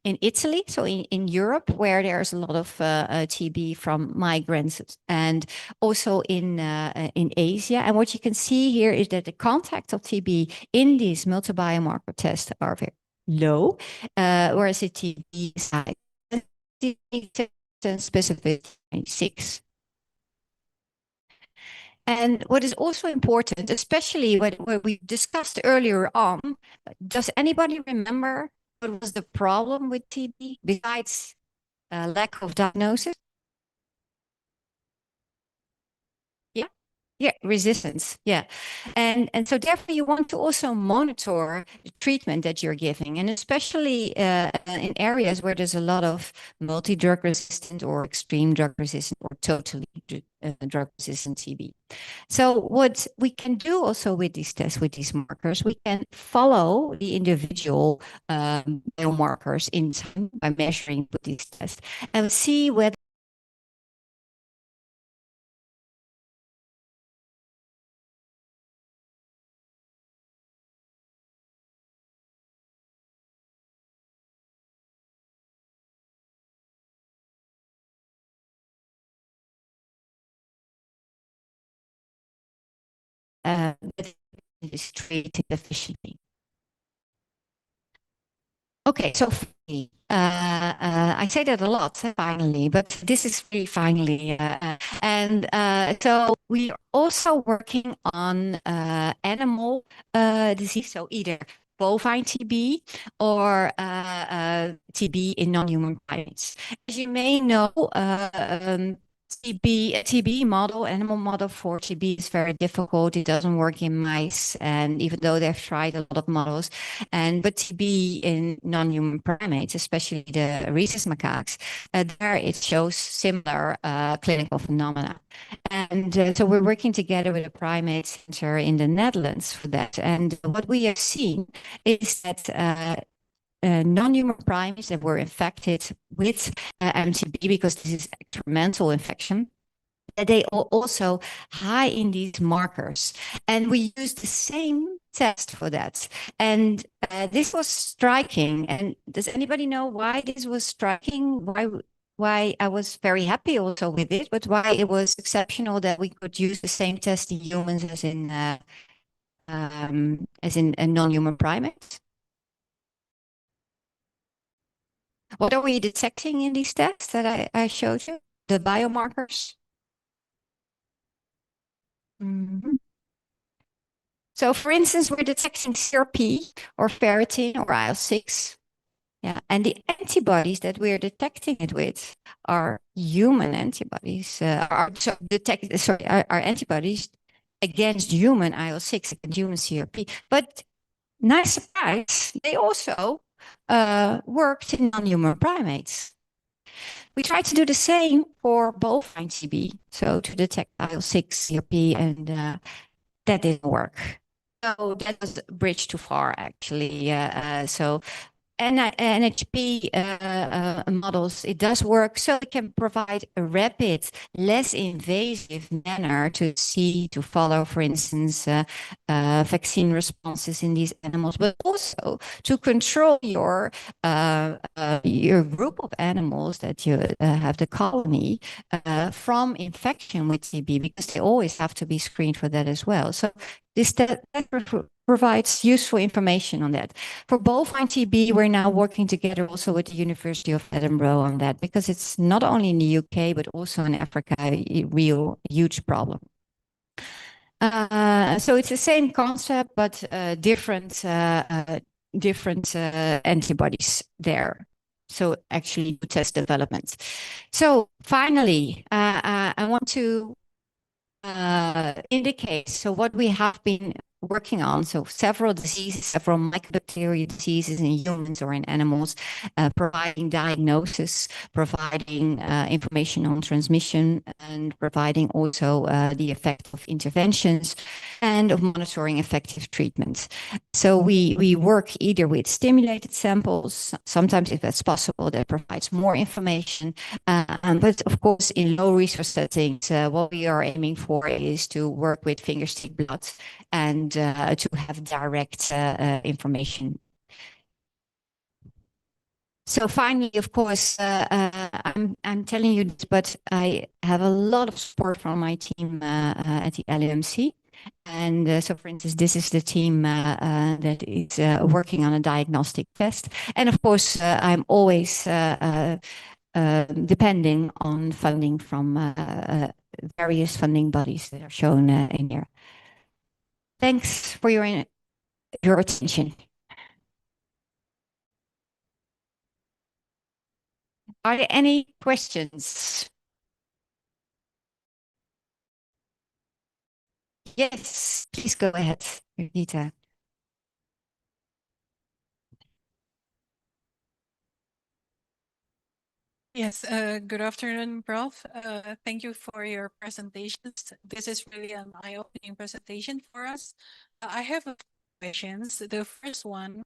Italy, so in Europe, where there's a lot of TB from migrants, and also in Asia. And what you can see here is that the contact of TB in these multi-biomarker tests are very low, whereas the TB side specific 6. And what is also important, especially what we discussed earlier on, does anybody remember what was the problem with TB besides lack of diagnosis? Yeah, resistance. Yeah. And so therefore you want to also monitor the treatment that you're giving, and especially in areas where there's a lot of multi-drug resistant or extreme drug resistant or totally drug resistant TB. So what we can do also with these tests, with these markers, we can follow the individual biomarkers in time by measuring with these tests and see whether is treated efficiently. Okay, so I say that a lot, finally, but this is really finally. So we are also working on animal disease, so either bovine TB or TB in non-human primates. As you may know, TB model, animal model for TB is very difficult. It doesn't work in mice, and even though they've tried a lot of models, but TB in non-human primates, especially the rhesus macaques, there it shows similar clinical phenomena. And so we're working together with a primate center in the Netherlands for that. And what we have seen is that non-human primates that were infected with MTB, because this is experimental infection, that they are also high in these markers. And we used the same test for that. And this was striking. And does anybody know why this was striking? Why I was very happy also with it, but why it was exceptional that we could use the same test in humans as in non-human primates? What are we detecting in these tests that I showed you? The biomarkers? Mm-hmm. So for instance, we're detecting CRP or ferritin or IL-6. Yeah, and the antibodies that we're detecting it with are human antibodies, are antibodies against human IL-6, against human CRP. But nice surprise, they also worked in non-human primates. We tried to do the same for bovine TB, so to detect IL-6, CRP, and that didn't work. So that was a bridge too far, actually. So NHP models, it does work, so it can provide a rapid, less invasive manner to follow, for instance, vaccine responses in these animals, but also to control your group of animals that you have the colony from infection with TB, because they always have to be screened for that as well. So this provides useful information on that. For bovine TB, we're now working together also with the University of Edinburgh on that, because it's not only in the UK, but also in Africa, a real huge problem. So it's the same concept, but different antibodies there. So actually test development. So finally, I want to indicate, so what we have been working on, so several diseases, several mycobacterial diseases in humans or in animals, providing diagnosis, providing information on transmission, and providing also the effect of interventions and of monitoring effective treatments. So we work either with stimulated samples, sometimes if that's possible, that provides more information, but of course in low resource settings, what we are aiming for is to work with fingerstick blood and to have direct information. So finally, of course, I'm telling you this, but I have a lot of support from my team at the LUMC. And so, for instance, this is the team that is working on a diagnostic test. And of course, I'm always depending on funding from various funding bodies that are shown in here. Thanks for your attention. Are there any questions? Yes, please go ahead, Rita. Yes, good afternoon, Prof. Thank you for your presentations. This is really an eye-opening presentation for us. I have a few questions. The first one,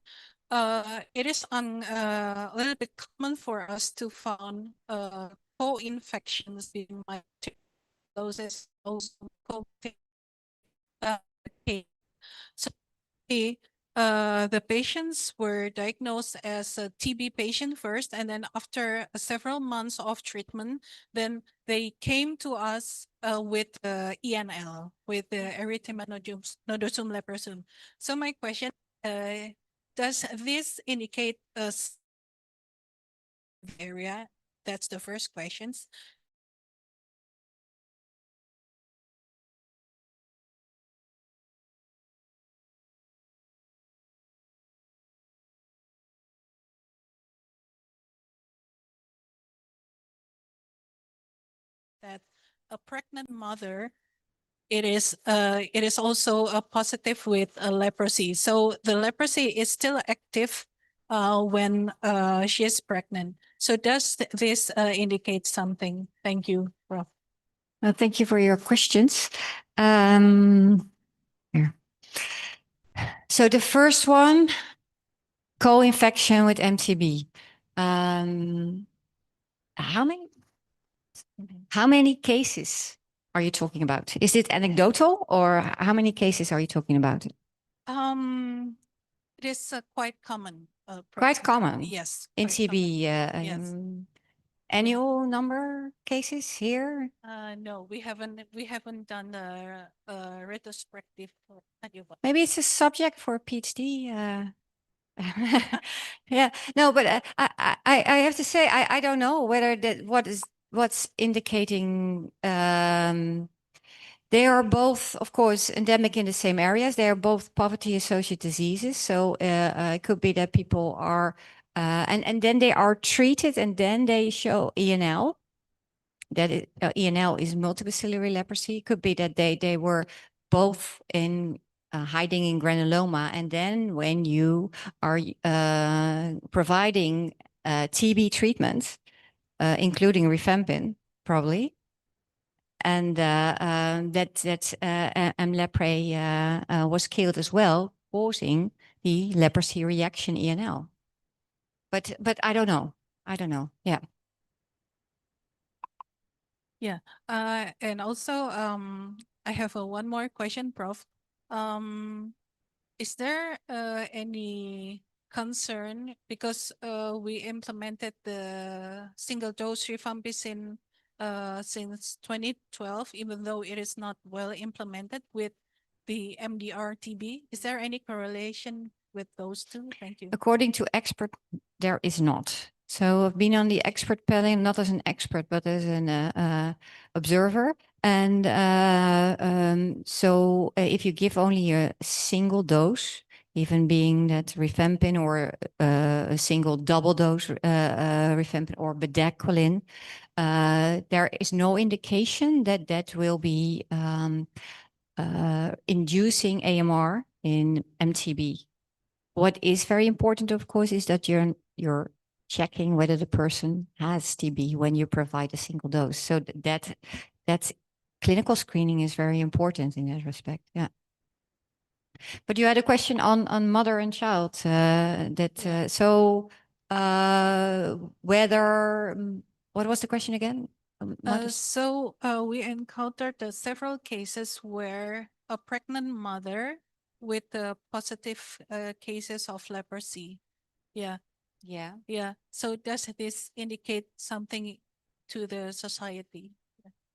it is a little bit common for us to find co-infections in mycosis, also COVID. So the patients were diagnosed as a TB patient first, and then after several months of treatment, then they came to us with ENL, with the erythema nodosum leprosum. So my question, does this indicate a area? That's the first question. That a pregnant mother, it is also a positive with leprosy. So the leprosy is still active when she is pregnant. So does this indicate something? Thank you, Prof. Thank you for your questions. Here. So the first one, Co-infection with MTB. How many cases are you talking about? Is it anecdotal, or how many cases are you talking about? It is quite common. Quite common. Yes. In quite TB. common. Yes. Annual number cases here? No, we haven't done a retrospective. Maybe it's a subject for a PhD. Yeah, no, but I have to say I don't know whether that what's indicating. They are both, of course, endemic in the same areas. They are both poverty-associated diseases. So it could be that people are, and then they are treated, and then they show ENL. That ENL is multibacillary leprosy. It could be that they were both in hiding in granuloma, and then when you are providing TB treatment, including rifampin, probably, and that M. leprae was killed as well, causing the leprosy reaction ENL. But I don't know. I don't know. Yeah. Yeah. And also, I have one more question, Prof. Is there any concern because we implemented the single dose rifampicin since 2012, even though it is not well implemented with the MDR-TB? Is there any correlation with those two? Thank you. According to expert, there is not. So I've been on the expert panel, not as an expert, but as an observer. And so if you give only a single dose, even being that rifampin or a single double dose rifampin or bedaquiline, there is no indication that that will be inducing AMR in MTB. What is very important, of course, is that you're checking whether the person has TB when you provide a single dose. So that's clinical screening is very important in that respect. Yeah. But you had a question on mother and child. Whether what was the question again? So we encountered several cases where a pregnant mother with positive cases of leprosy. Yeah. Yeah. Yeah. So does this indicate something to the society?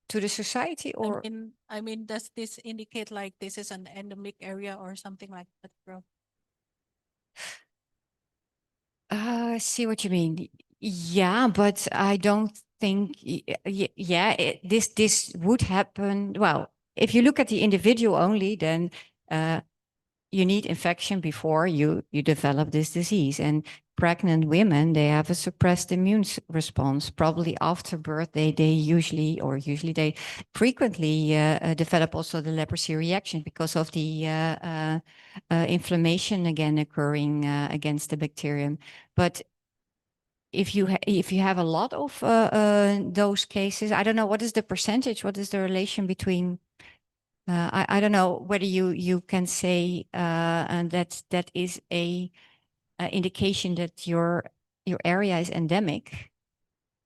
To the society, or I mean, does this indicate like this is an endemic area or something like that, Prof? I see what you mean. Yeah, but I don't think. This would happen. Well, if you look at the individual only, then you need infection before you develop this disease. And pregnant women, they have a suppressed immune response. Probably after birth, they frequently develop also the leprosy reaction because of the inflammation again occurring against the bacterium. But if you have a lot of those cases, I don't know, what is the percentage? What is the relation between? I don't know whether you can say and that is a indication that your area is endemic.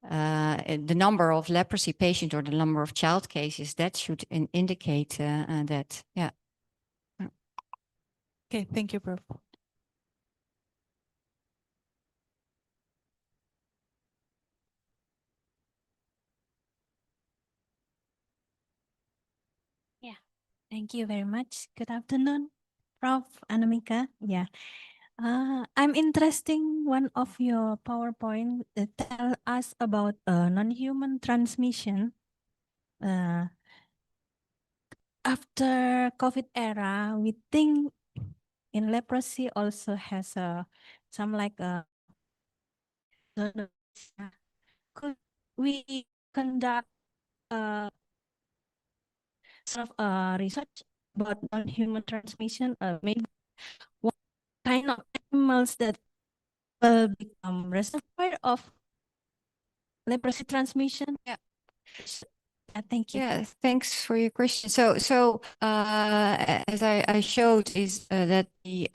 The number of leprosy patients or the number of child cases, that should indicate that. Yeah. Okay, thank you, Prof. Thank you very much. Good afternoon, Prof. Annemieke. Yeah, I'm interesting one of your PowerPoint tell us about non-human transmission. After COVID era, we think in leprosy also has some like could we conduct sort of research about non-human transmission? Maybe what kind of animals that will become reservoir of leprosy transmission? Yeah. Thank you. Yeah, thanks for your question. As I showed, is that the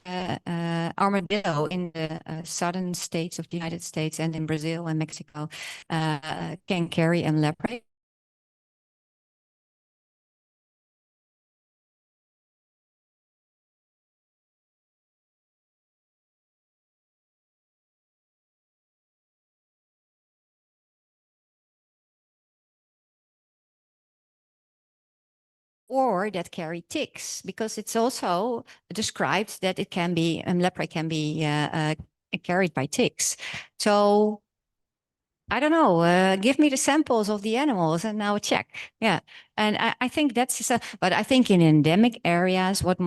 armadillo in the southern states of the United States and in Brazil and Mexico can carry M. leprae. Or that carry ticks, because it's also described that it can be, leprae can be carried by ticks. So I don't know, give me the samples of the animals and now check. Yeah. And I think that's, but I think in endemic areas, what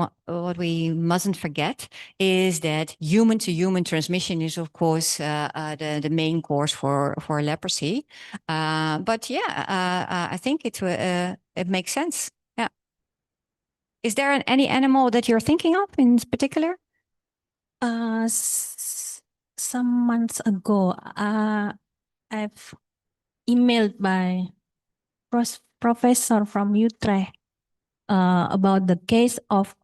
we mustn't forget is that human to human transmission is of course the main cause for leprosy. But yeah, I think it makes sense. Yeah. Is there any animal that you're thinking of in particular? Some months ago, I've emailed by professor from Utrecht about the case of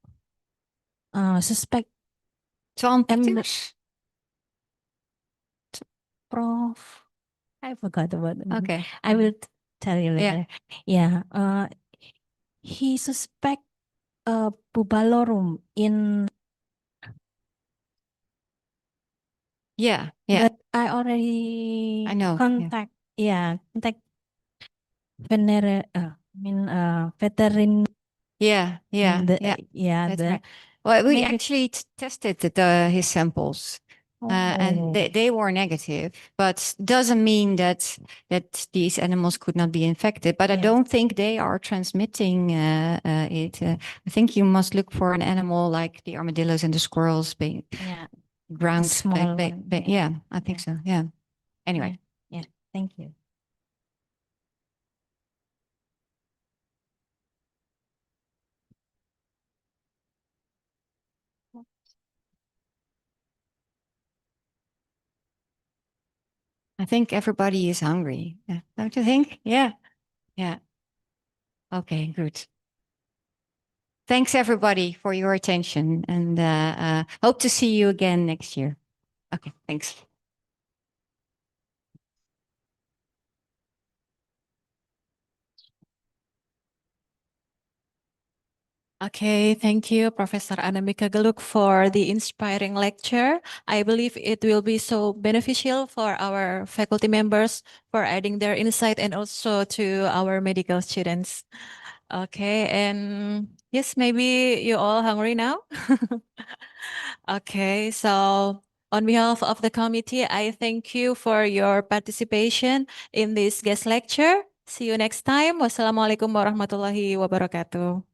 suspect Prof. I forgot about it. Okay. I will tell you later. Yeah. He suspect Bubalorum in. Yeah. Yeah. But I already know. contact. Yeah. Contact veterin. Yeah. That's right. Well, we actually tested his samples, and they were negative, but doesn't mean that these animals could not be infected. But I don't think they are transmitting it. I think you must look for an animal like the armadillos and the squirrels being ground. Small Yeah, I think so. Yeah. Anyway. Yeah. Thank you. I think everybody is hungry. Don't you think? Yeah. Yeah. Okay, good. Thanks everybody for your attention, and hope to see you again next year. Okay, thanks. Okay, thank you, Professor Annemieke Geluk, for the inspiring lecture. I believe it will be so beneficial for our faculty members for adding their insight and also to our medical students. Okay, and yes, maybe you all hungry now? Okay, so on behalf of the committee, I thank you for your participation in this guest lecture. See you next time. Wassalamualaikum warahmatullahi wabarakatuh.